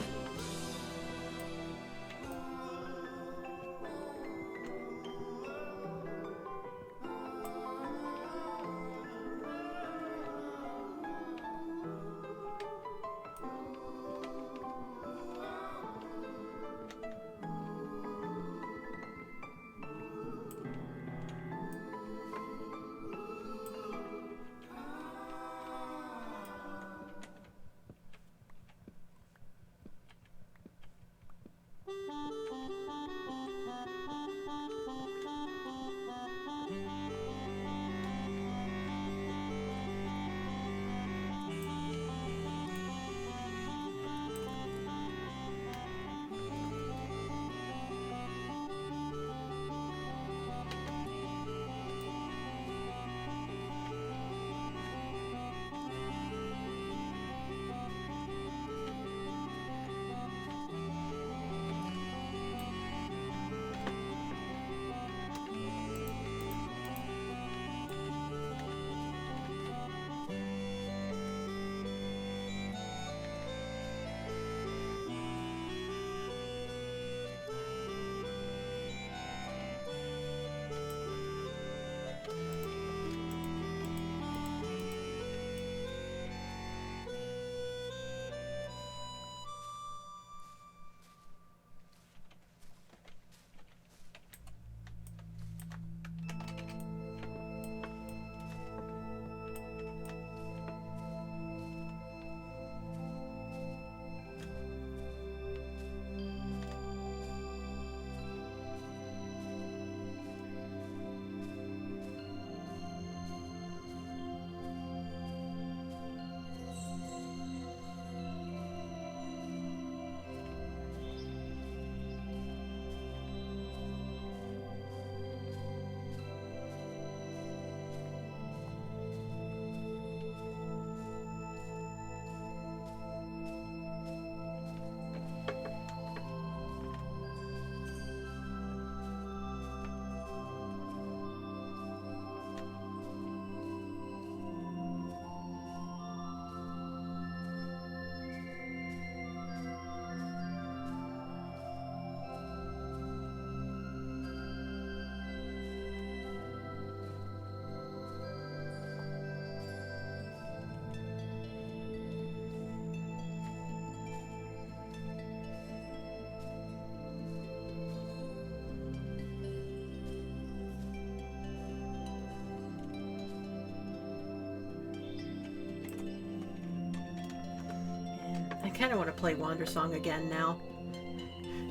A: kind of want to play Wandersong again now.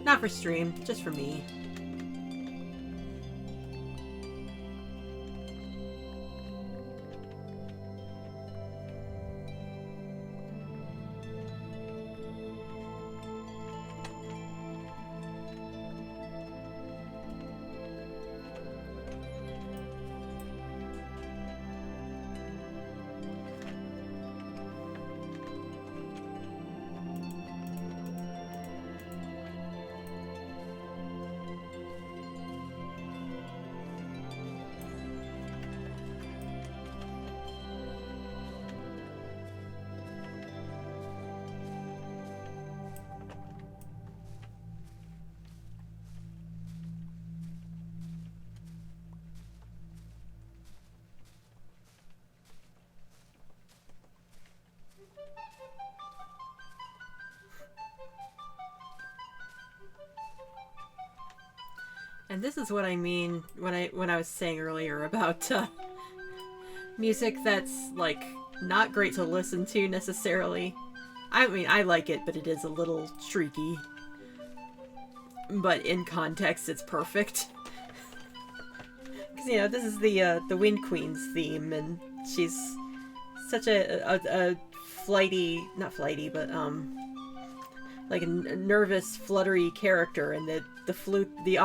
A: Not for stream, just for me. And this is what I mean when I was saying earlier about music that's like not great to listen to necessarily. I mean, I like it, but it is a little shrieky. But in context, it's perfect. Because, you know, this is the Wind Queen's theme, and she's such a flighty, not flighty, but like a nervous, fluttery character, and the flute, the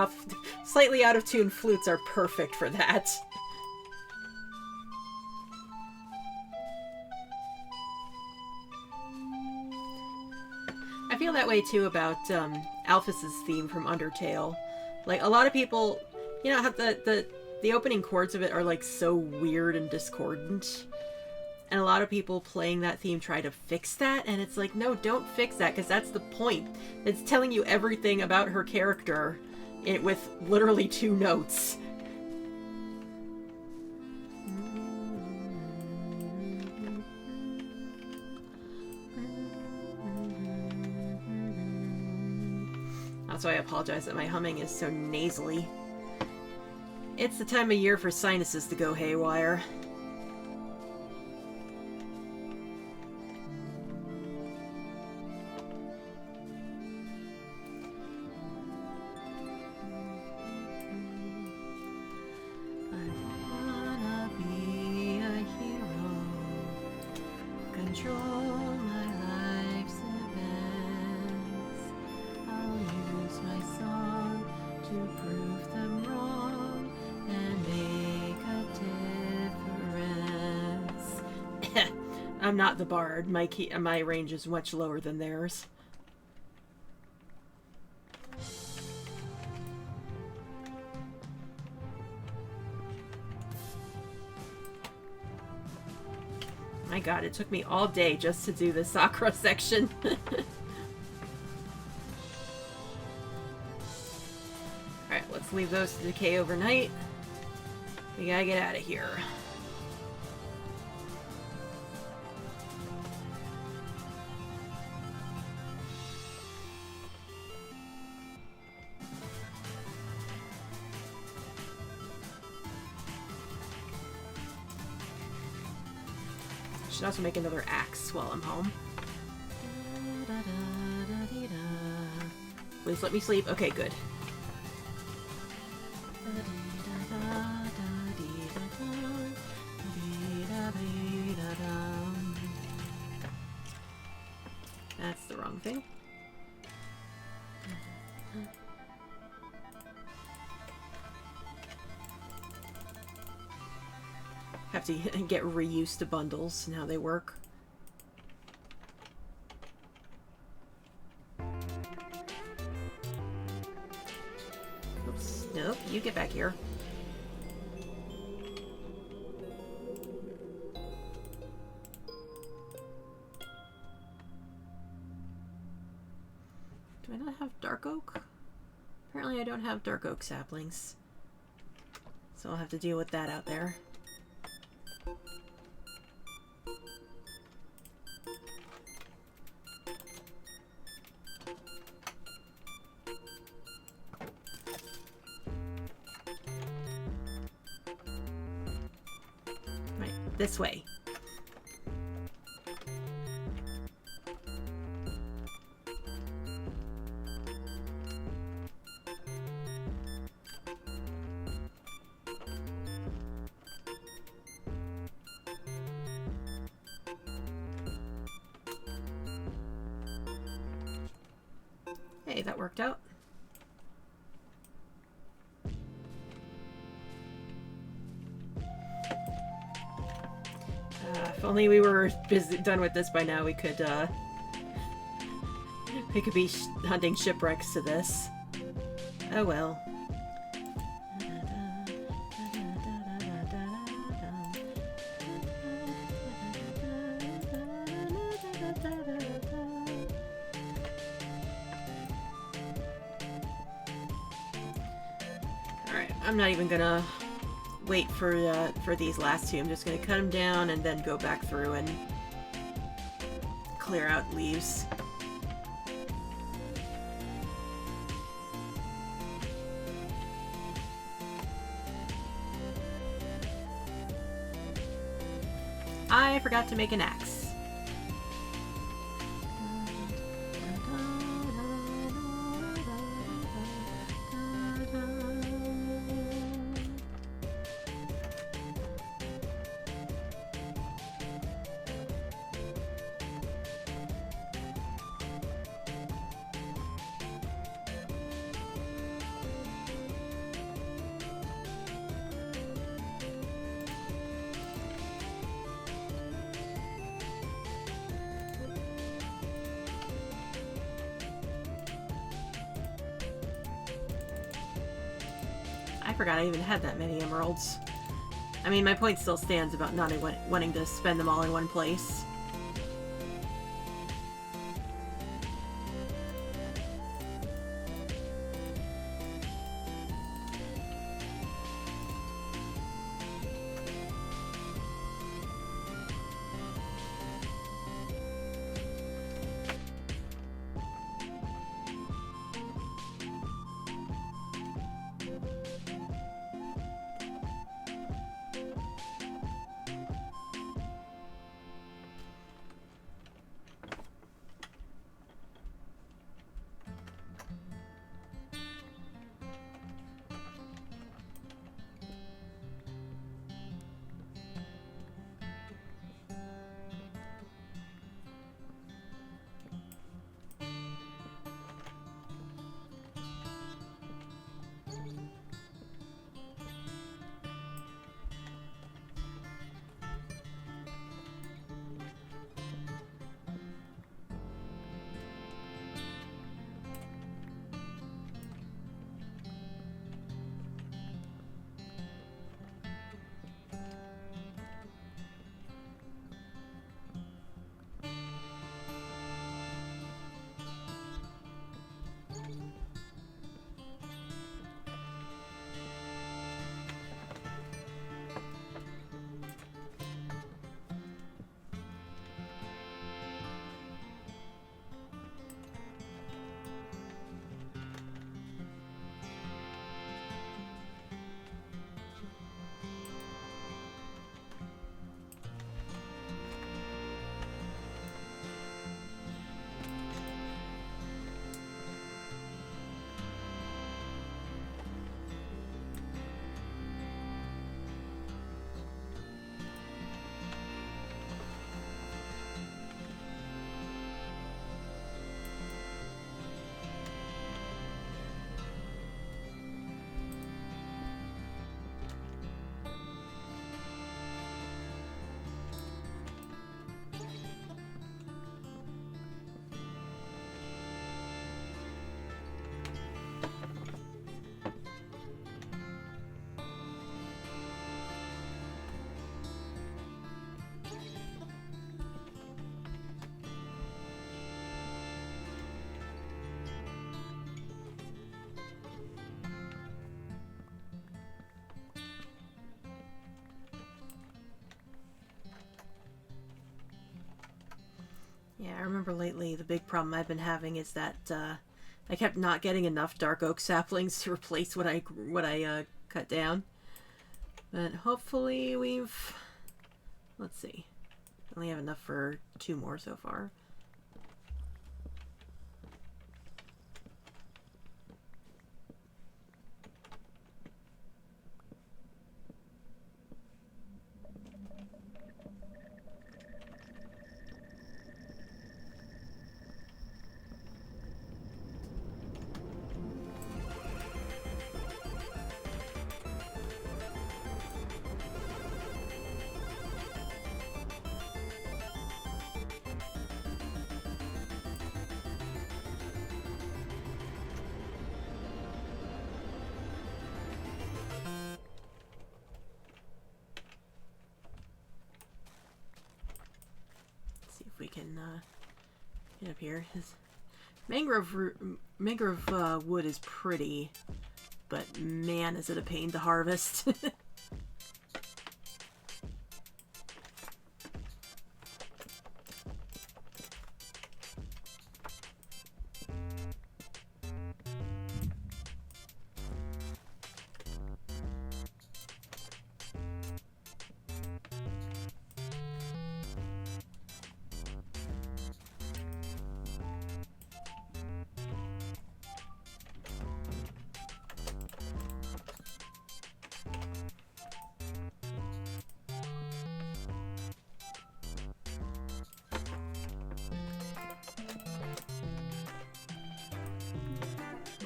A: slightly out of tune flutes are perfect for that. I feel that way too about Alphys's theme from Undertale. Like, a lot of people, you know, have the opening chords of it are like so weird and discordant. And a lot of people playing that theme try to fix that, and it's like, no, don't fix that, because that's the point. It's telling you everything about her character with literally 2 notes. That's why I apologize that my humming is so nasally. It's the time of year for sinuses to go haywire. I'm not the bard. My range is much lower than theirs. My god, it took me all day just to do the Sakura section. Alright, let's leave those to decay overnight. We gotta get out of here. Should also make another axe while I'm home. Please let me sleep. Okay, good. That's the wrong thing. Have to get reused to bundles and how they work. Oops. Nope, you get back here. Do I not have dark oak? Apparently I don't have dark oak saplings. So I'll have to deal with that out there. This way. Hey, that worked out. If only we were done with this by now, we could be hunting shipwrecks to this. Oh well. Alright, I'm not even gonna wait for these last two. I'm just gonna cut them down and then go back through and clear out leaves. I forgot to make an axe. I forgot I even had that many emeralds. I mean, my point still stands about not wanting to spend them all in one place. Yeah, I remember lately the big problem I've been having is that I kept not getting enough dark oak saplings to replace what I cut down. But hopefully we've... Let's see. I only have enough for 2 more so far. Get up here. His mangrove wood is pretty, but man, is it a pain to harvest.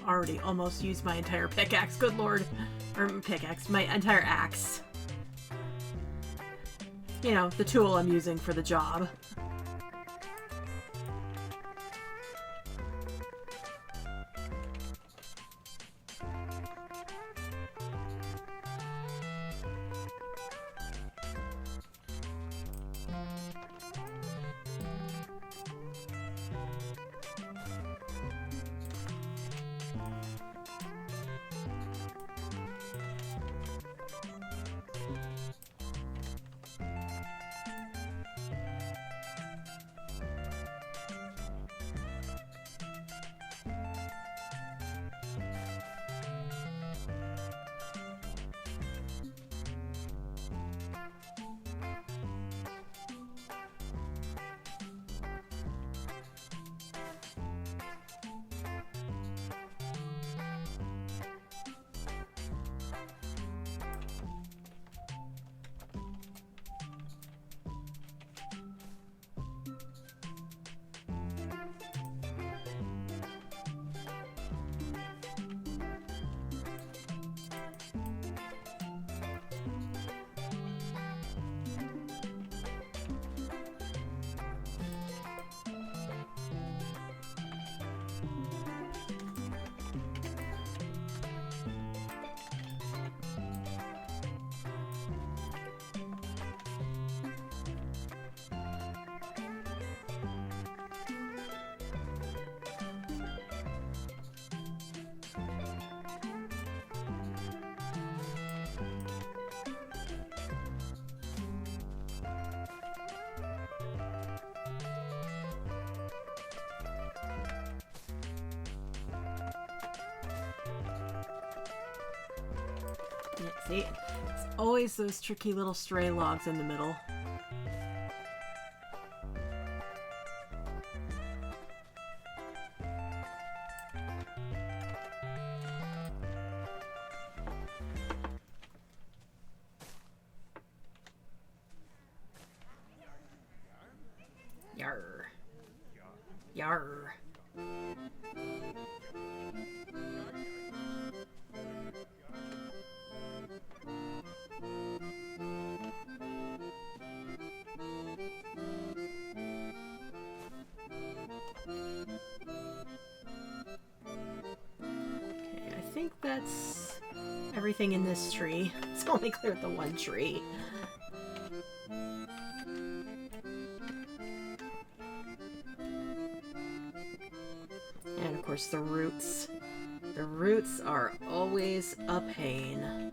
A: Already almost used my entire pickaxe, good lord. Or pickaxe, my entire axe. You know, the tool I'm using for the job. Yeah, see? It's always those tricky little stray logs in the middle. Yarr. Yarr. I think that's everything in this tree. It's only cleared the one tree. And of course the roots. The roots are always a pain.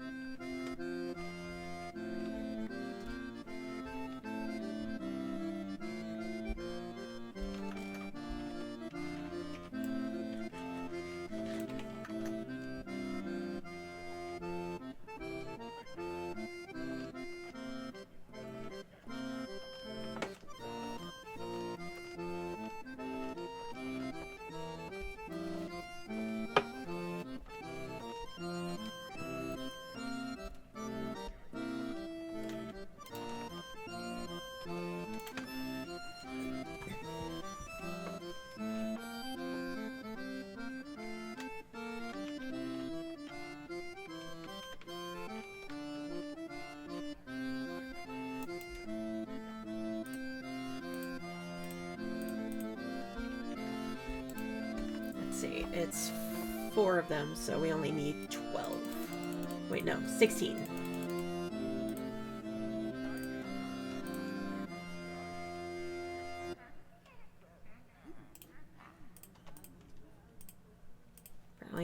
A: It's 4 of them, so we only need 12. Wait, no, 16.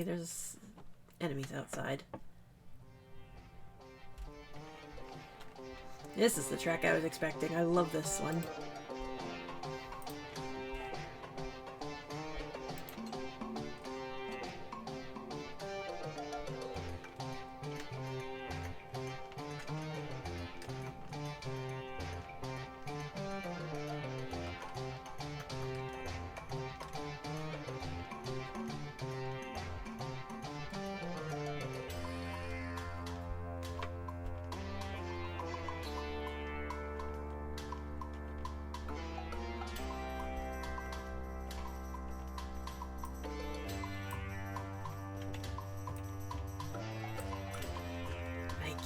A: apparently there's enemies outside. This is the track I was expecting. I love this one.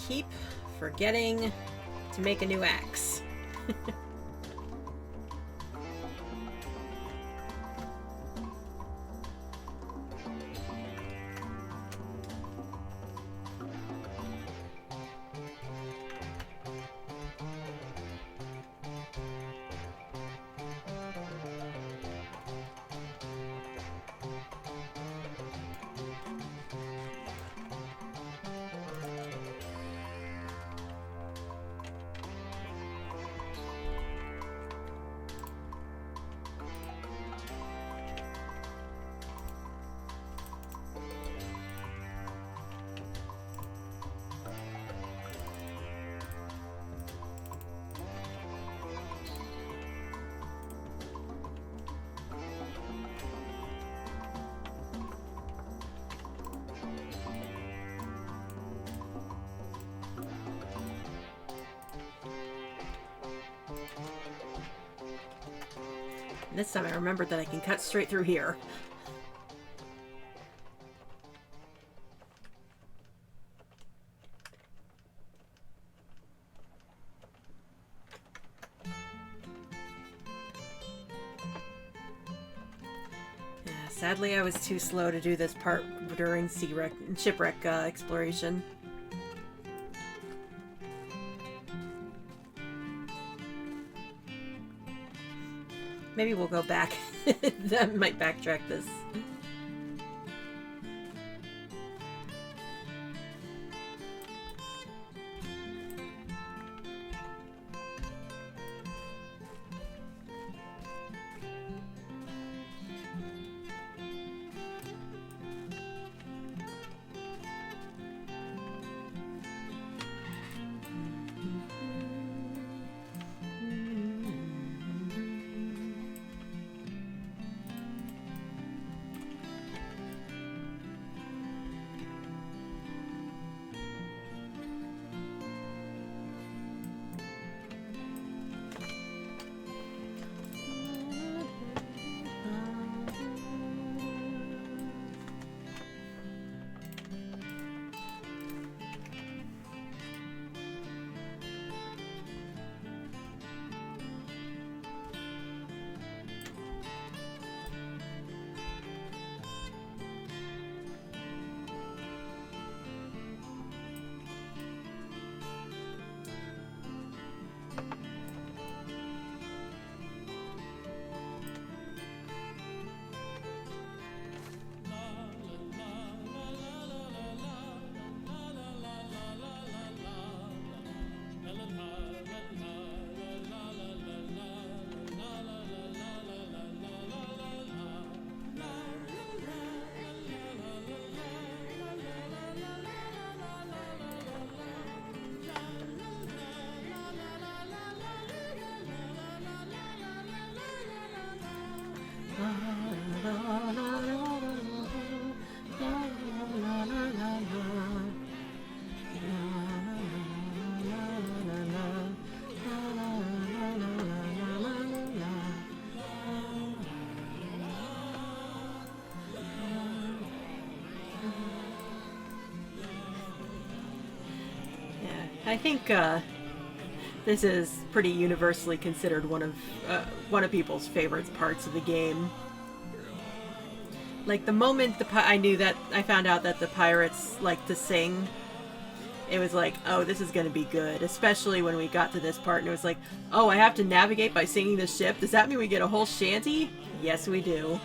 A: Keep forgetting to make a new axe. This time I remembered that I can cut straight through here. Yeah, sadly I was too slow to do this part during shipwreck exploration. Maybe we'll go back. I might backtrack this. I think this is pretty universally considered one of people's favorite parts of the game. Like the moment I found out that the pirates like to sing, it was like, oh, this is going to be good. Especially when we got to this part and it was like, oh, I have to navigate by singing the ship. Does that mean we get a whole shanty? Yes, we do.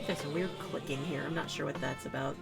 A: think there's a weird clicking here. I'm not sure what that's about.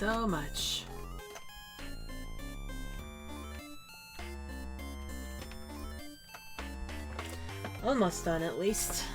A: So much. Almost done, at least.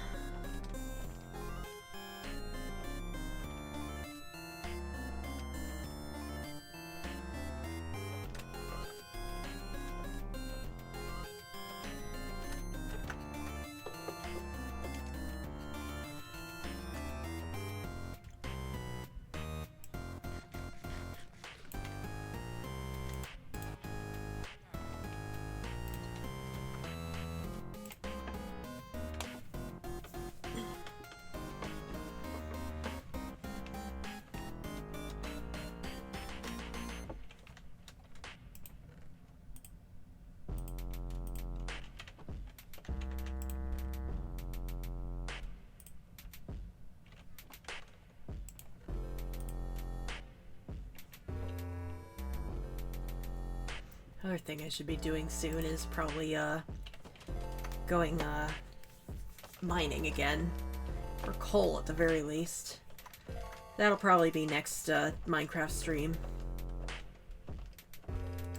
A: Other thing I should be doing soon is probably going mining again. Or coal at the very least. That'll probably be next Minecraft stream.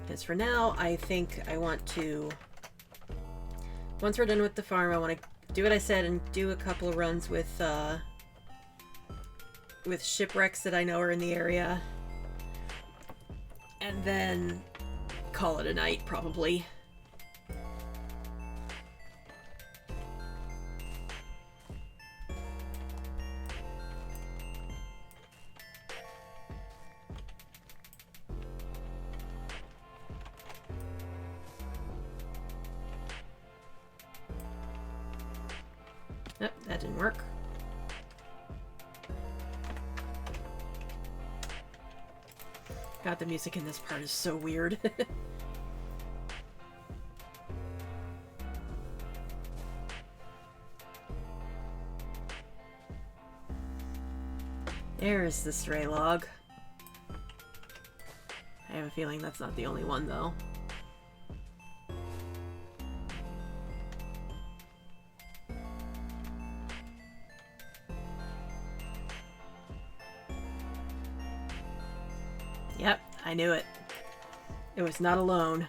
A: Because for now, I think I want to... Once we're done with the farm, I want to do what I said and do a couple of runs with shipwrecks that I know are in the area. And then call it a night, probably. Nope, that didn't work. God, the music in this part is so weird. There's the stray log. I have a feeling that's not the only one, though. Yep, I knew it. It was not alone.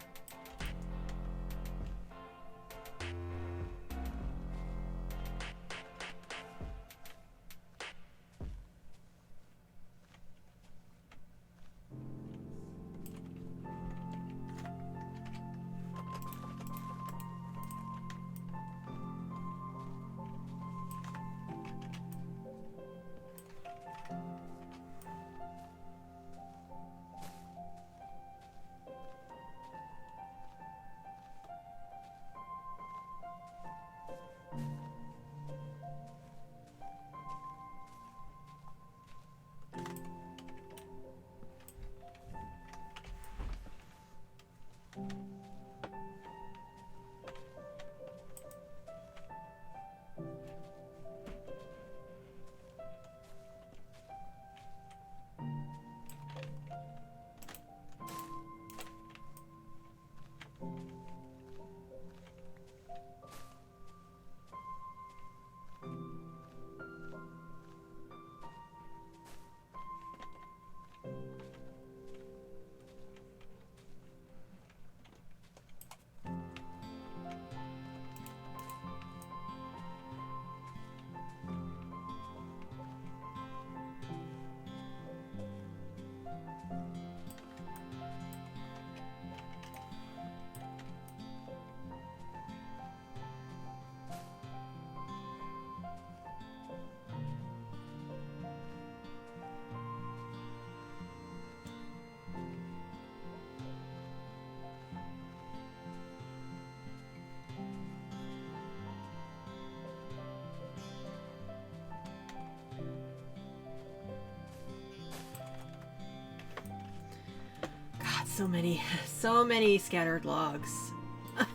A: So many scattered logs.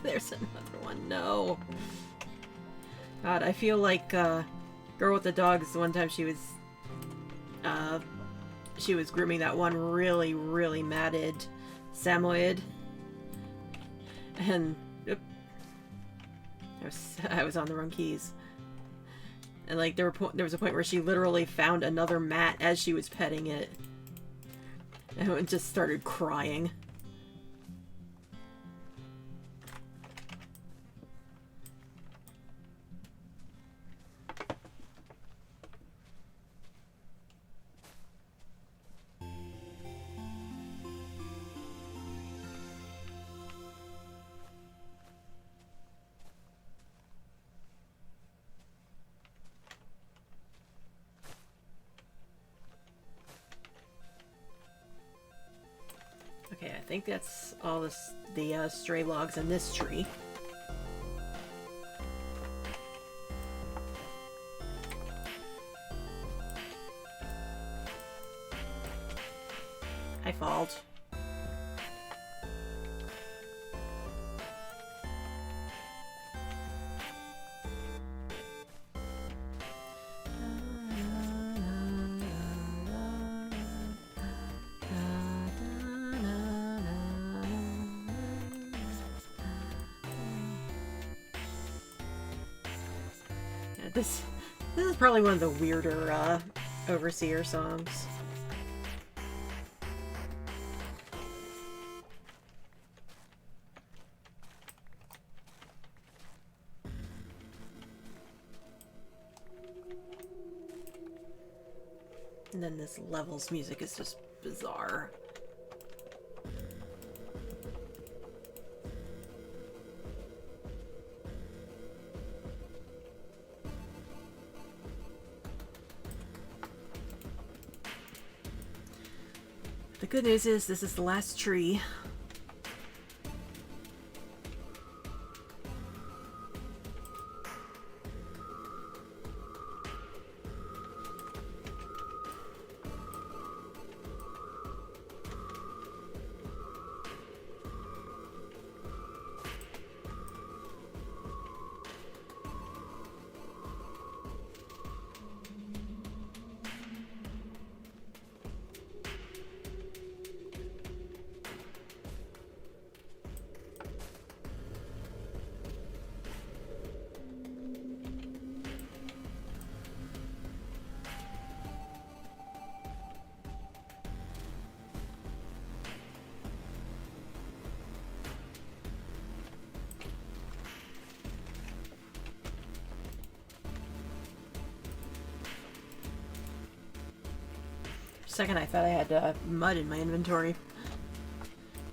A: There's another one. No. God, I feel like Girl with the Dogs. One time she was grooming that one really, really matted Samoyed, and I was on the wrong keys. And like there was a point where she literally found another mat as she was petting it. And it just started crying. Okay, I think that's all the stray logs in this tree. I fault. This is probably one of the weirder Overseer songs. And then this levels music is just bizarre. The good news is this is the last tree. Second, I thought I had mud in my inventory,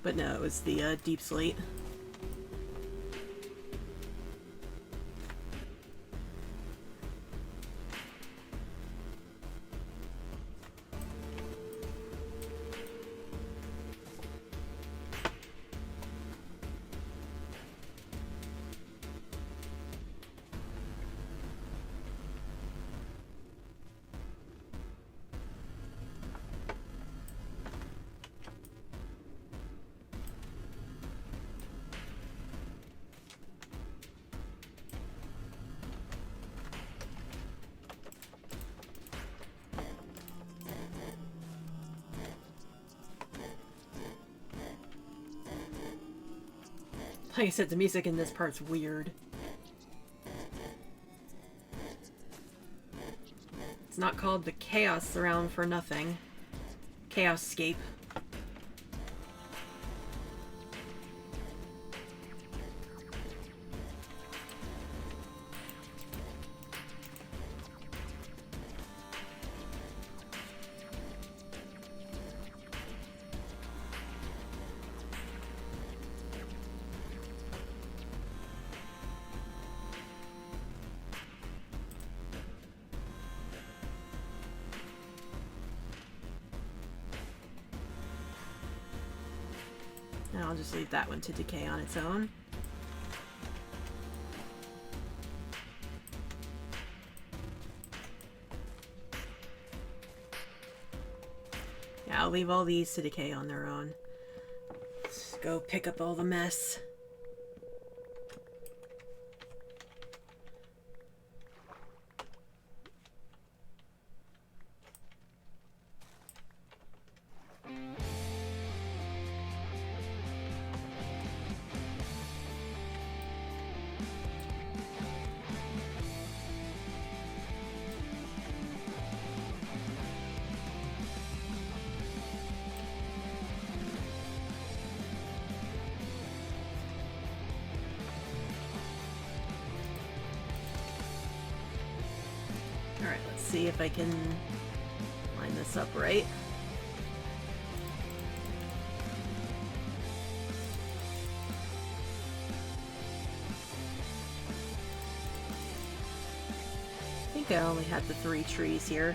A: but no, it was the deep slate. Like I said, the music in this part's weird. It's not called the Chaos Surround for nothing. Chaoscape. I'll just leave that one to decay on its own. Yeah, I'll leave all these to decay on their own. Let's go pick up all the mess. Alright, let's see if I can line this up right. I think I only had the 3 trees here.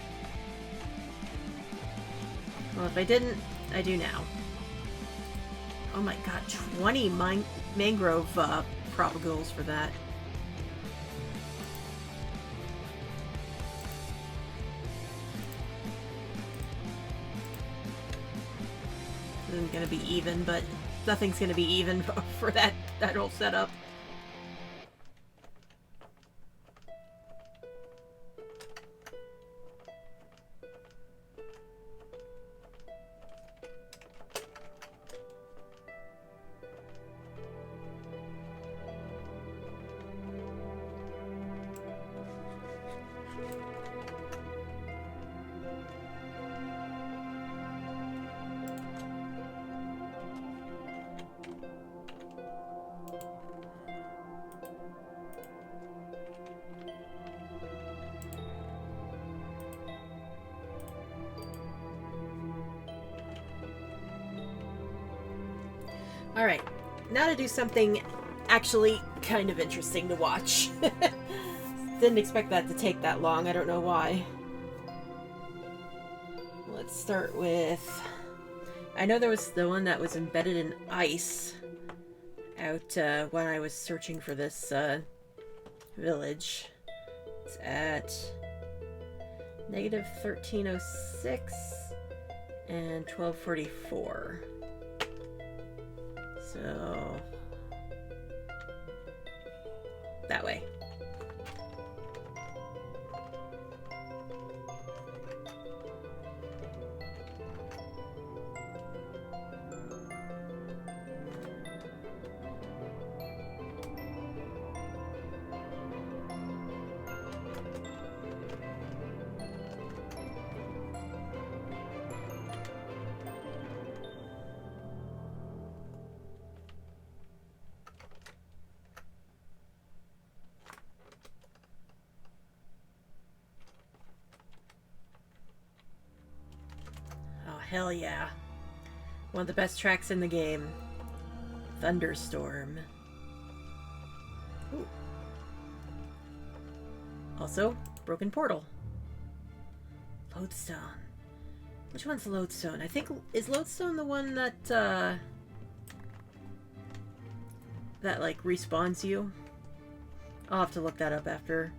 A: Well, if I didn't, I do now. Oh my god, 20 mangrove propagules for that. Isn't gonna be even, but nothing's gonna be even for that whole setup. Alright, now to do something actually kind of interesting to watch. Didn't expect that to take that long, I don't know why. Let's start with... I know there was the one that was embedded in ice out when I was searching for this village. It's at negative 1306 and 1244. So that way. Hell yeah. One of the best tracks in the game. Thunderstorm. Ooh. Also, Broken Portal. Lodestone. Which one's Lodestone? I think... Is Lodestone the one that, that, like, respawns you? I'll have to look that up after.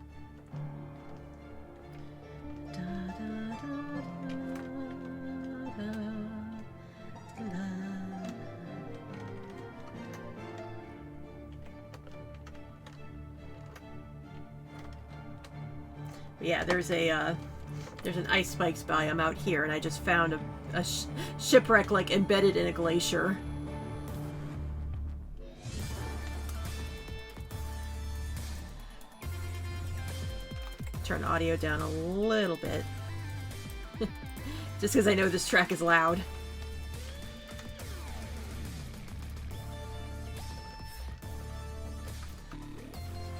A: Yeah, there's an ice spikes biome out here, and I just found a shipwreck like embedded in a glacier. Turn audio down a little bit, just because I know this track is loud.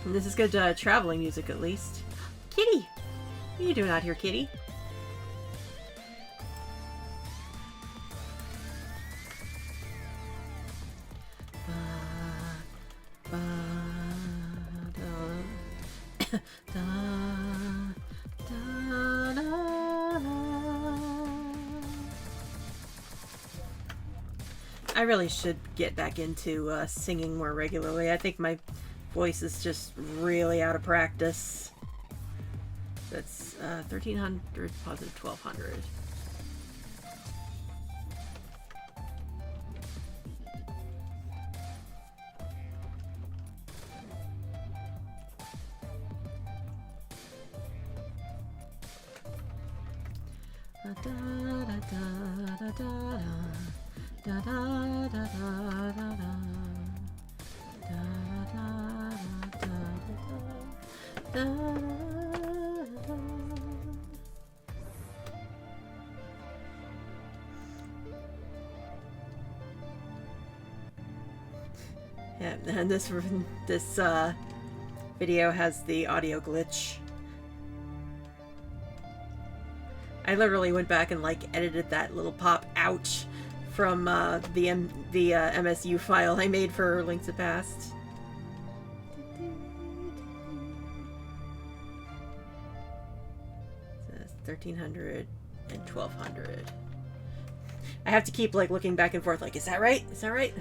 A: And this is good traveling music, at least. Kitty! What are you doing out here, kitty? I really should get back into singing more regularly. I think my voice is just really out of practice. That's 1300 positive 1200. Yeah, and this video has the audio glitch. I literally went back and like edited that little pop out from the MSU file I made for Links to Past. So that's 1300 and 1200. I have to keep like looking back and forth like, is that right? Is that right?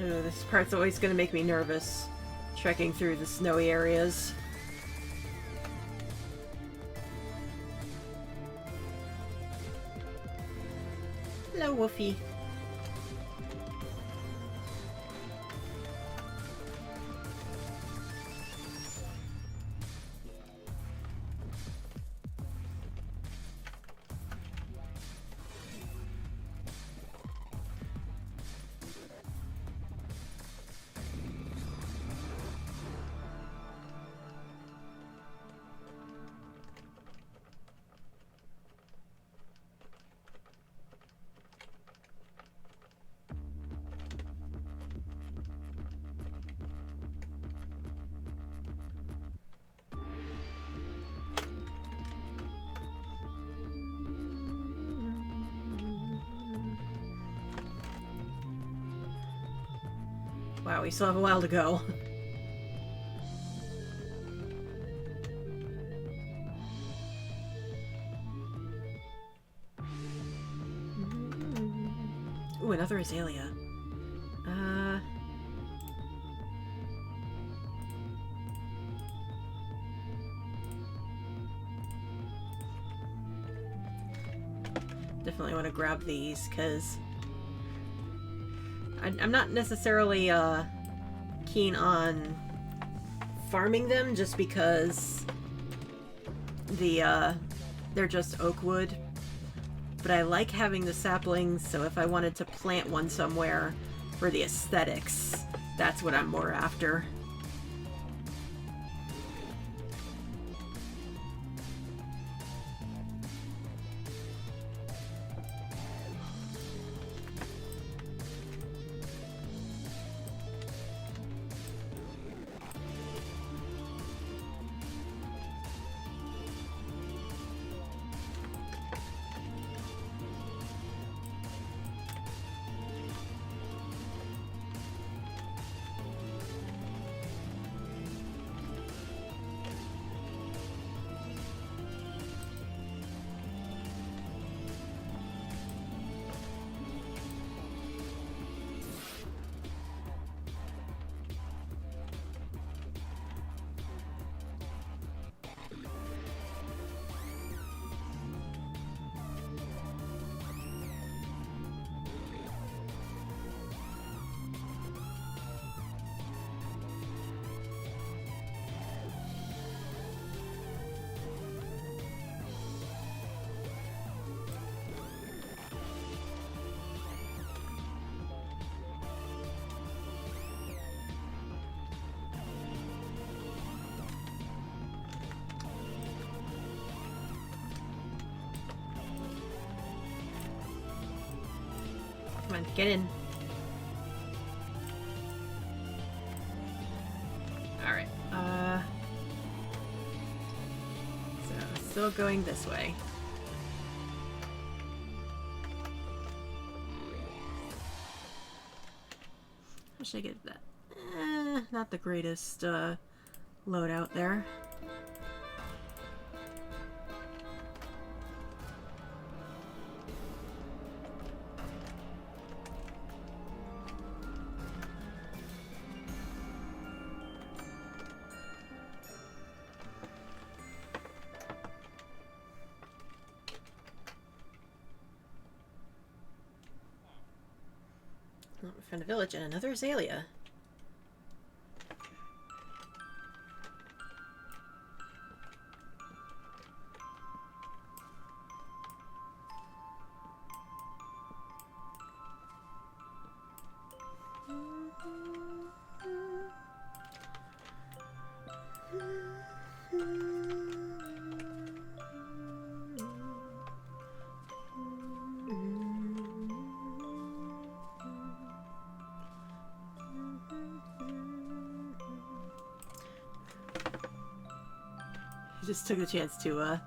A: Ooh, this part's always going to make me nervous, trekking through the snowy areas. Hello, Woofy. Wow, we still have a while to go. Ooh, another azalea. Definitely want to grab these, because I'm not necessarily keen on farming them, just because they're just oak wood. But I like having the saplings, so if I wanted to plant one somewhere for the aesthetics, that's what I'm more after. Come on, get in. Alright, so, still going this way. How should I get that? Not the greatest, loadout there. Oh, we found a village and another azalea. I just took a chance to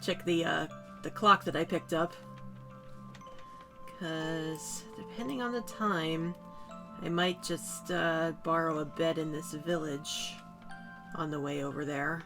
A: check the clock that I picked up, because depending on the time, I might just borrow a bed in this village on the way over there.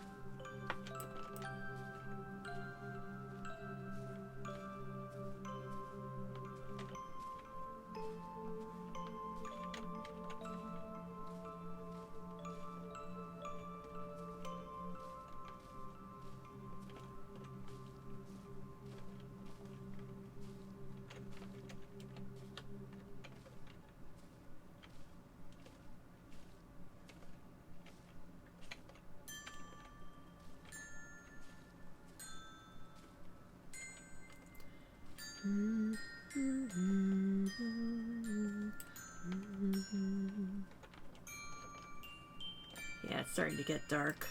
A: Yeah, it's starting to get dark.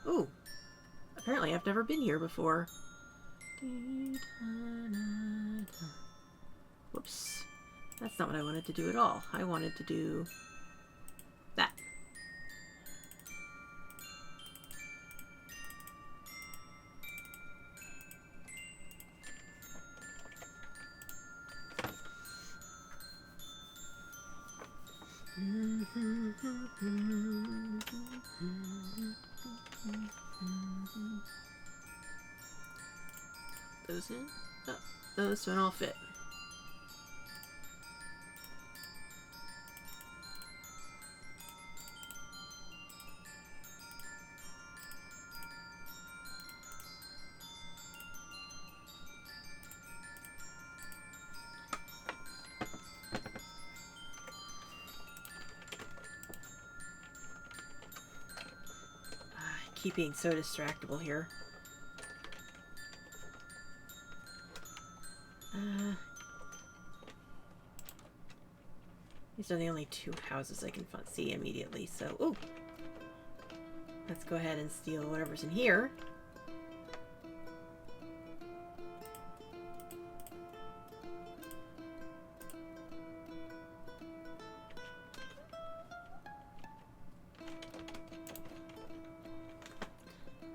A: Ooh, apparently I've never been here before. Whoops. That's not what I wanted to do at all. I wanted to do that. Those in? Oh, those don't all fit. Keep being so distractible here. These are the only two houses I can see immediately, so ooh. Let's go ahead and steal whatever's in here.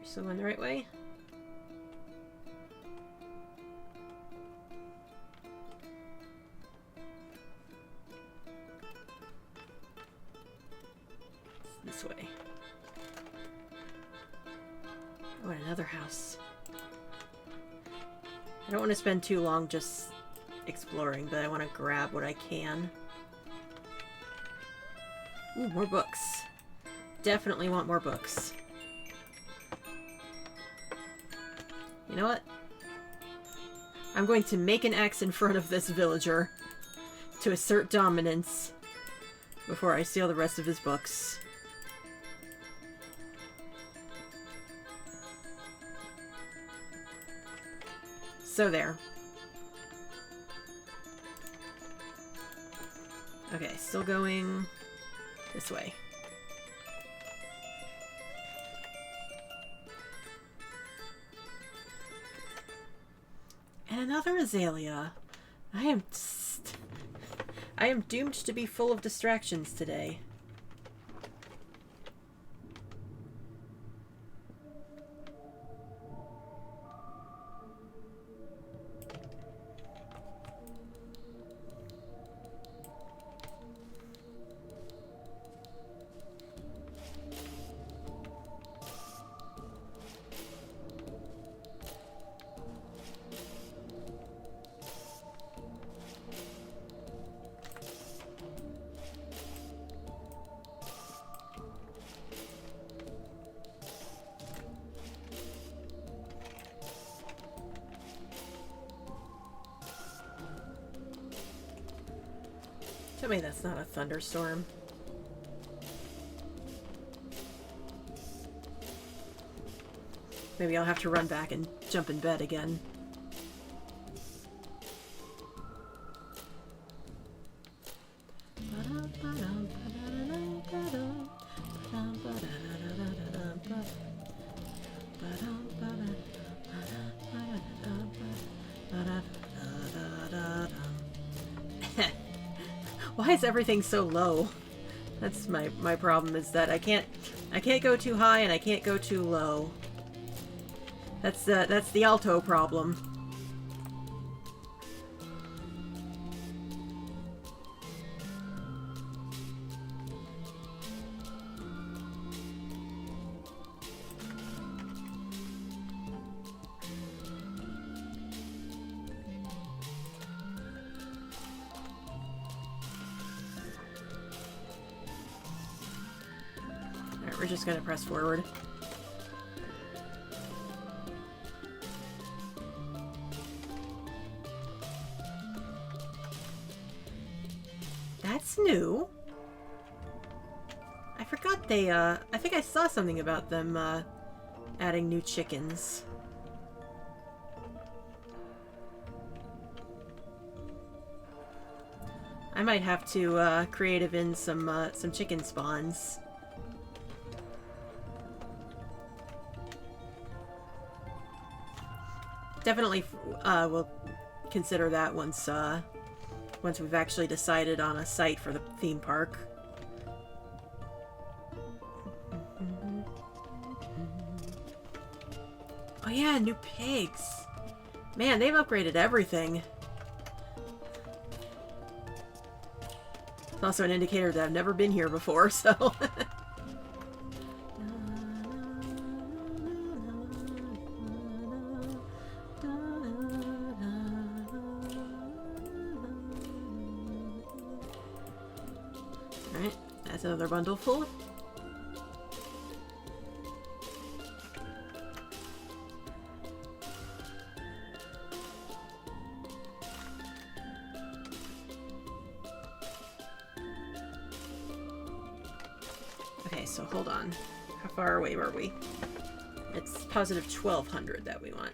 A: Still going the right way? It's this way. Oh, and another house. I don't want to spend too long just exploring, but I want to grab what I can. Ooh, more books. Definitely want more books. You know what? I'm going to make an X in front of this villager to assert dominance before I steal the rest of his books. So there. Okay, still going this way. And another azalea. I am doomed to be full of distractions today. Tell me that's not a thunderstorm. Maybe I'll have to run back and jump in bed again. Why is everything so low? That's my problem, is that I can't go too high and I can't go too low. That's the alto problem. We're just gonna press forward. That's new. I forgot they, I think I saw something about them, adding new chickens. I might have to, creative in some chicken spawns. Definitely, we'll consider that once we've actually decided on a site for the theme park. Oh yeah, new pigs. Man, they've upgraded everything. It's also an indicator that I've never been here before, so... Alright, that's another bundle full. Okay, so hold on. How far away were we? It's positive 1200 that we want.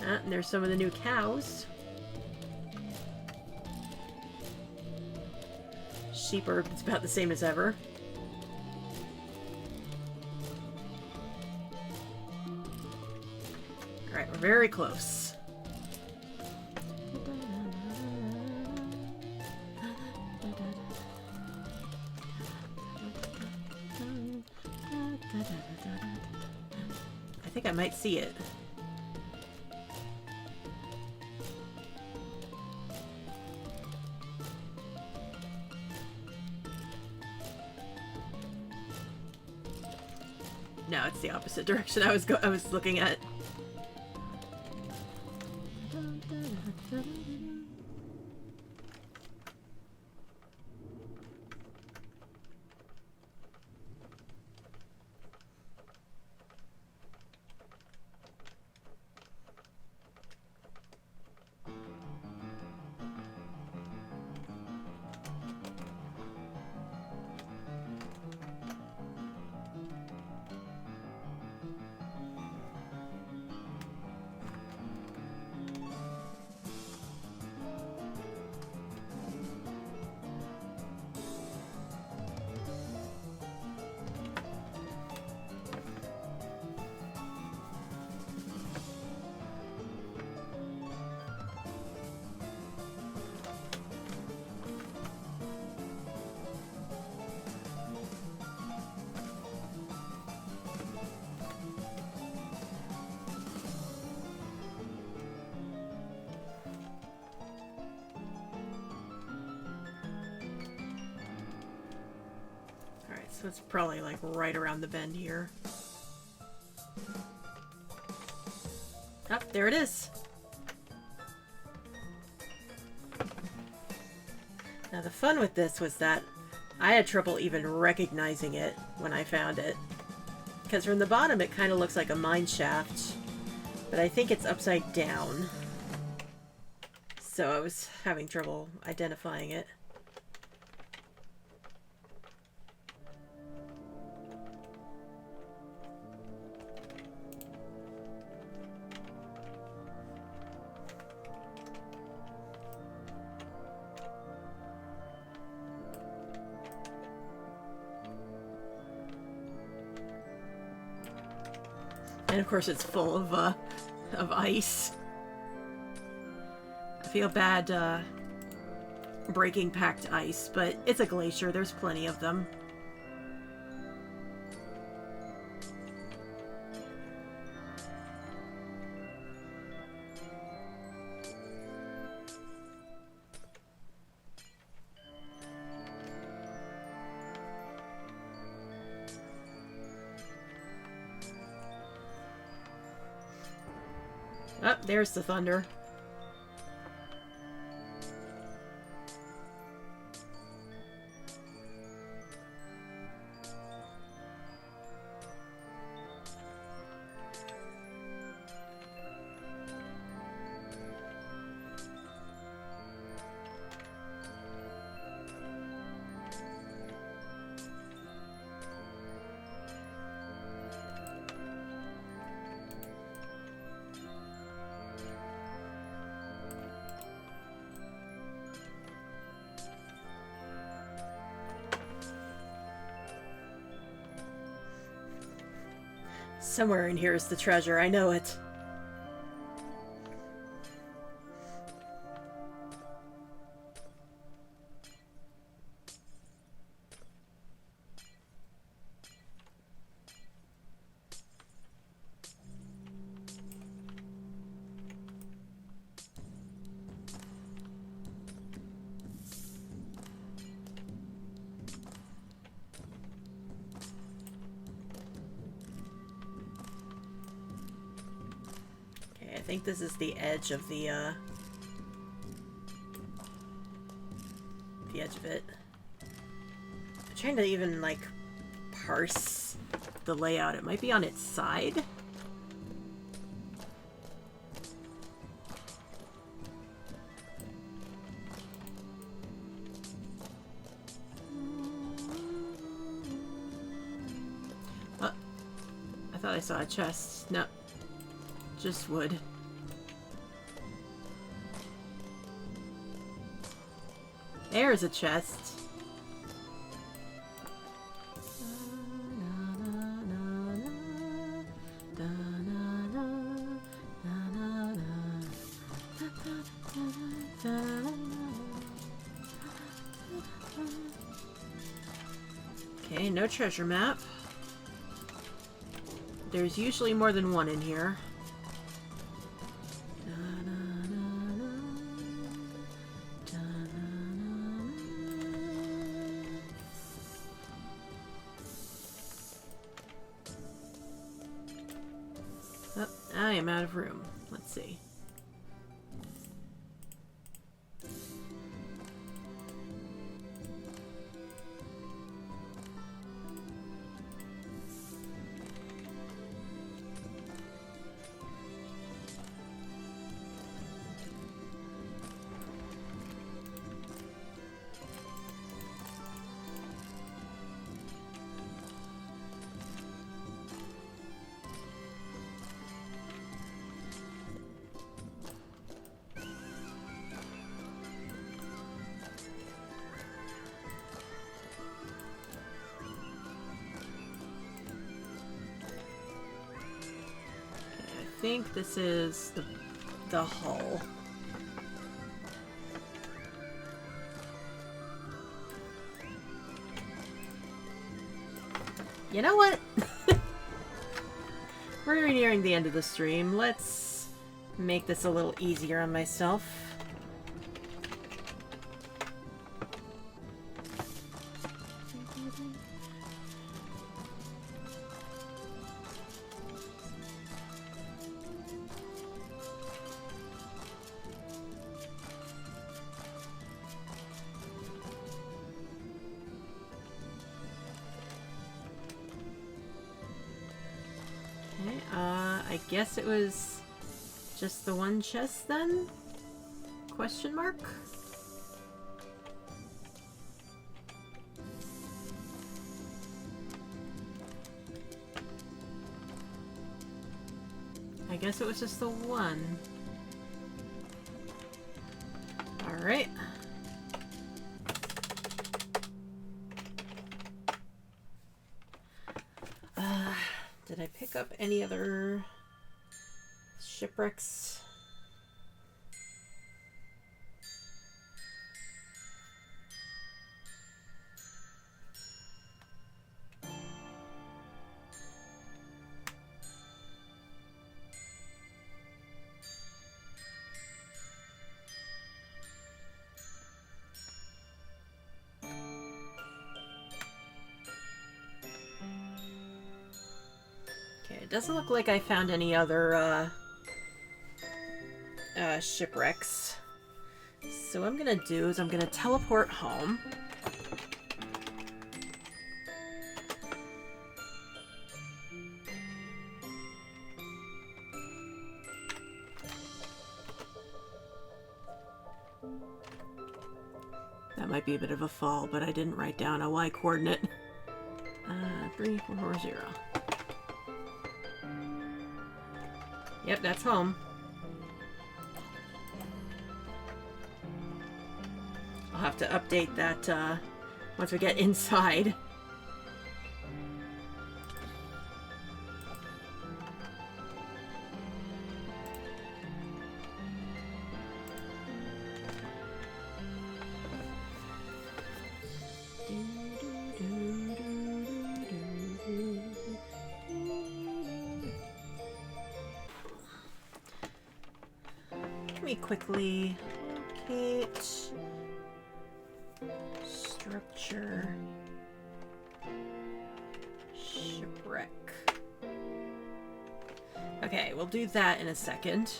A: Ah, and there's some of the new cows. Sheep are it's about the same as ever. Alright, we're very close. I think I might see it. No, it's the opposite direction I was looking at. So it's probably like right around the bend here. Oh, there it is. Now the fun with this was that I had trouble even recognizing it when I found it. Because from the bottom it kind of looks like a mine shaft, but I think it's upside down. So I was having trouble identifying it. And of course it's full of ice. I feel bad breaking packed ice, but it's a glacier. There's plenty of them. Oh, there's the thunder. Somewhere in here is the treasure, I know it. think this is the edge of the edge of it. I'm trying to even, like, parse the layout. It might be on its side. Oh, I thought I saw a chest. No, just wood. There's a chest. Okay, no treasure map. There's usually more than one in here. Oh, I am out of room. Let's see. I think this is the hull. You know what? We're nearing the end of the stream. Let's make this a little easier on myself. I guess it was just the one chest then? Question mark? I guess it was just the one. Alright. Did I pick up any other shipwrecks? It doesn't look like I found any other shipwrecks. So what I'm gonna do is I'm gonna teleport home. That might be a bit of a fall, but I didn't write down a Y coordinate. 3440. Yep, that's home. I'll have to update that once we get inside. Quickly locate structure shipwreck. Okay, we'll do that in a second.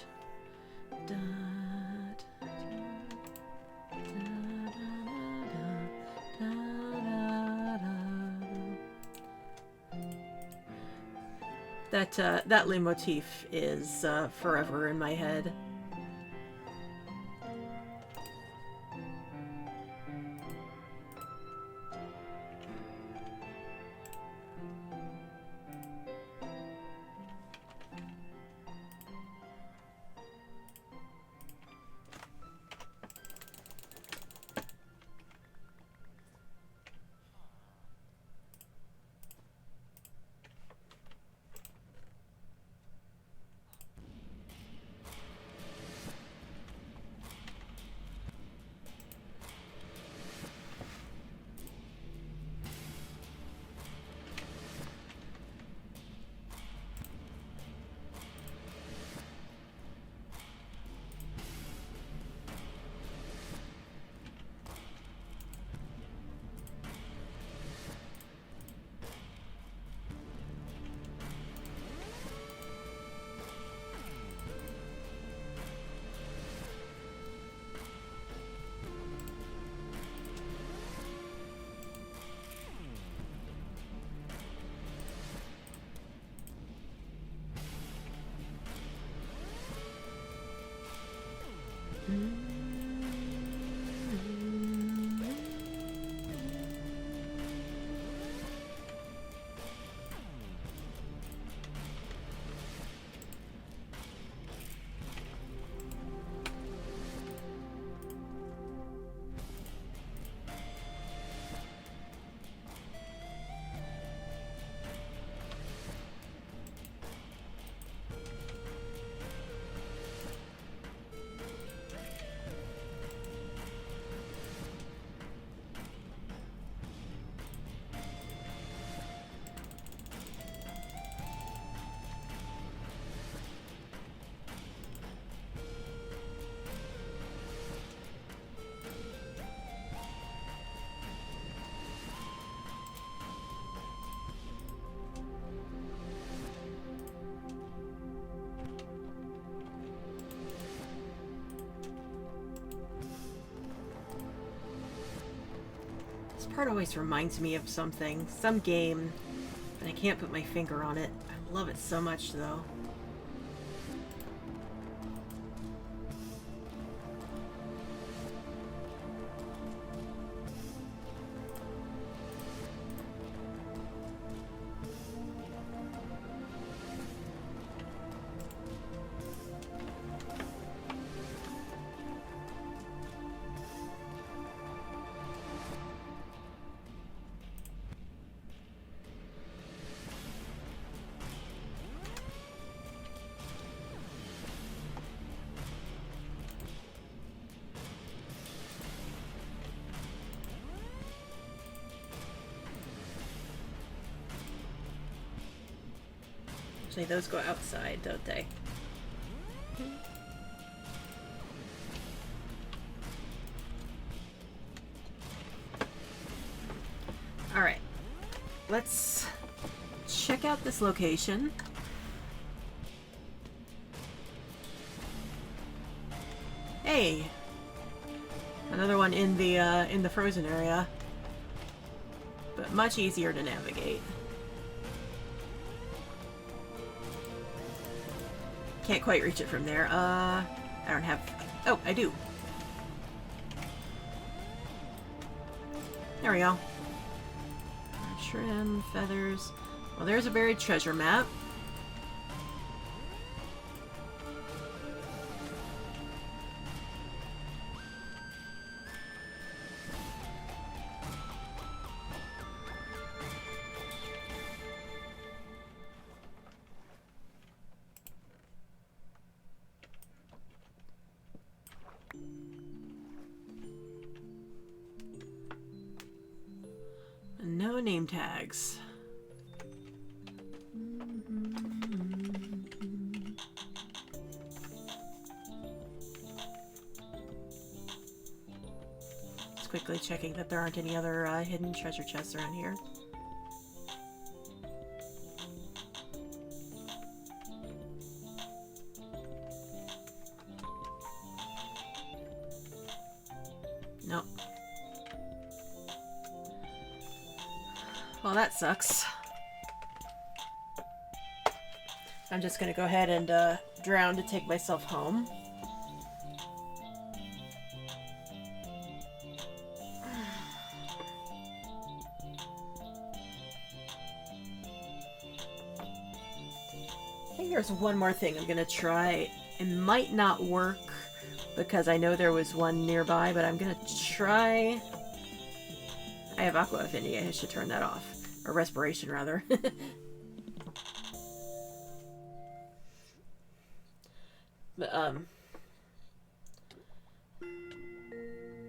A: That leitmotif is forever in my head. This part always reminds me of something, some game, and I can't put my finger on it. I love it so much, though. Actually, those go outside, don't they? Alright. Let's check out this location. Hey! Another one in the frozen area. But much easier to navigate. Can't quite reach it from there. I don't have... Oh, I do. There we go. Trim, feathers. Well, there's a buried treasure map. No name tags. Just quickly checking that there aren't any other hidden treasure chests around here. Nope. Well, that sucks. I'm just gonna go ahead and drown to take myself home. I think there's one more thing I'm gonna try. It might not work because I know there was one nearby, but I'm gonna try. I have aqua affinity. I should turn that off. Or respiration, rather. But,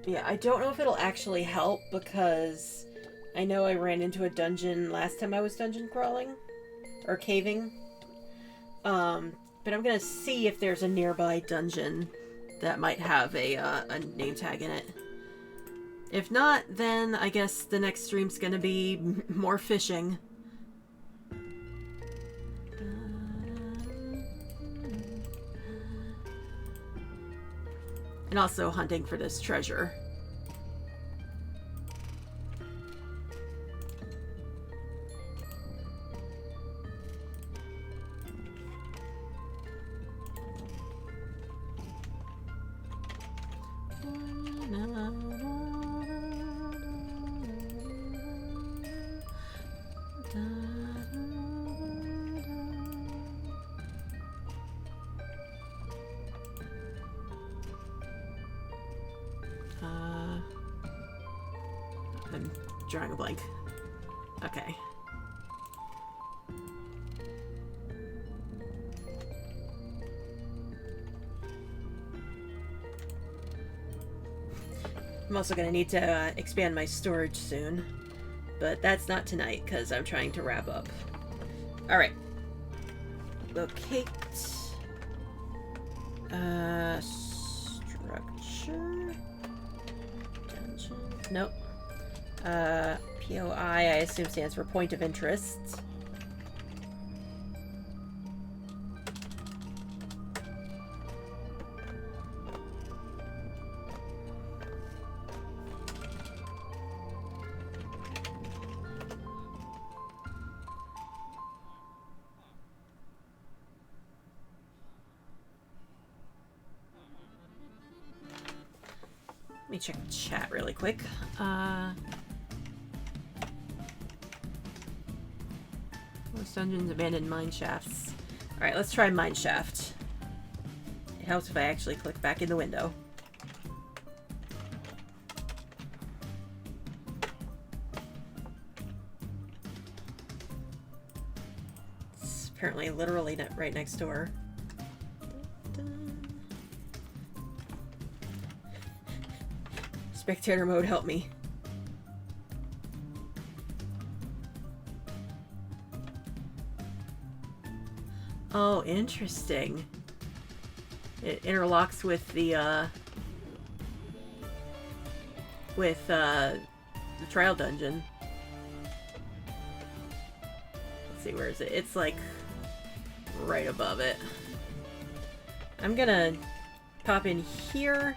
A: yeah, I don't know if it'll actually help because I know I ran into a dungeon last time I was dungeon crawling. Or caving. But I'm gonna see if there's a nearby dungeon that might have a name tag in it. If not, then I guess the next stream's gonna be more fishing. And also hunting for this treasure. I'm drawing a blank. Okay. I'm also going to need to expand my storage soon, but that's not tonight because I'm trying to wrap up. Alright. Locate. Structure. Dungeon. Nope. POI, I assume stands for point of interest. Let me check the chat really quick. Most dungeons abandoned mine shafts. Alright, let's try mine shaft. It helps if I actually click back in the window. It's apparently literally right next door. Spectator mode, help me. Oh, interesting. It interlocks with the trial dungeon. Let's see, where is it? It's like right above it. I'm gonna pop in here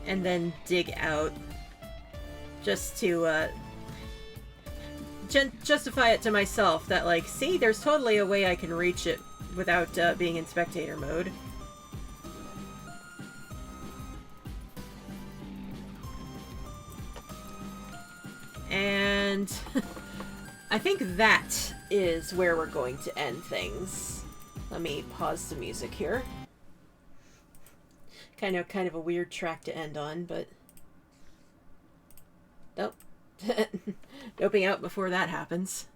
A: and then dig out just to justify it to myself that, like, see, there's totally a way I can reach it without being in spectator mode. And I think that is where we're going to end things. Let me pause the music here. Kind of a weird track to end on, but nope. Doping out before that happens.